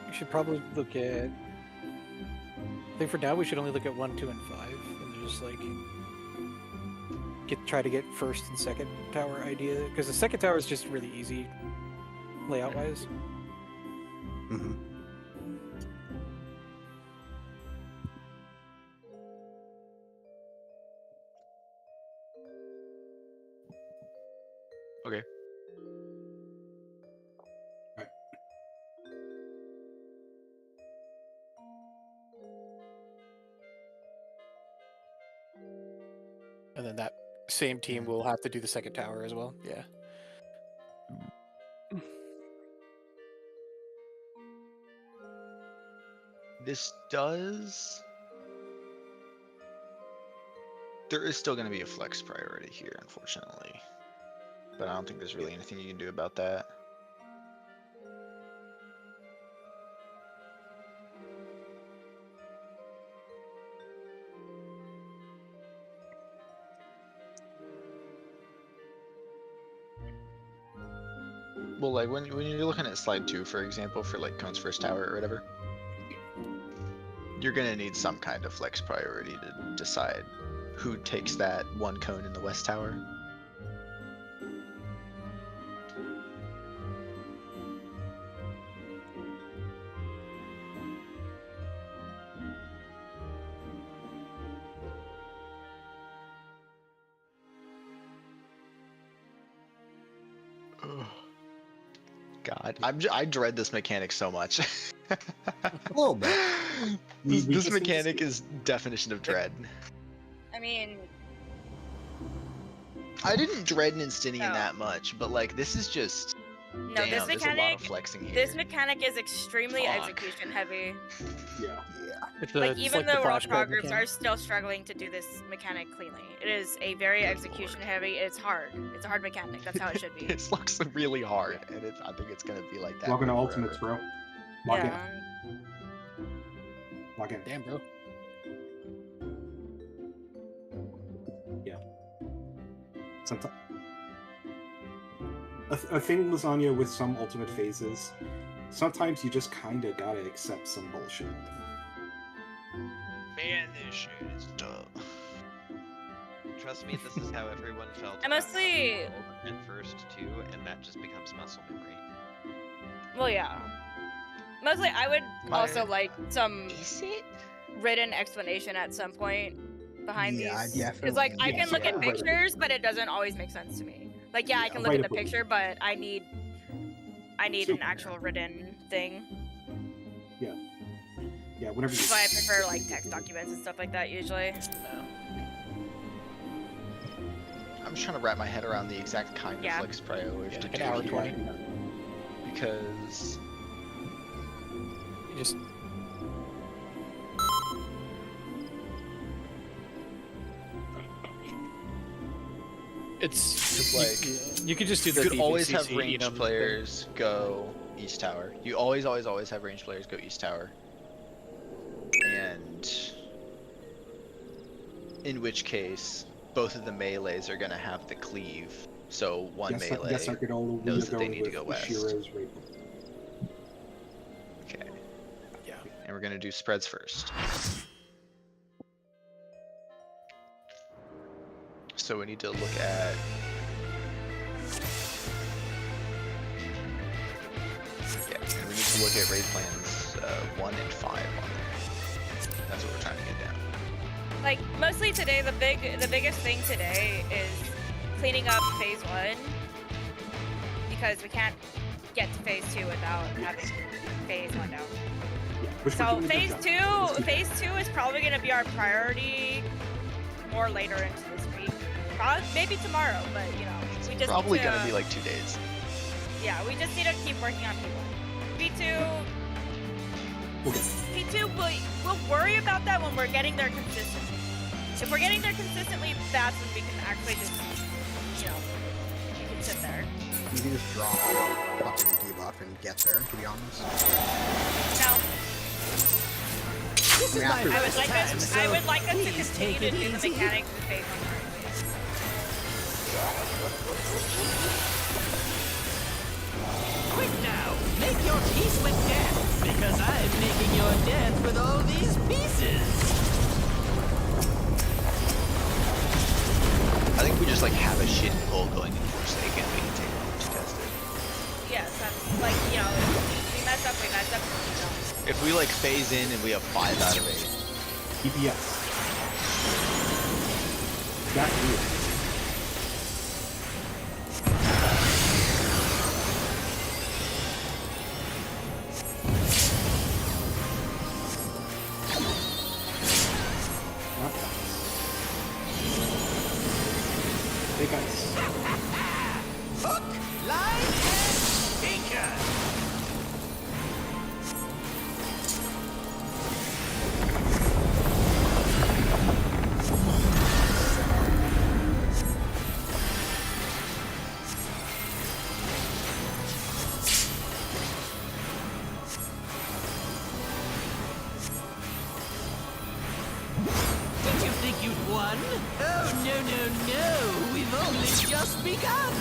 We should probably look at. I think for now we should only look at 1, 2, and 5, and just like try to get first and second tower idea, because the second tower is just really easy layout wise. mhm. Okay. And then that same team will have to do the second tower as well. Yeah. This does. There is still going to be a flex priority here, unfortunately. But I don't think there's really anything you can do about that. Well, like when you're looking at slide 2, for example, for like Cone's first tower or whatever, you're gonna need some kind of flex priority to decide who takes that one cone in the west tower. Ugh. God, I dread this mechanic so much. A little bit. This We just need to mechanic see- is definition of dread. I mean, I didn't dread Instanian No. that much, but like this is just no, damn, this there's a lot mechanic. of flexing here. This mechanic is extremely Fuck. execution heavy. Yeah. It's Like it's even the the World flashback Pro groups mechanic. are still struggling to do this mechanic cleanly. It is a very execution heavy. It's hard. It's a hard mechanic. That's how it should be. It looks really hard, and I think it's gonna be like that. Welcome to forever. Ultimates, bro. Log Yeah. in. Log in. Damn, bro. Sometimes a thing, lasagna, with some ultimate phases, sometimes you just kind of gotta accept some bullshit. Man, this shit is tough. Trust me, this is how everyone felt. I mostly- at first too, and that just becomes muscle memory. Well, yeah. Mostly, I would My- also like some Is it? written explanation at some point behind Yeah, these. definitely. Because like I Yeah, can look yeah. at pictures, but it doesn't always make sense to me. Like yeah, I Yeah, can look at the writable. picture, but I need an Super. actual written thing. Yeah, whenever you. That's why I prefer like text documents and stuff like that usually. I'm just trying to wrap my head around the exact kind Yeah. of flex prio we have Yeah, to like do an hour here, 20. because You just it's like you could just do the you could always have BVCC ranged Enum thing. players go east tower. You always have ranged players go east tower, and in which case both of the melees are gonna have the cleave. So one melee. Yes, I could all knows that they need to go west. Shiro's raid. Okay. Yeah. And we're gonna do spreads first. So we need to look at. Yeah, and we need to look at raid plans 1 and 5 on there. That's what we're trying to get down. Like mostly today, the biggest thing today is cleaning up phase 1 because we can't get to phase 2 without having phase 1 down. Yeah, which we're So doing a good phase job. 2, Let's keep phase 2 is probably going to be our priority more later into this week. Probably, maybe tomorrow, but you know, we just Probably need to, gonna be like 2 days. Yeah, we just need to keep working on P1. P2, Okay. P2, we'll worry about that when we're getting there consistently. If we're getting there consistently, that's when we can actually just, you know, we can sit there. You can just drop fucking debuff and get there, to be honest. No, This is Yeah, my I would I would first like time, us. so I would like us to please continue take to it do the easy. mechanics with phase 1 currently. Quick now, make your peace with death, because I'm making your death with all these pieces. I think we just like have a shit pull going in Forsaken. We can take a moment to test it. Yes, that's like, you know, if we mess up, we mess up. You know. If we like phase in and we have 5 out of 8. DPS. Back to you. Not that. Big ice. Hook, line, and sinker. Did you think you'd won? Oh, no, no, no. We've only just begun.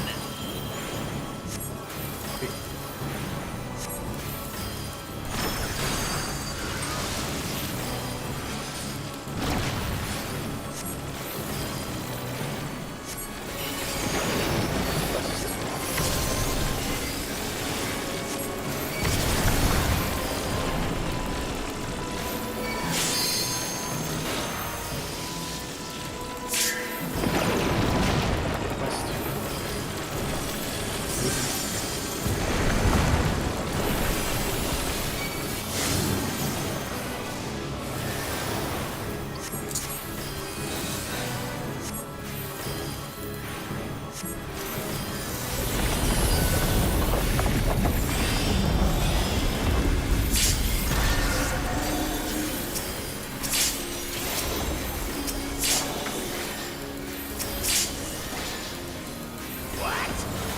What?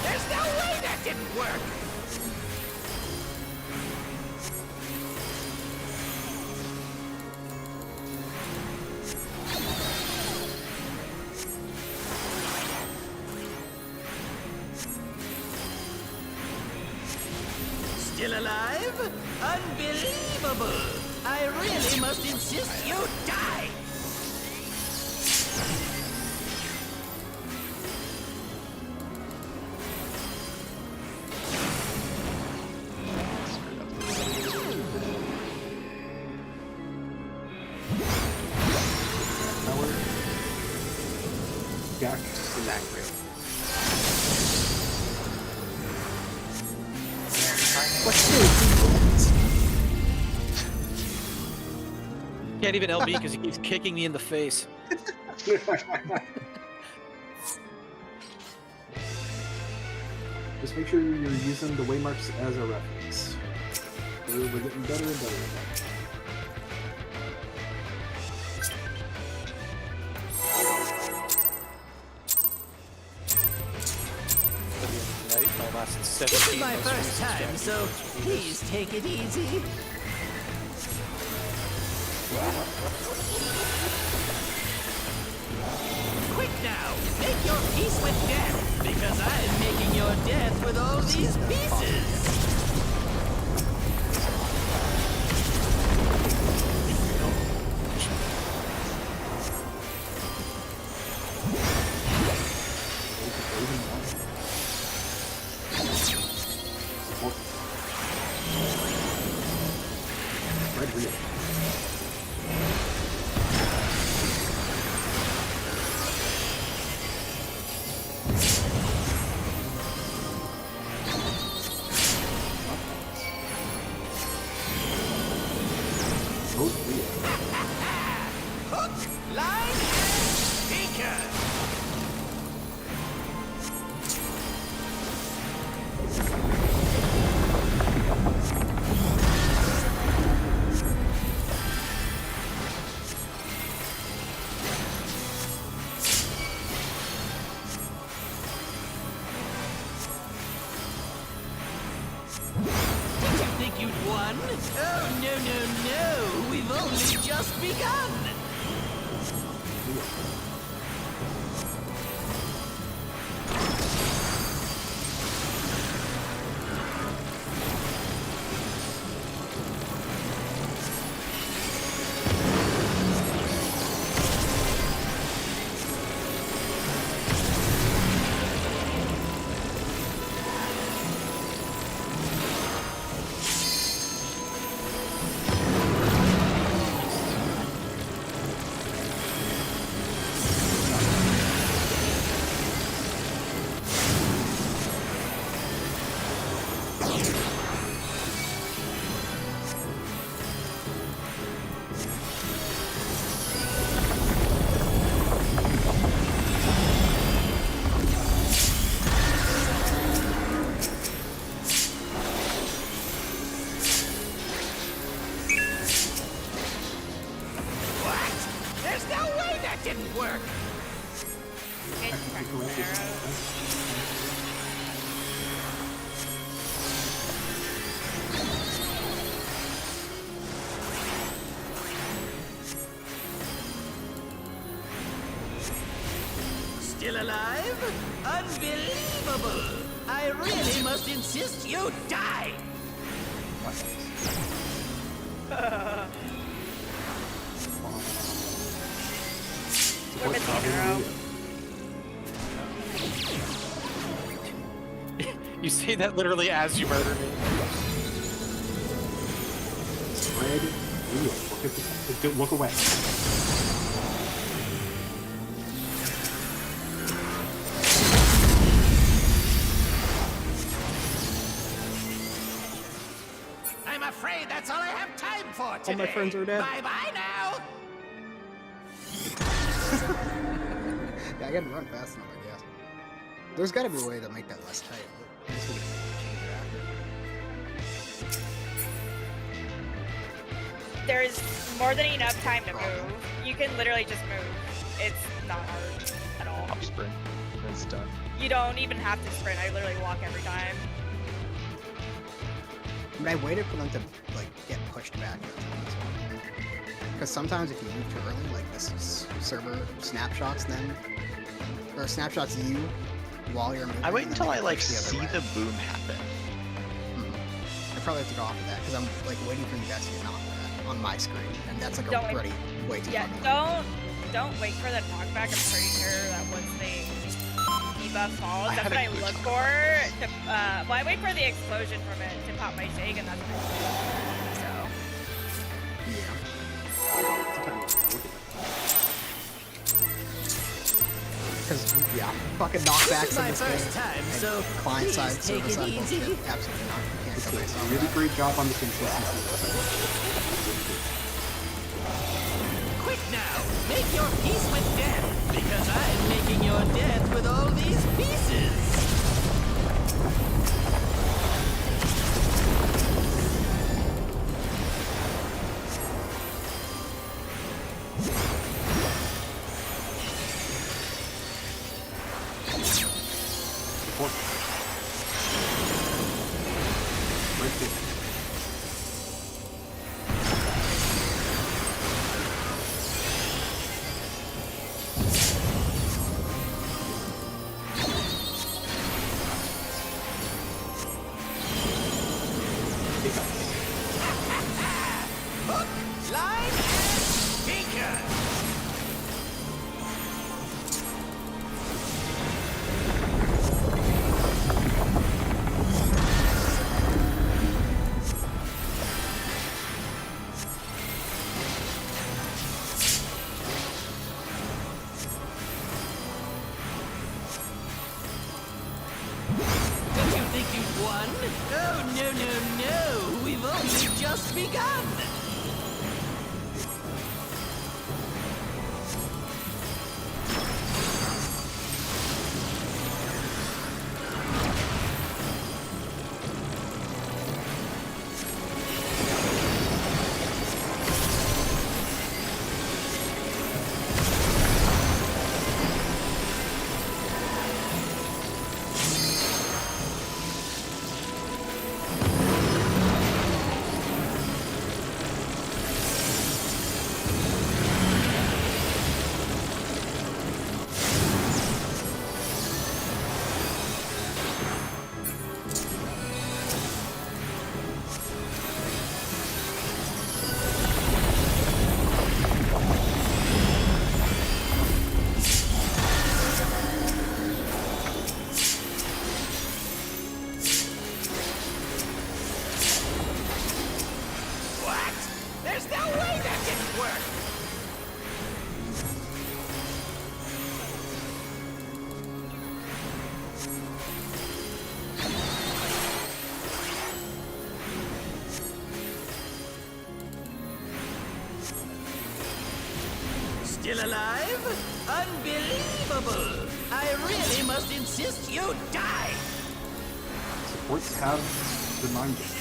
There's no way that didn't work! Still alive? Unbelievable! I really must insist you die! Power. Jack. Zachary. Can't even LB because he keeps kicking me in the face. Just make sure you're using the waymarks as a reference. We're getting better and better at that. Night, my last This is 17 my most first recent time, strategy so points will be please take it easy. Quick now, make your peace with death, because I'm making your death with all these pieces. Red wheel. Both wheel. Hook, line, and sinker. Oh, no, no, no. We've only just begun. What? There's no way that didn't work. Good practice arrows. Still alive? Unbelievable! I really must insist you die! We're missing an arrow. You say that literally as you murder me. Red wheel. Look away. I'm afraid that's all I have time for today. All my friends are dead. Bye-bye now! Yeah, I gotta run fast enough, I guess. There's gotta be a way to make that less tight. I guess we can change it after. There's more than enough time to move. You can literally just move. It's not hard at all. Hop sprint. That's done. You don't even have to sprint. I literally walk every time. I mean, I waited for them to like get pushed back. Because sometimes if you move too early, like this server snapshots them, or snapshots you while you're moving. I wait and until then I they like push see other the way. boom happen. I probably have to go off of that because I'm like waiting for you guys to get knocked back on my screen, and that's like Don't- already way too Yeah, far. don't wait for the knockback. I'm pretty sure that once the debuff falls, I that's had what a I glitch look on for. Well, I wait for the explosion from it to pop my shake, and that's what I do. So. Yeah. Because yeah, fucking knockbacks This is in my this first game. time, and so client side, please take server it side easy. bullshit. Absolutely not. You can't come myself. Really great job on the consistency. Quick now! Make your peace with death! Because I'm making your death with all these pieces! Support. Right there. Take up. Hook, line, and sinker! Don't you think you've won? Oh, no, no, no! We've only just begun! Nice work. Still alive? Unbelievable! I really must insist you die! Supports have denied it.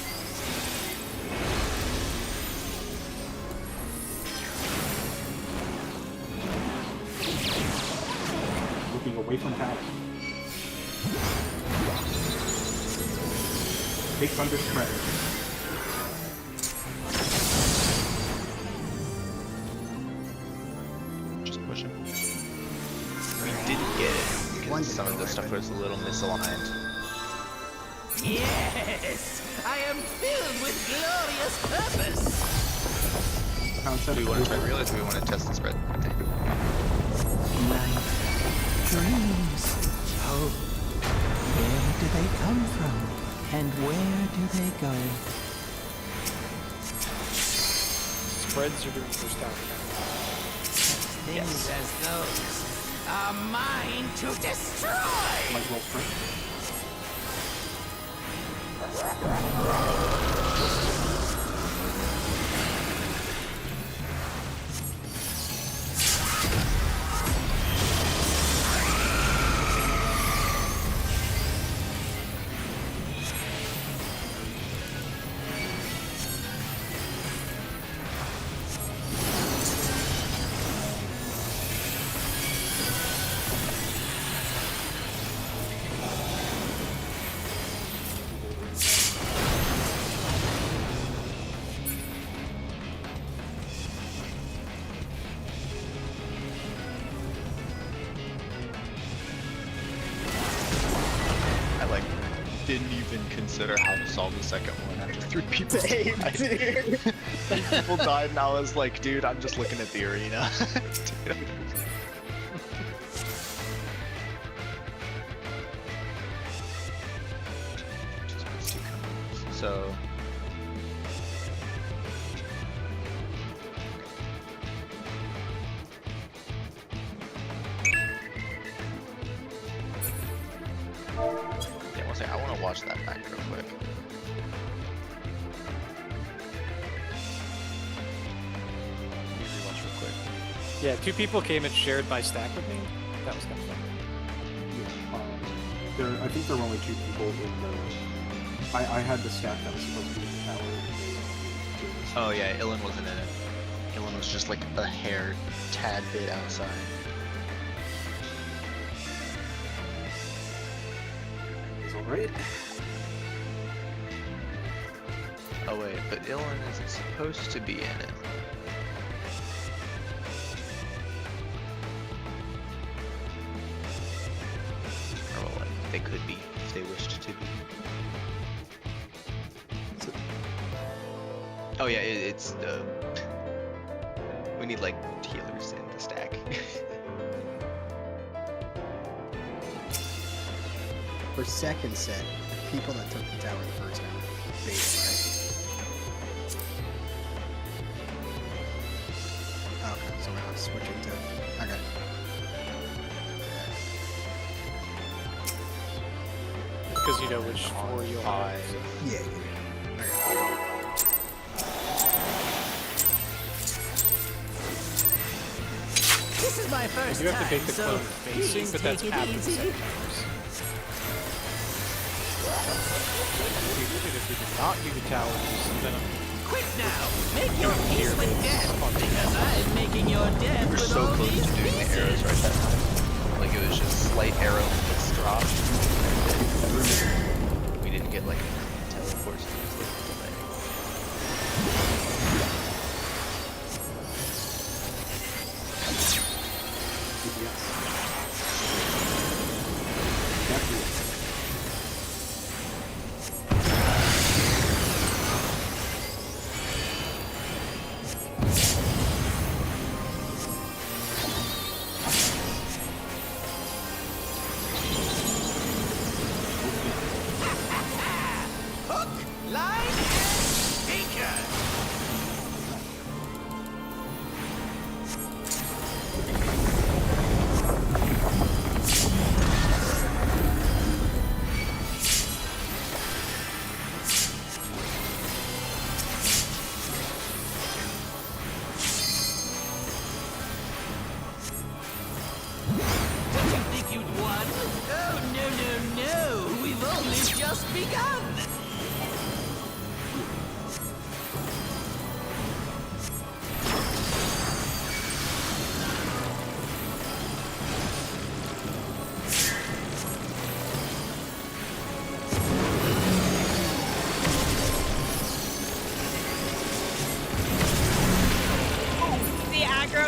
Looking away from tower. Big Thunder Spread. Just push him. We didn't get it because some of the stuff was a little misaligned. Yes! I am filled with glorious purpose! Concept. Do we want to try realize we want to test the spread? Okay. Life, dreams, hope. Where do they come from? And where do they go? Spreads are doing first down. Things as those are mine to destroy! Might roll sprint. Didn't even consider how to solve the second one after 3 people died. 3 people died and I was like, dude, I'm just looking at the arena. Dude, so yeah, one second, I want to watch that back real quick. Let me rewatch real quick. Yeah, 2 people came and shared my stack with me. That was kind of fun. Yeah, I think there were only 2 people in the. I had the stack that was supposed to be in the tower. Oh yeah, Illan wasn't in it. Illan was just like a hair tad bit outside. It's alright. Oh wait, but Illan isn't supposed to be in it. Or well, like, they could be if they wished to be. Oh yeah, it's we need like healers in the stack. For second set, the people that took the tower the first time, beta, right? Okay, so now I'm switching to. Okay. Because you know which 4 you'll have. So. Yeah, yeah. Okay. This is my first You do have to time, take the so clone facing, please but that's take it after the easy. second hours. If we do not do the towers, then Quick now, make your Don't peace hear with this. death, because I'm making your death We were with so all close these to doing the arrows pieces. right that time. Like it was just slight arrow miss drop. We didn't get like a teleport, so it was like delay. Hook, line,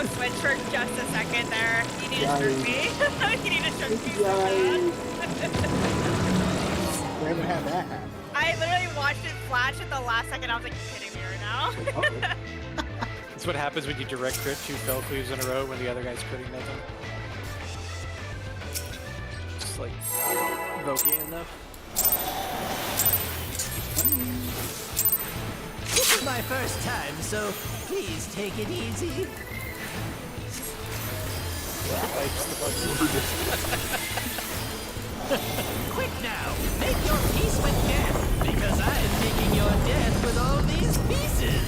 Shiro switch for just a second there. He needed to trick me. He needed to trick me so bad. Where would have that happen? I literally watched it flash at the last second. I was like, you're kidding me right now. That's what happens when you direct crit 2 fell cleaves in a row when the other guy's critting nothing. Just like Voki enough. This is my first time, so please take it easy. Quick now, make your peace with death, because I'm making your death with all these pieces.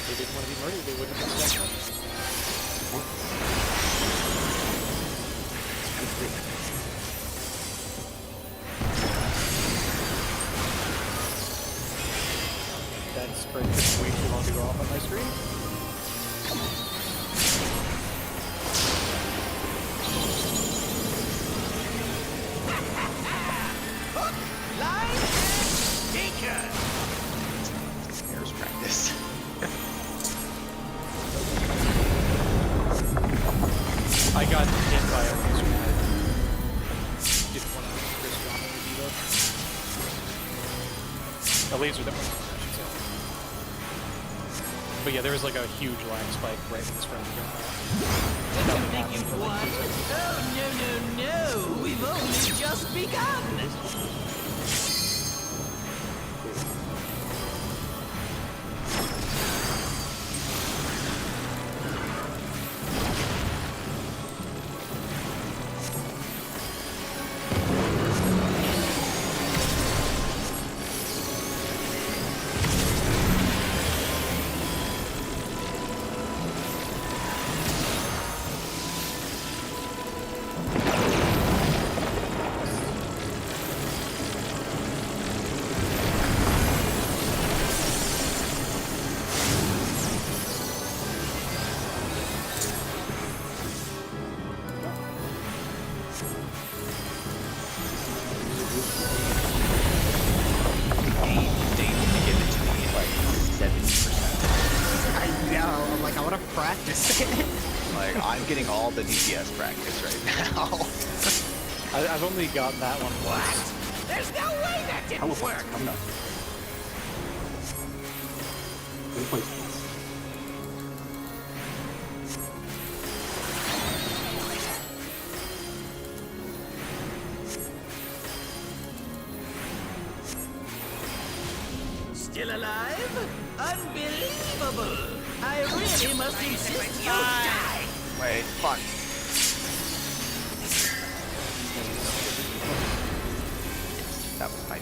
They didn't want to be murdered, they wouldn't have been stuck. That spread took way too long to go off on my screen. Line and danger. Airs practice. I got hit by a laser head. Didn't want to risk on it either. A laser that wasn't on, I should say. But yeah, there was like a huge line spike right in this front of the gun. What do you think you've won? Oh, no, no, no. We've only just begun. I know. I'm like, I want to practice it. Like, I'm getting all the DPS practice right now. I've only gotten that one once. There's no way that didn't Teleport's work. coming up. Good place, please. Still alive? Unbelievable! I really must insist you die! Wait, fuck. That was my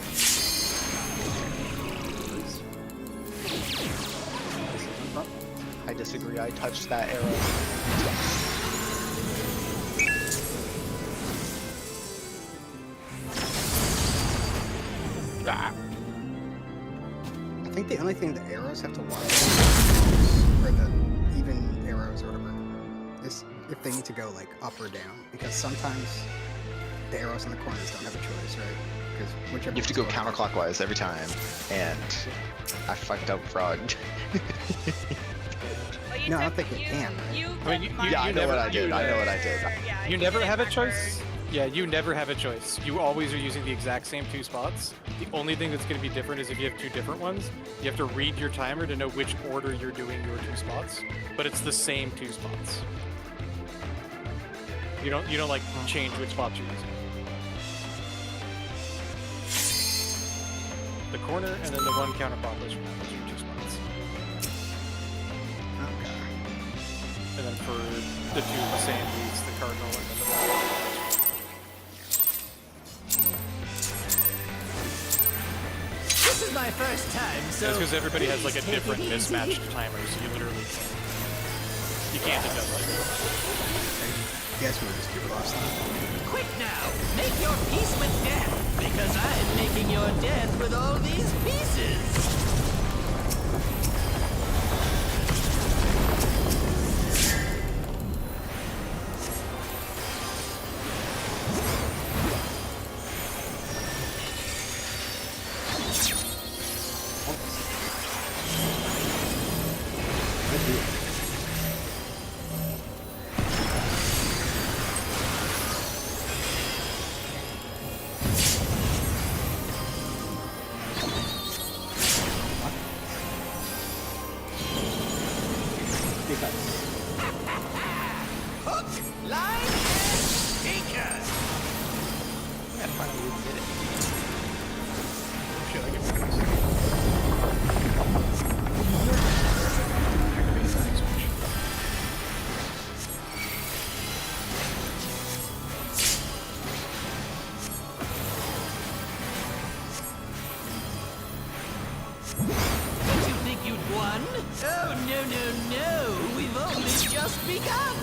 I disagree, I touched that arrow. Ah. I think the only thing the arrows have to watch, or the even arrows or whatever, is if they need to go like up or down, because sometimes the arrows in the corners don't have a choice, right? Because whichever You have to go one's going up. counterclockwise every time, and I fucked up frog. Well, you No, I don't took- think it can, right? You I mean, took Yeah, I know markers what I did, I know what I did. for- yeah, You never did have a markers. choice? Yeah, you never have a choice. You always are using the exact same 2 spots. The only thing that's going to be different is if you have 2 different ones. You have to read your timer to know which order you're doing your 2 spots. But it's the same 2 spots. You don't like change which spots you're using. The corner and then the one counterclockwise from that, those are your 2 spots. Okay. And then for the 2 same leads, the cardinal and then the This is my first time, so That's because everybody has like a please take it different easy. mismatched timer, so you literally can't. You can't adjust like that. You guys want to just do it last time? Quick now, make your peace with death, because I'm making your death with all these pieces. line and tinker. Yeah, finally we did it. Shit, I get Did you think you'd won? Oh, no, no, no. We've only just begun.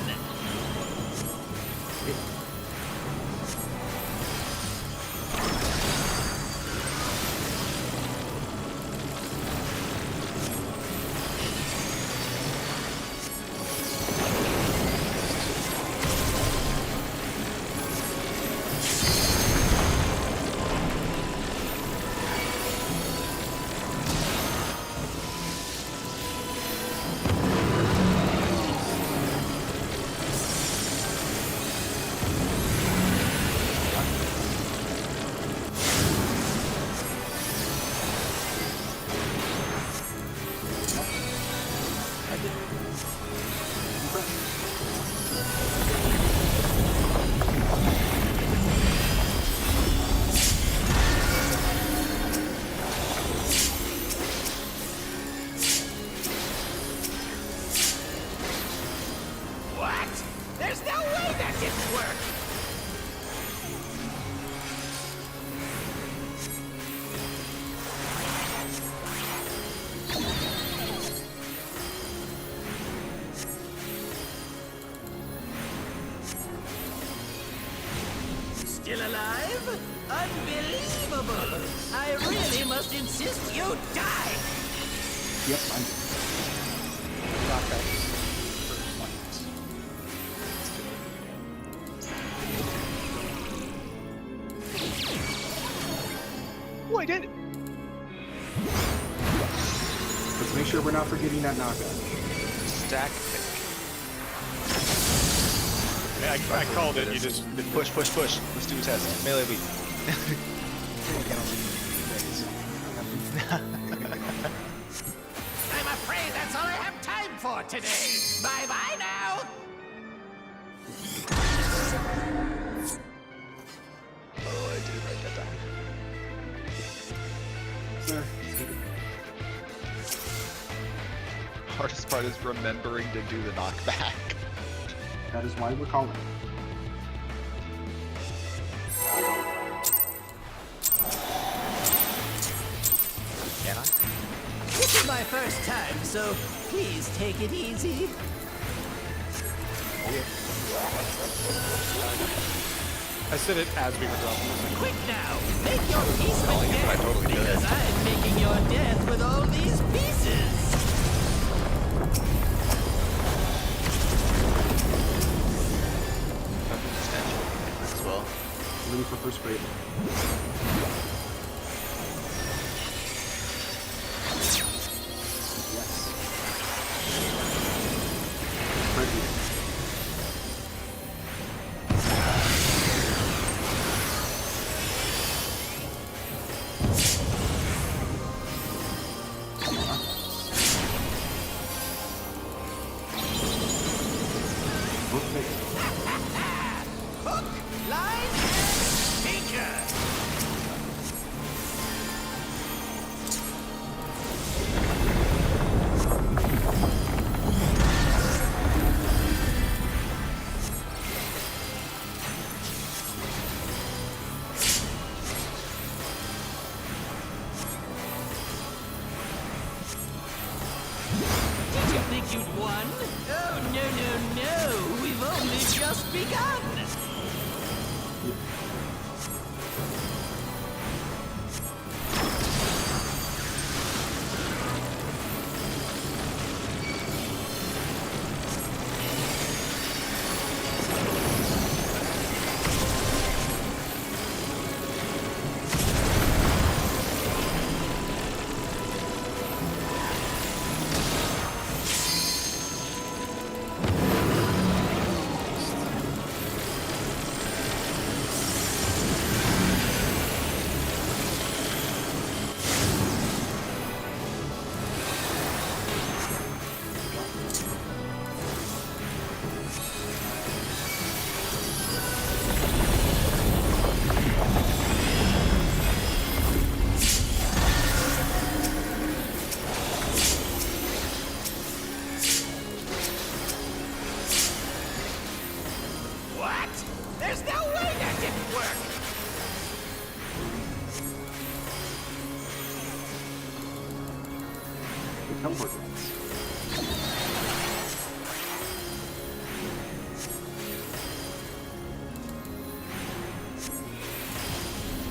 What? There's no way that didn't work. Still alive? Unbelievable! I really must insist you die! Yep, I'm knockbacks for lights. Oh, I did it. Let's make sure we're not forgetting that knockback. Stack pick. I called it. You just didn't Push, push, push. Let's do a test. Melee weak. I'm afraid that's all I have time for today. Bye-bye now! Oh, I did write that down. There. Let's get it. Hardest part is remembering to do the knockback. That is why we're calling. Can I? This is my first time, so please take it easy. I said it as we were dropping this. Quick now, make your peace with I death, totally did. because I'm making your death with all these pieces. Might as well. Ready for first grade. Yes. Ready. Okay. Hook, line, and sinker. Did you think you'd won? Oh, no, no, no. We've only just begun. There's no way that didn't work! The teleport dance.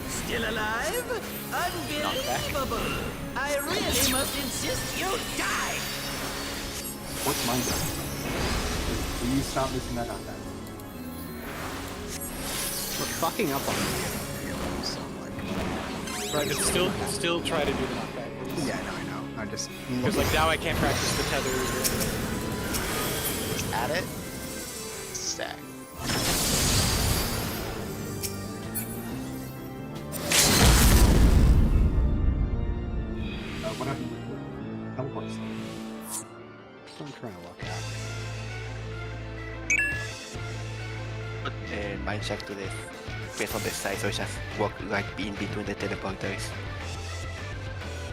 Still alive? Unbelievable! I really must insist you die! What's mine done? Please stop missing that on that. We're fucking up on the so like. Right, but still try to do the knockback. Yeah, no, I know. I just. Because like now I can't practice the tether. At it. Stack. What happened with the teleport stuff? I'm trying to look at. Put mind check to the based on the side, so just walk right in between the teleporters.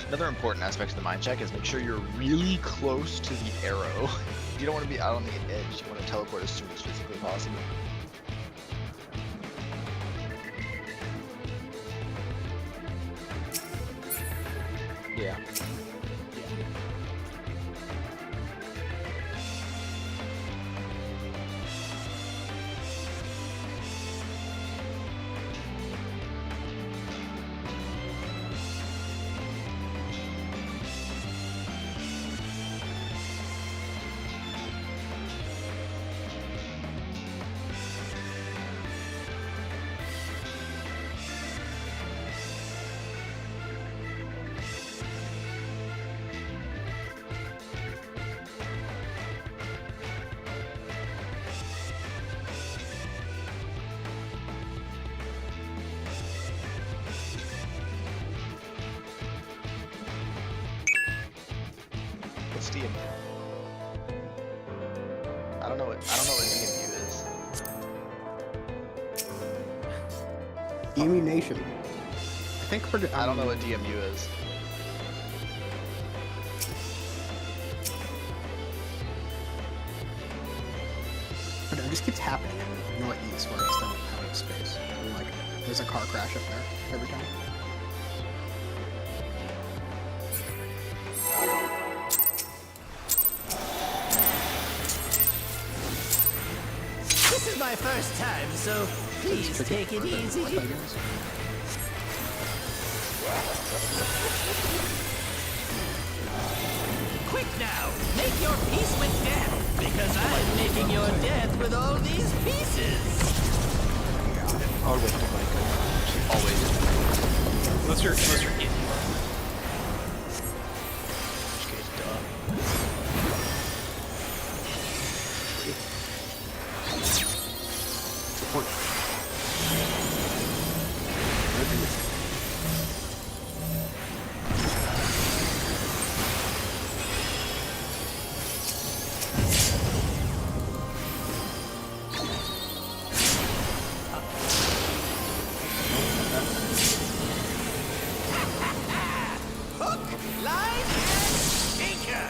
Another important aspect of the mind check is make sure you're really close to the arrow. You don't want to be out on the edge. You want to teleport as soon as physically possible. Yeah. What's DMU? I don't know what DMU is. EMU Nation. I think we're. I don't know what DMU is. But it just keeps happening in northeast where I just don't have enough space. And like, there's a car crash up there every time. This is my first time, so please take it easy. Quick now, make your peace with death, because I'm making your death with all these pieces. Always to Michael. Always. Unless you're in. Support. Hook, line, and sinker.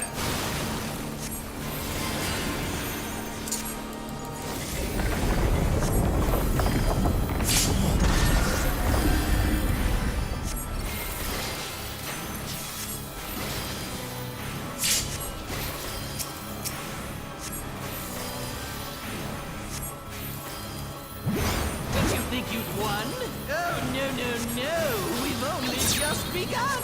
Did you think you'd won? Oh, no. We've only just begun.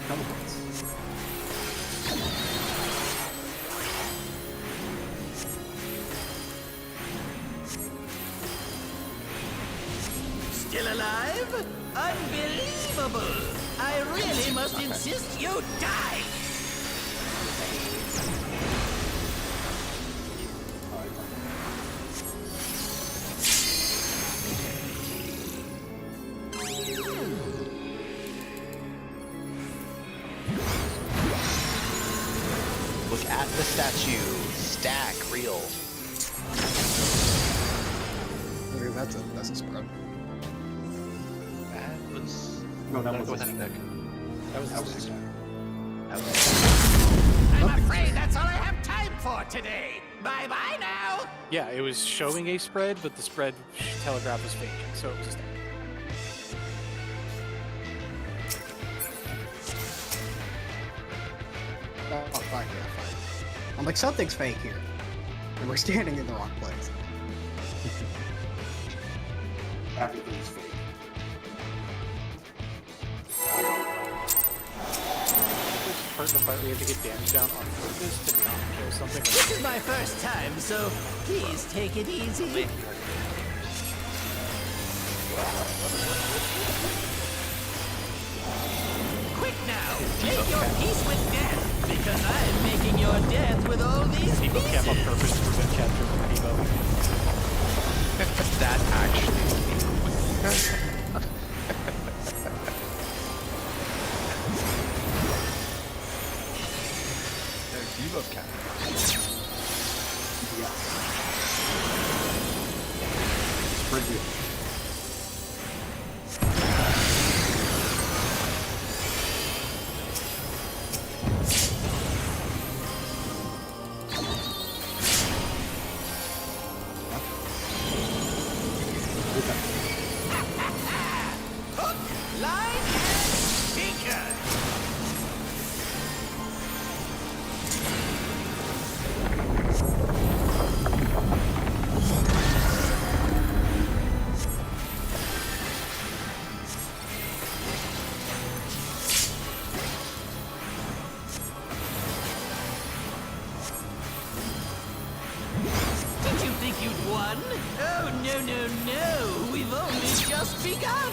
the teleports. Still alive? Unbelievable! I really must insist you die! Look at the statue. Stack real. That's a spread. That was. No, that Go was with a that stack. deck. That was That was a his stack. That was. I'm afraid that's all I have time for today. Bye-bye now! Yeah, it was showing a spread, but the spread telegraph was fake, so it was a stack. Oh, fuck yeah, fine. I'm like, something's fake here. And we're standing in the wrong place. Everything's fake. The part we have to get damage down on purpose to not kill something. This is my first time, so please take it easy. Quick now! Make your peace with death, because I'm making your death with all these People camp on pieces! purpose to prevent capture from Debo. That actually. They're debuff counters. Yes. Spread good. Hook, line, and sinker! Did you think you'd won? Oh, no, no, no! We've only just begun!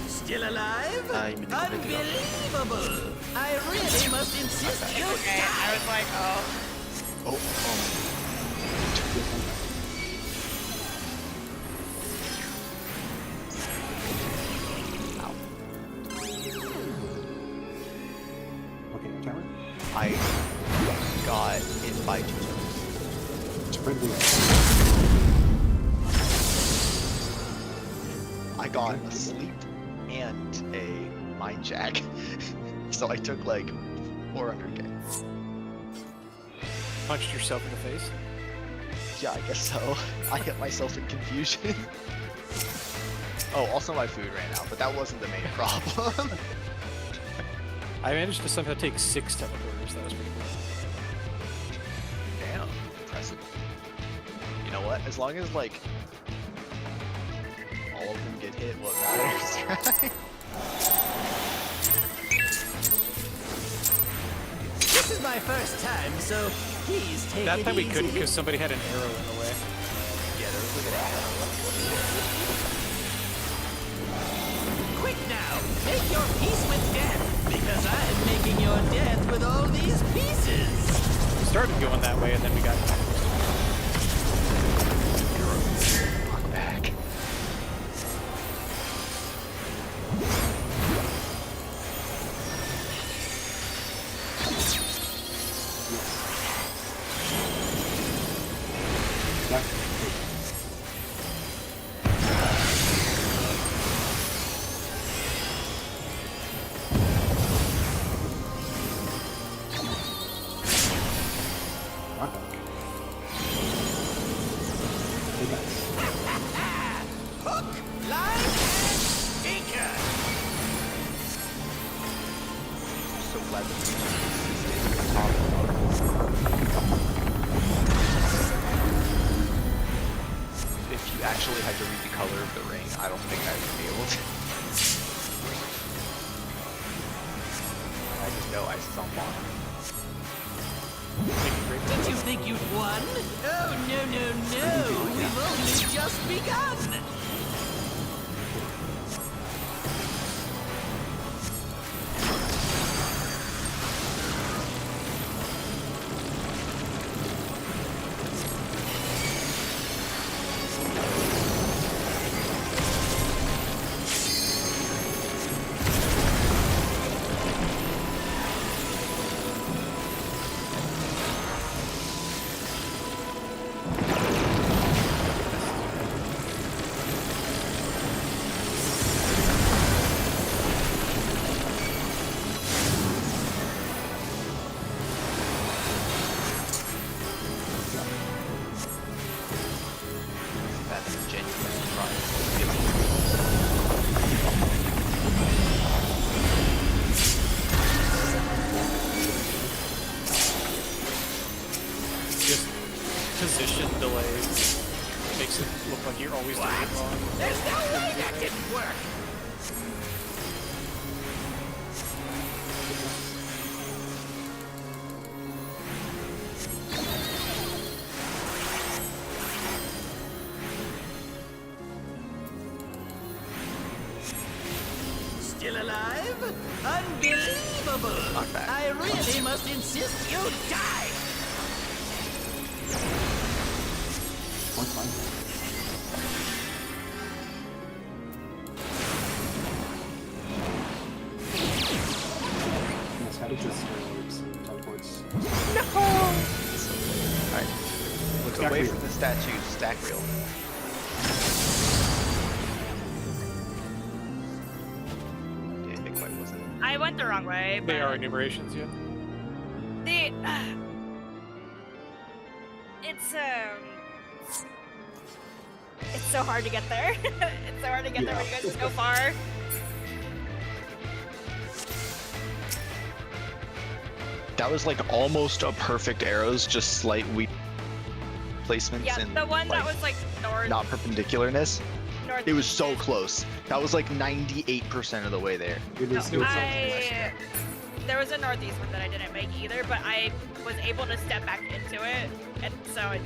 Still alive? I'm in the middle. Unbelievable! I really must insist you Okay, I was like, oh. Oh, Okay, timer. I got hit by 2 turns. Spread good. I got a sleep and a mind jack. So I took like 400k. Punched yourself in the face. Yeah, I guess so. I hit myself in confusion. Oh, also my food ran out, but that wasn't the main problem. I managed to somehow take 6 teleporters. That was pretty cool. Damn, impressive. You know what? As long as like all of them get hit, what matters, right? my first time, so please take That it time we easy. couldn't because somebody had an arrow in the way. Yeah, there was like an arrow. Quick now, make your peace with death, because I'm making your death with all these pieces. We started going that way and then we got Knock back. That's knock back. Hey guys. Hook, line, and sinker. So glad that we top of. If you actually had to read the color of the ring, I don't think I would be able to. I just know I saw bottom. Did you think you'd won? Oh, no, no, no. We've only just begun. That's a genuine surprise. just position delay. Makes it look like you're always doing it wrong. There's no way that didn't work. Still alive? Unbelievable! Not bad. I really must insist you die! Point's fine. Yes, how to just teleports. Alright. Look Stack away reel. from the statue, stack reel. Yeah, Big White wasn't. I went the wrong way. They but are enumerations, yeah. The it's so hard to get there. It's so hard to get there when you guys are so far. That was like almost a perfect arrows, just slight weak placements Yeah, and the one that like, was like north. not perpendicularness. North. It was so close. That was like 98% of the way there. It is. No, there was a northeast one that I didn't make either, but I was able to step back into it, and so it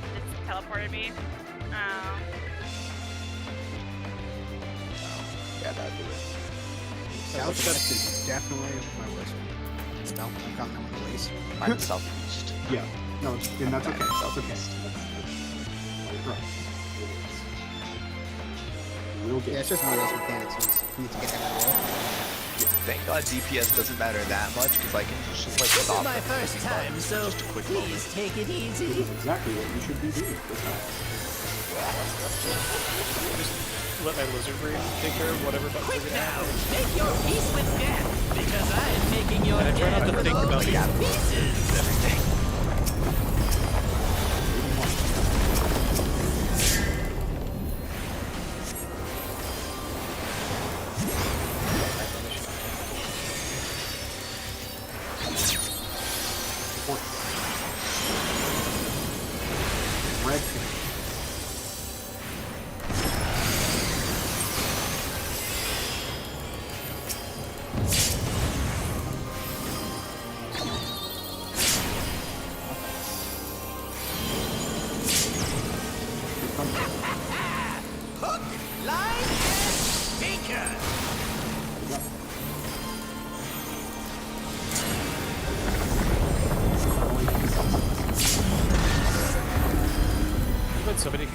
teleported me. Yeah, that'd do it. Southwest is definitely my worst one. Stealth, I've gotten that one twice. I'm southeast. Yeah. No, and that's okay. Okay, That's okay. southeast. That's right. We'll get. Yeah, it's just one of those mechanics you need to get every roll. Thank God DPS doesn't matter that much because I can just like This is stop my them first clicking time, buttons so for just a quick moment. please take it This easy. is exactly what you should be doing. Good job. Let my lizard brain take care of whatever buttons Quick are gonna now, happen. make your peace with death, because I'm making your And I try not death to with think all about these the- pieces. Everything. Red pin.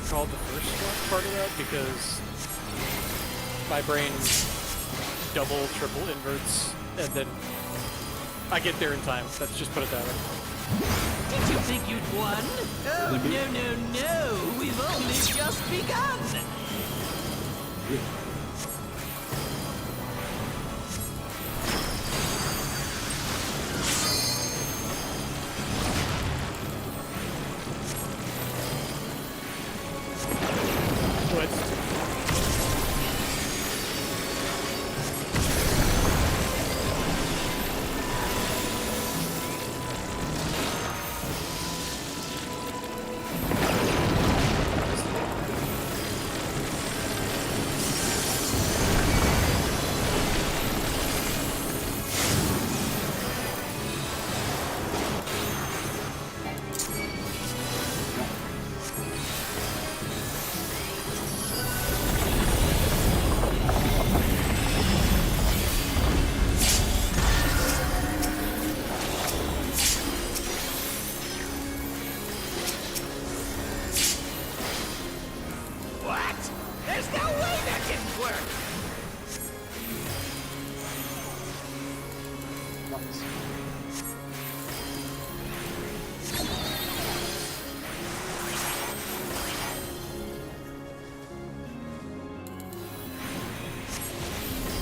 recall the first part of that because my brain double, triple inverts, and then I get there in time. Let's just put it that way. Did you think you'd won? Oh, no. We've only just begun. What? There's no way that didn't work.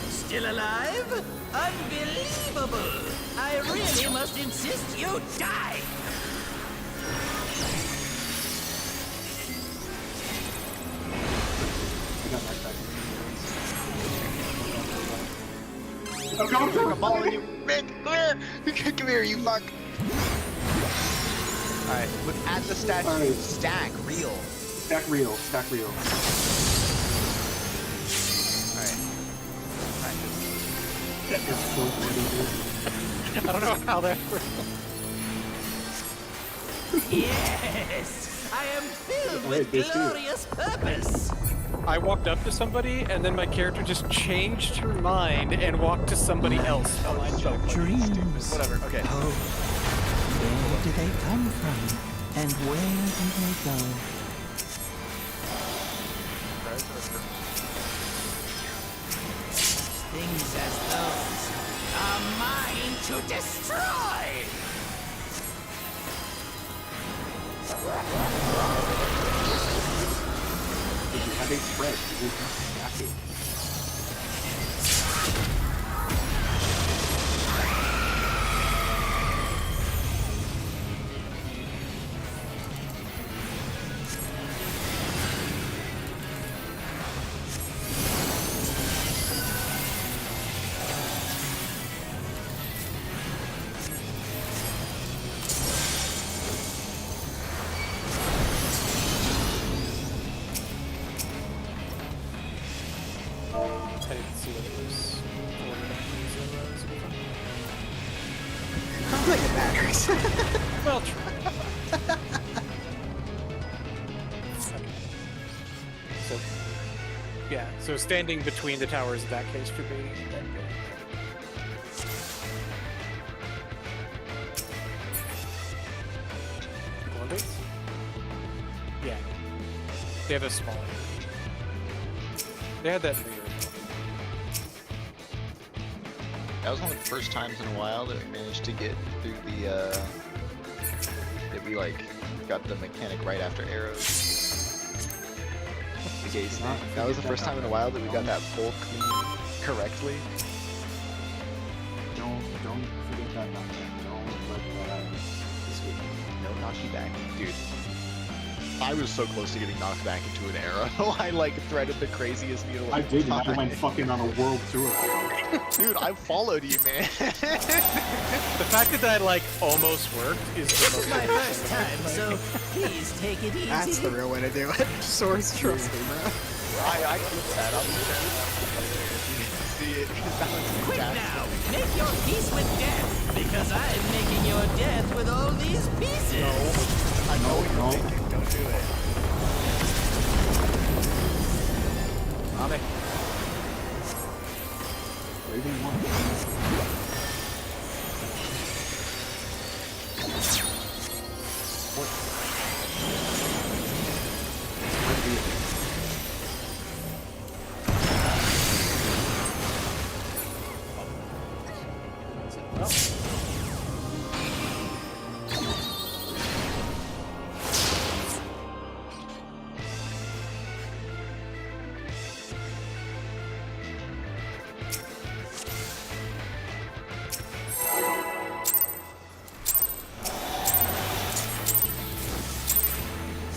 Still alive? Unbelievable! I really must insist you die! I got knocked back. I'm following you. Rick, come here, you fuck. Alright, look at the statue. Alright. Stack, real. Stack real. Stack real. Alright. It's so funny, dude. I don't know how that works. Yes! I am filled Wait, with there's two. glorious purpose! I walked up to somebody, and then my character just changed her mind and walked to somebody else. Oh, I So fucking stupid. Whatever, okay. Oh, where do they come from? And where do they go? Things as those are mine to destroy! If you have a spread, you will be stacking. I didn't see what it was. I'm like the batteries. Well, true. Okay. So, yeah. So standing between the towers in that case for me. Olympics? Yeah. They have a smaller. They had that in the year. That was one of the first times in a while that we managed to get through the, that we, like, got the mechanic right after arrows. The gaze thing. That was the first time in a while that we got that pulled clean correctly. Don't forget that knockback. Don't let that escape. No knocky back. Dude. I was so close to getting knocked back into an arrow. I like threaded the craziest needle. I did, and I went fucking on a world tour. Dude, I followed you, man. The fact that that like almost worked is the This most is my first time, so please take it easy. That's the real way to do it. Source, trust me, bro. I clipped that. I'll be sure. You can see it. That was Quick fantastic. now, make your peace with death, because I'm making your death with all these pieces. I know what No. you're thinking. Don't do it. Ame. Raven won. up.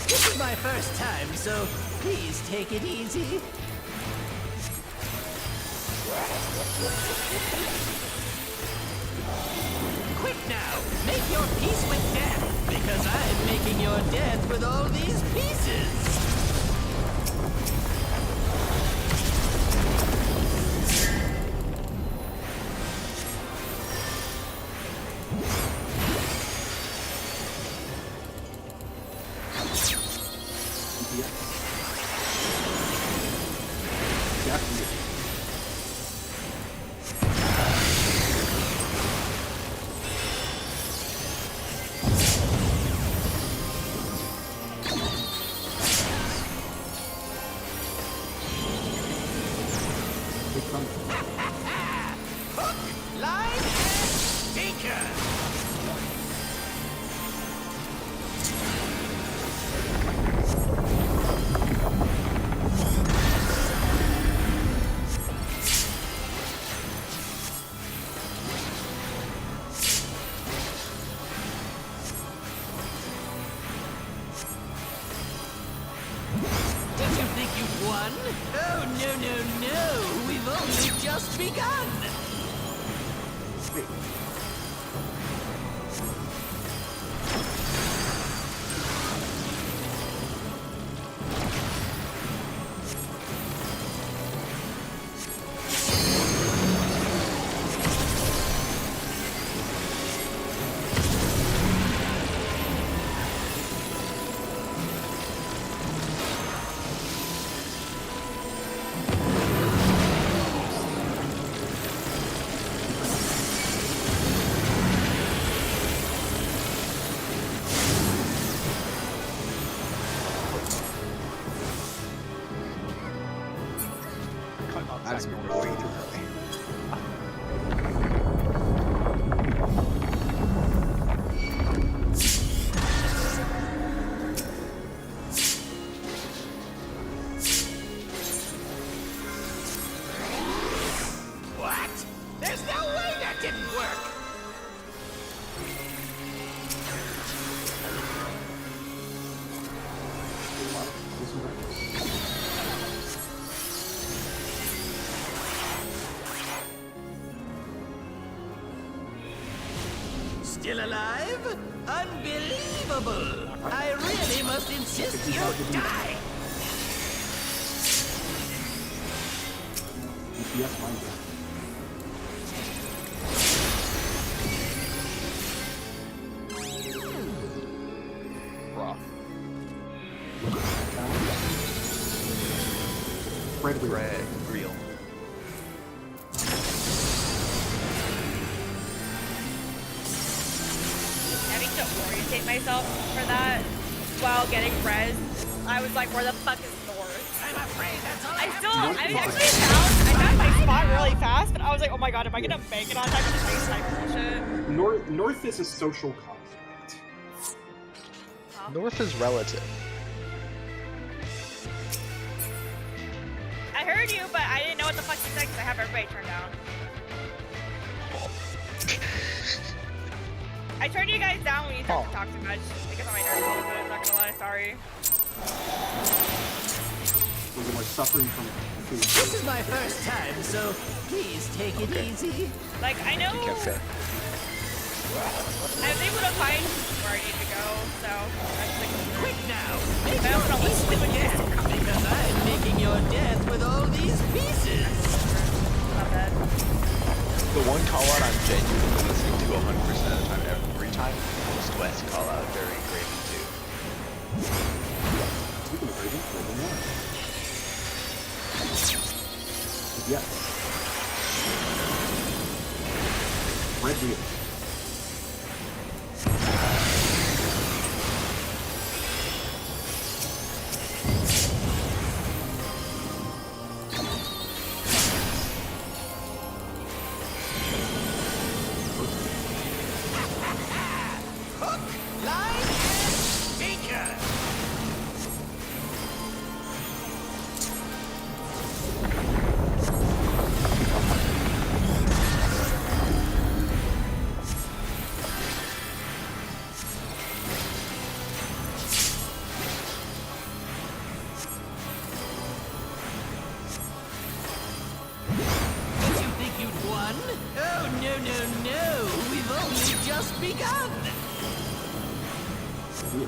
This is my first time, so please take it easy. Quick now! Make your peace with death! Because I'm making your death with all these pieces! Jack Reed. Big thunder. Hook, line, and sinker! Did you think you won? Oh, no, no, no! We've only just begun! Wait. I just went way too early. What? There's no way that didn't work! Still alive? Unbelievable! I really must insist you die! DPS Minecraft. Raw. Red wheel. Red. Real. Having to orientate myself for that while getting res, I was like, where the fuck is north? I'm afraid that's all I found my spot really fast, but I was like, oh my god, am I gonna make it on time for the face type bullshit? North is a social construct. North is relative. I heard you, but I didn't know what the fuck you said because I have everybody turned down. I turned you guys down when you started to talk too much because of my nerd mode, but I'm not gonna lie, sorry. We're like suffering from food. This is my first time, so please take it easy. Like, I know You can't say. I was able to find where I need to go, so that's like Quick now! Make I your don't know peace what's with death! Because I'm making your death with all these pieces! not bad. The one call out I'm genuinely listening to 100% of the time, every time, East West call out during Graving 2. Speaking of Raven, Raven 1. Yes. Red wheel. just begun! Yeah.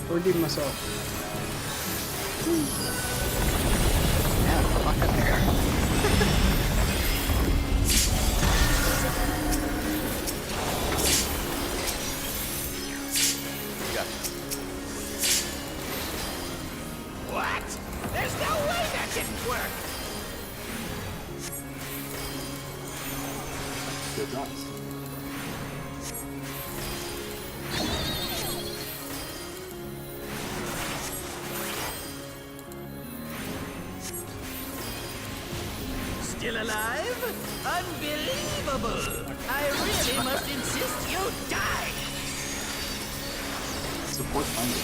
Forgive myself. Yeah, fuck up there. Yeah. What? There's no way that didn't work! Good drops. Still alive? Unbelievable! I really must insist you die! Support funded.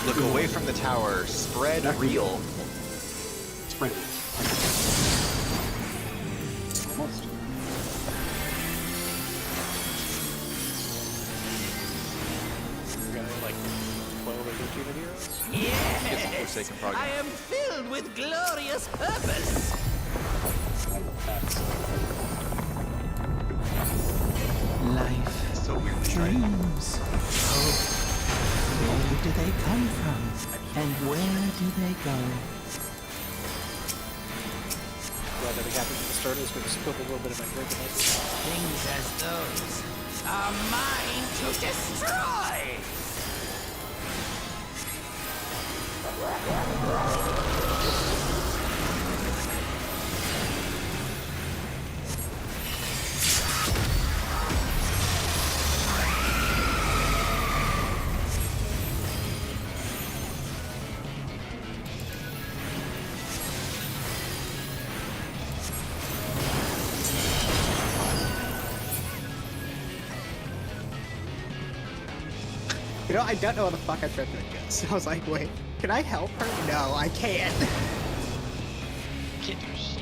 Look away from the tower. Spread real. Spread it. Almost. We got like 12 or 13 of heroes. Get some Yes! Forsaken progress. I am filled with glorious purpose! Life, So weirdly shiny. dreams, hope. Where do they come from? And where do they go? Glad that it happened at the start. I was going to spill a little bit of my drink. Things as those are mine to destroy! You know, I don't know what the fuck I tried to do. So I was like, wait, can I help her? No, I can't. Can't do shit.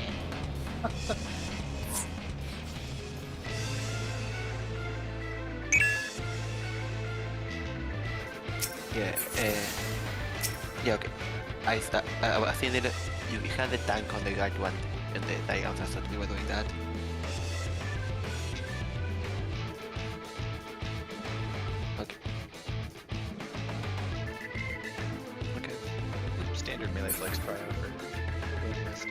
Yeah, yeah, okay. I was seeing that you had the tank on the right one, and the Dragons thought we were doing that. Okay. Okay. Standard melee flex cryo for Golden Mist.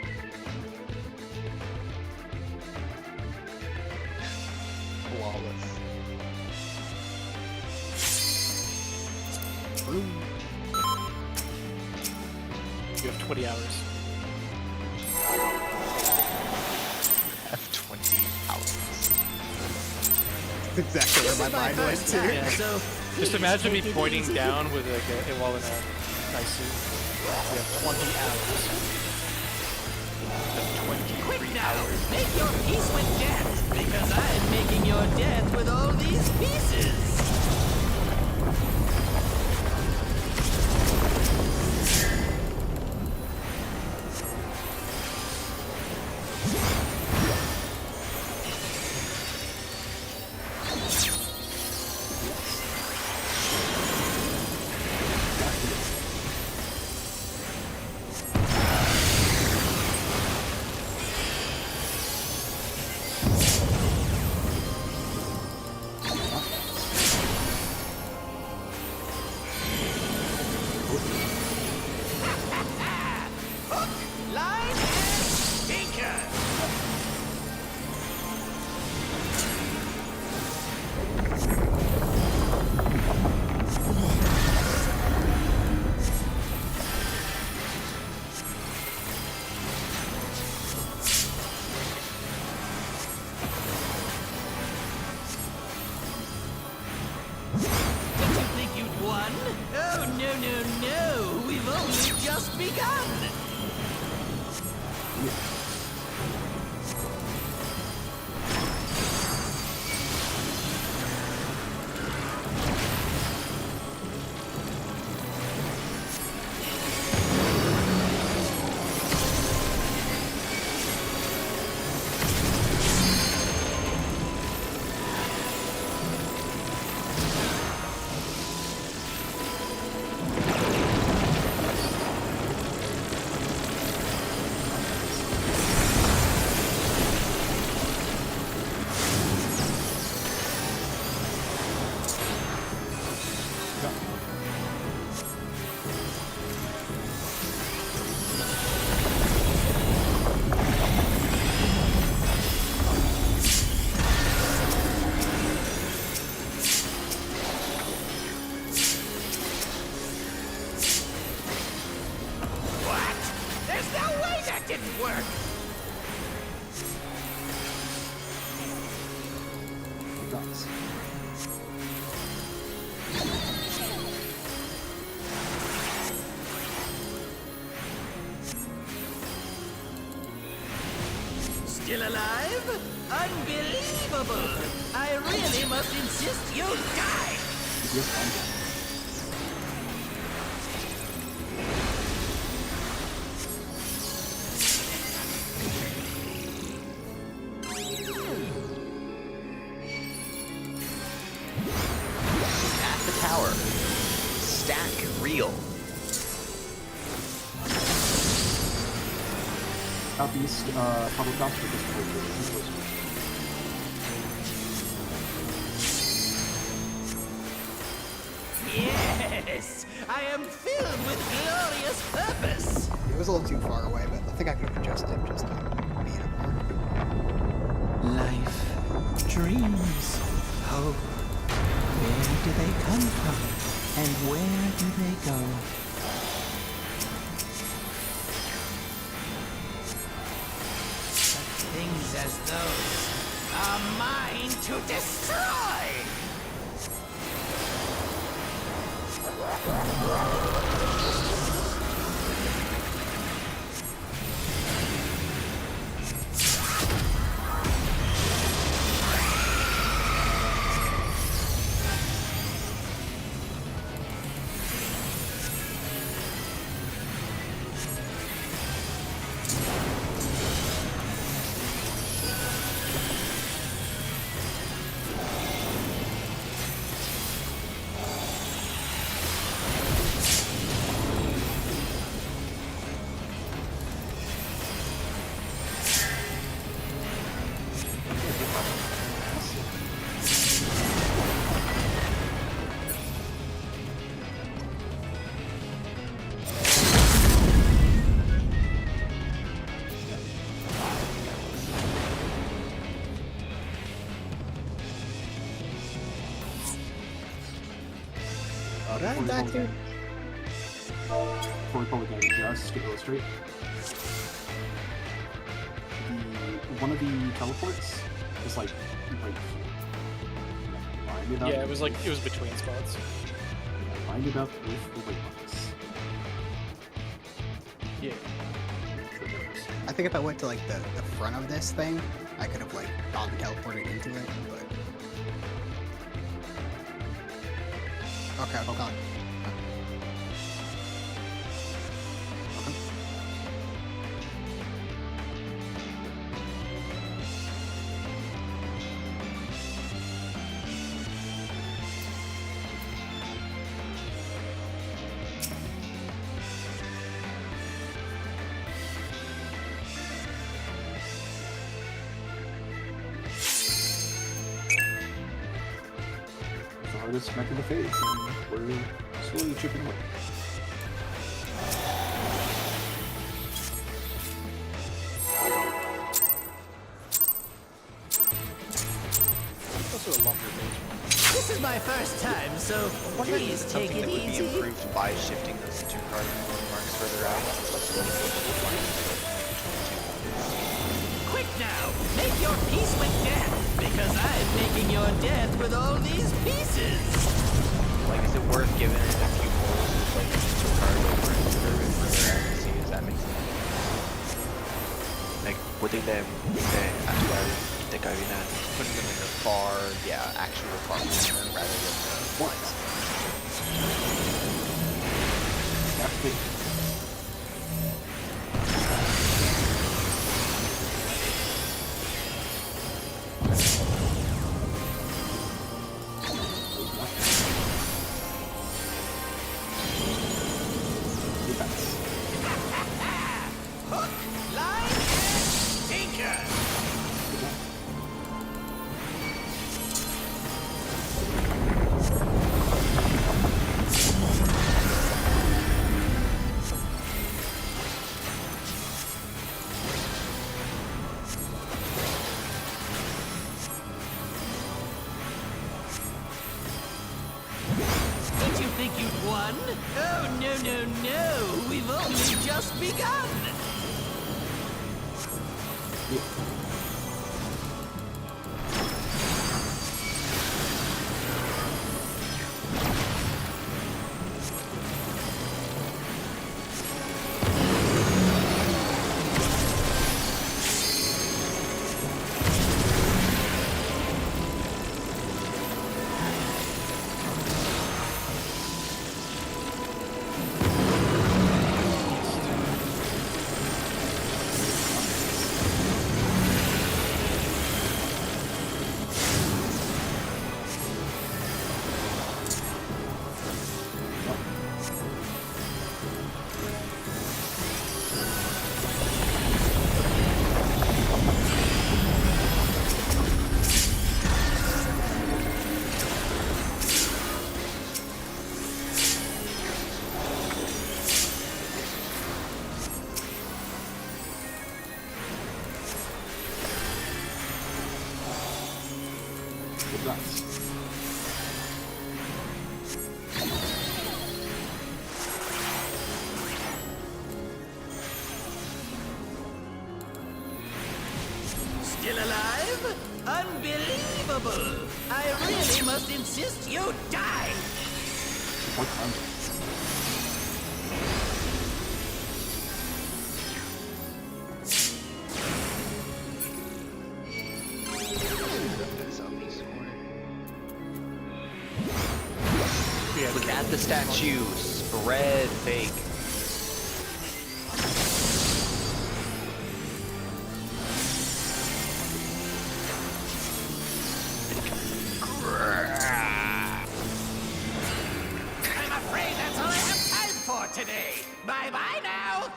Flawless. You have 20 hours. Have 20 hours. That's exactly where my mind went to. Yeah. So, Just imagine me pointing down with like a while in a nice suit. You have 20 hours. quick now! Make your peace with death! Because I'm making your death with all these pieces! Line and tinker! begun! What? There's no way that didn't work! It does. Still alive? Unbelievable! I really must insist you die! Yes, I'm At the tower. Stack real. Southeast, public hospital district. Yes! I am filled with glorious purpose! It was a little too far away, but I think I could have adjusted just to beat it more. Life, dreams, hope. Where do they come from? And where do they go? Such things as those are mine to destroy! Right back here. Before we probably gonna just to illustrate. One of the teleports is like lined up. Yeah, it was between spots. Lined it up with the waypoints. Yeah. I think if I went to like the front of this thing, I could have like gotten teleported into it, but okay, okay. Okay. The hardest mech in the phase, and we're slowly chipping away. Also a longer range. This is my first time, so please take Something it that would be easy. improved by shifting those two card marks further out. Quick now, make your peace with death, because I'm making your death with all these pieces. Like, is it worth giving it a few rolls with like two card over and further out? putting them actual in the Carina. Putting them in the far, actual far corner rather than the What? That's big. Line and sinker. Did you think you'd won? Oh, no, no, no. We've only just begun. Still alive? Unbelievable! I really must insist you die! What time? Yeah, Look at the statue. Spread fake. I'm afraid that's all I have time for today. Bye-bye now!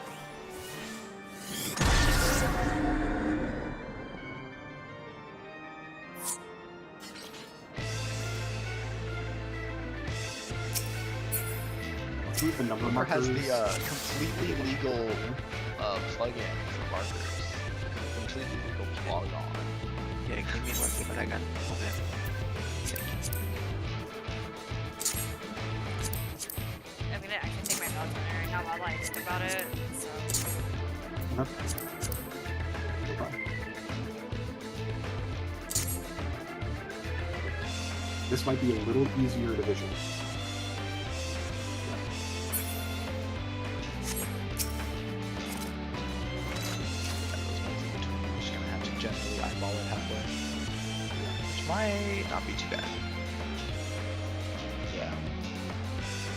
The number Boomer has markers. the completely legal plugin for markers. Completely legal plug on. Yeah, give me one thing, but I got problem. I'm gonna actually take my notes on it right now while I think about it. So. No problem. This might be a little easier to visual. We're just gonna have to generally eyeball it halfway. Which might not be too bad. Yeah.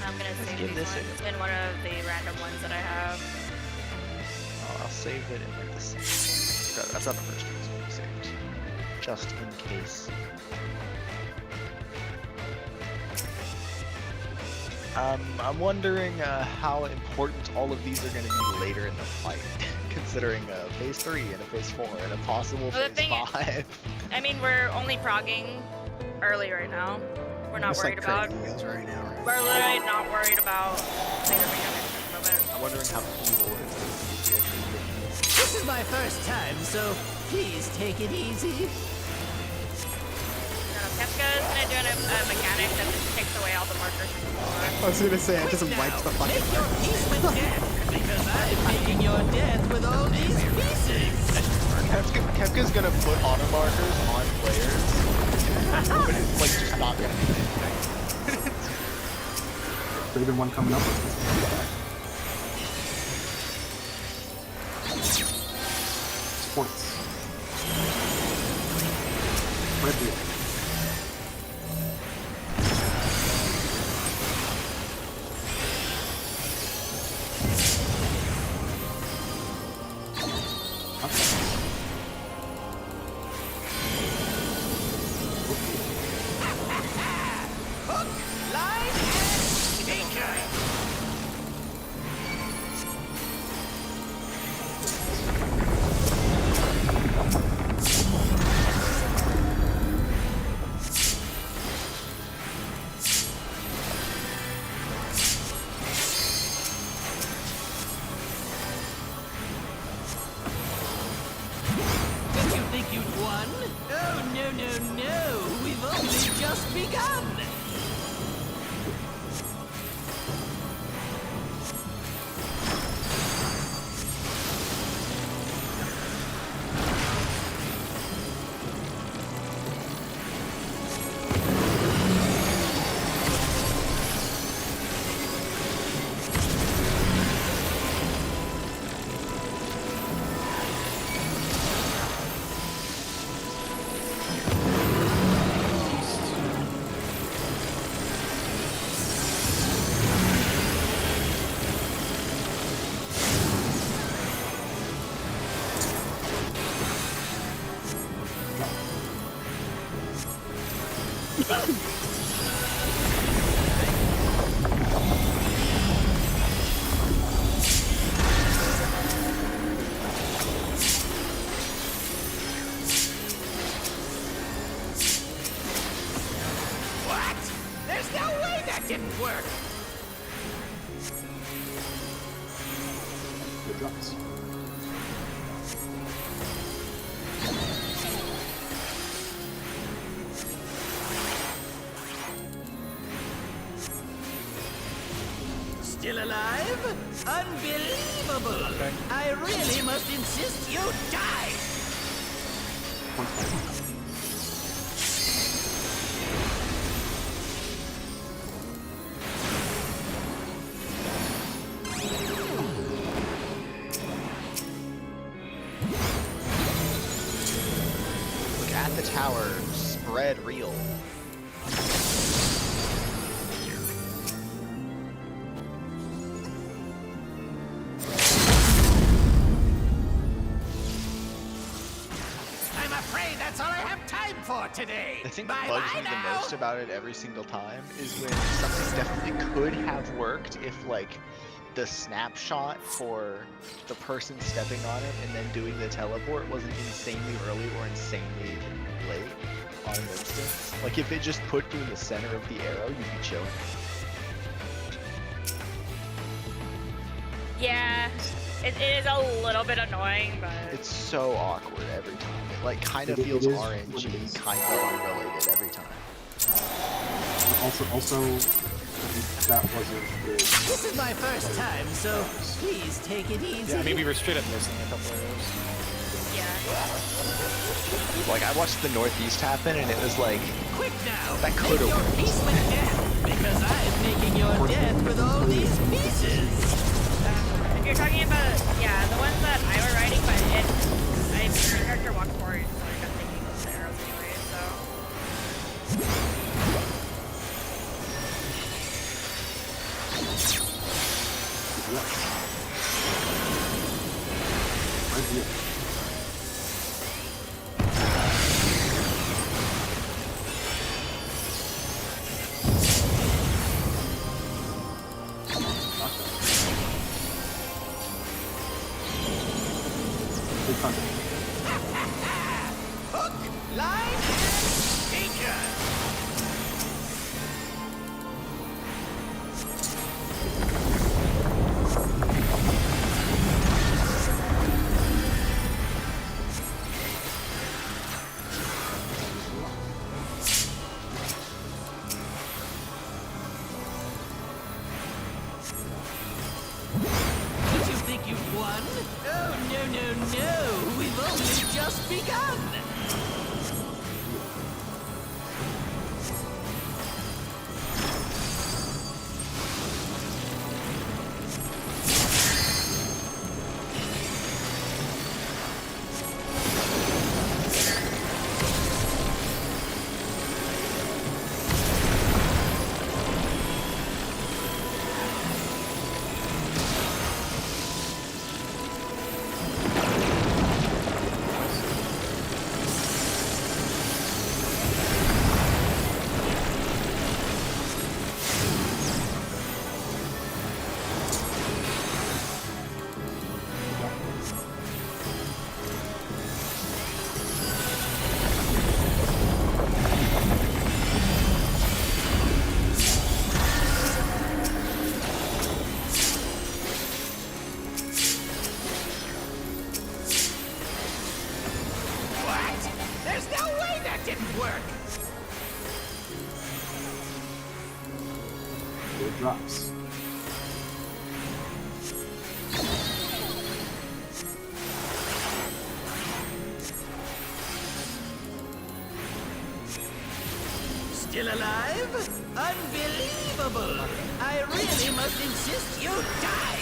I'm gonna save give these this a ones in one of the random ones that I have. I'll save it in like this. That's not the first one we saved. Just in case. I'm wondering how important all of these are going to be later in the fight, considering phase 3 and a phase 4 and a possible Well, the phase thing 5. I mean, we're only progging early right now. We're not Just worried like about. crazy heals right now, right? We're literally not worried about later mechanics at the moment. I'm wondering how evil it is to actually get This is my first time, so please take it easy. I don't know, Kefka is gonna do a mechanic that just takes away all the markers from the floor. I was gonna say, I just Quick wiped now, the fucking make your mark. peace with death, because I'm making your death with all these pieces. Kefka's gonna put auto markers on players, but it's like just not gonna be effective. Raven one coming up. points. Red wheel. Hook, line, and sinker. Did you think you'd won? Oh, no, no, no. We've only just begun. What? There's no way that didn't work. Good drops. Still alive? Unbelievable! I really must insist you die! Look at the tower. Spread real. I'm afraid that's all I have time for today. The thing Bye that bugs bye me now. the most about it every single time is when something definitely could have worked if, like, the snapshot for the person stepping on it and then doing the teleport wasn't insanely early or insanely late on an instance. Like, if it just put you in the center of the arrow, you'd be chilling. Yeah, it is a little bit annoying, but It's so awkward every time. It, like, kind of It feels is what RNG, it is. kind of unrelated every time. Also, that wasn't good. This is my first time, so please take it easy. Yeah, I mean, we were straight up missing a couple arrows. yeah. Like, I watched the Northeast happen, and it was like, Quick now! That Make could've your worked. peace with death, because I'm making your death with all these pieces! If you're talking about, yeah, the ones that I were writing, but my character walked forward, so I got thinking of the arrows anyway, so. Red wheel. Big thunder. Hook, line, sinker! Did you think you'd won? Oh, no, no, no! We've only just begun! still alive? Unbelievable! I really must insist you die!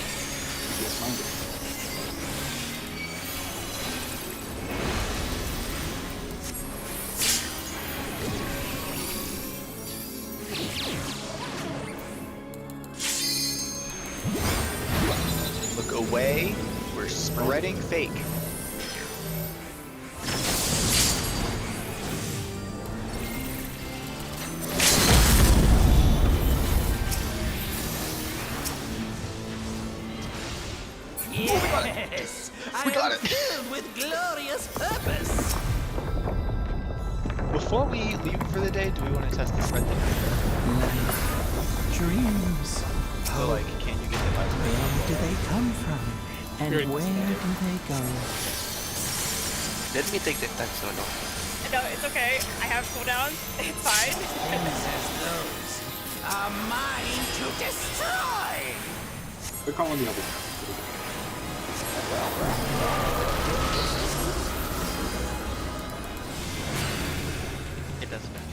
Yes, minded. Look away. We're spreading fake. Yes! We got I am it. filled with glorious purpose! Before we leave for the day, do we want to test the spread thing? Dreams. So, like, can you get the last Where do they come from? And Very where do they go? Let me take the tank solo. No, it's okay. I have cooldowns. It's fine. Things as those are mine to destroy! They're calling the other. It doesn't matter.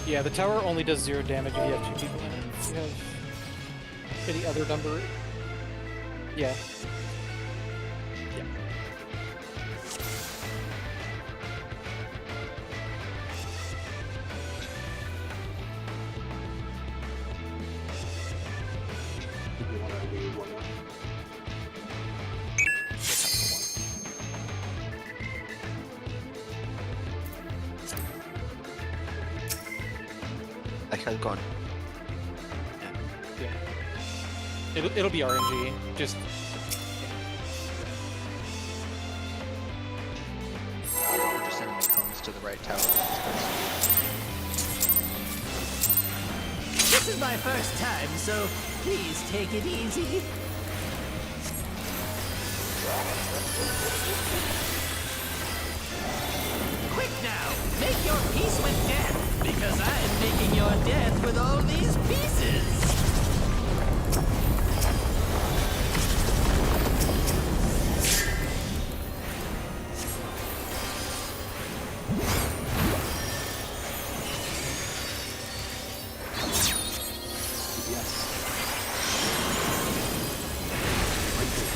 Yeah, the tower only does 0 damage if you have 2 people in it. If you have any other number. Yeah. Yeah. If you want to do one more. I had gone. Yeah. It'll be RNG. Just We're just sending the cones to the right tower. This is my first time, so please take it easy. Quick now, make your peace with death, because I'm making your death with all these pieces. Yes. Right there.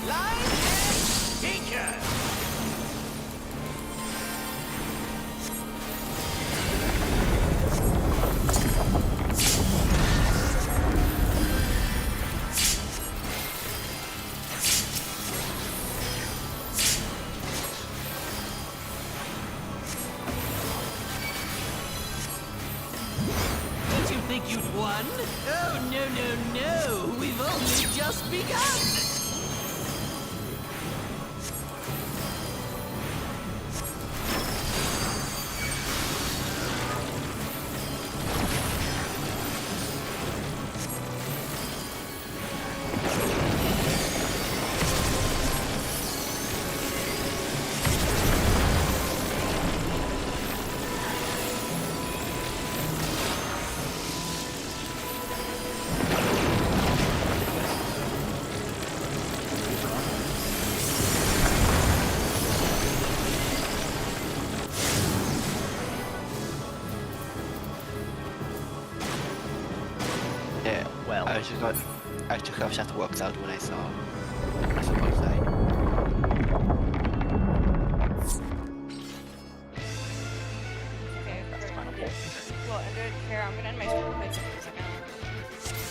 Line and sinker. Did you think you'd won? Oh, no, no, no. We've only just begun. Yeah, Well. I should have that worked out when I saw, I suppose, that.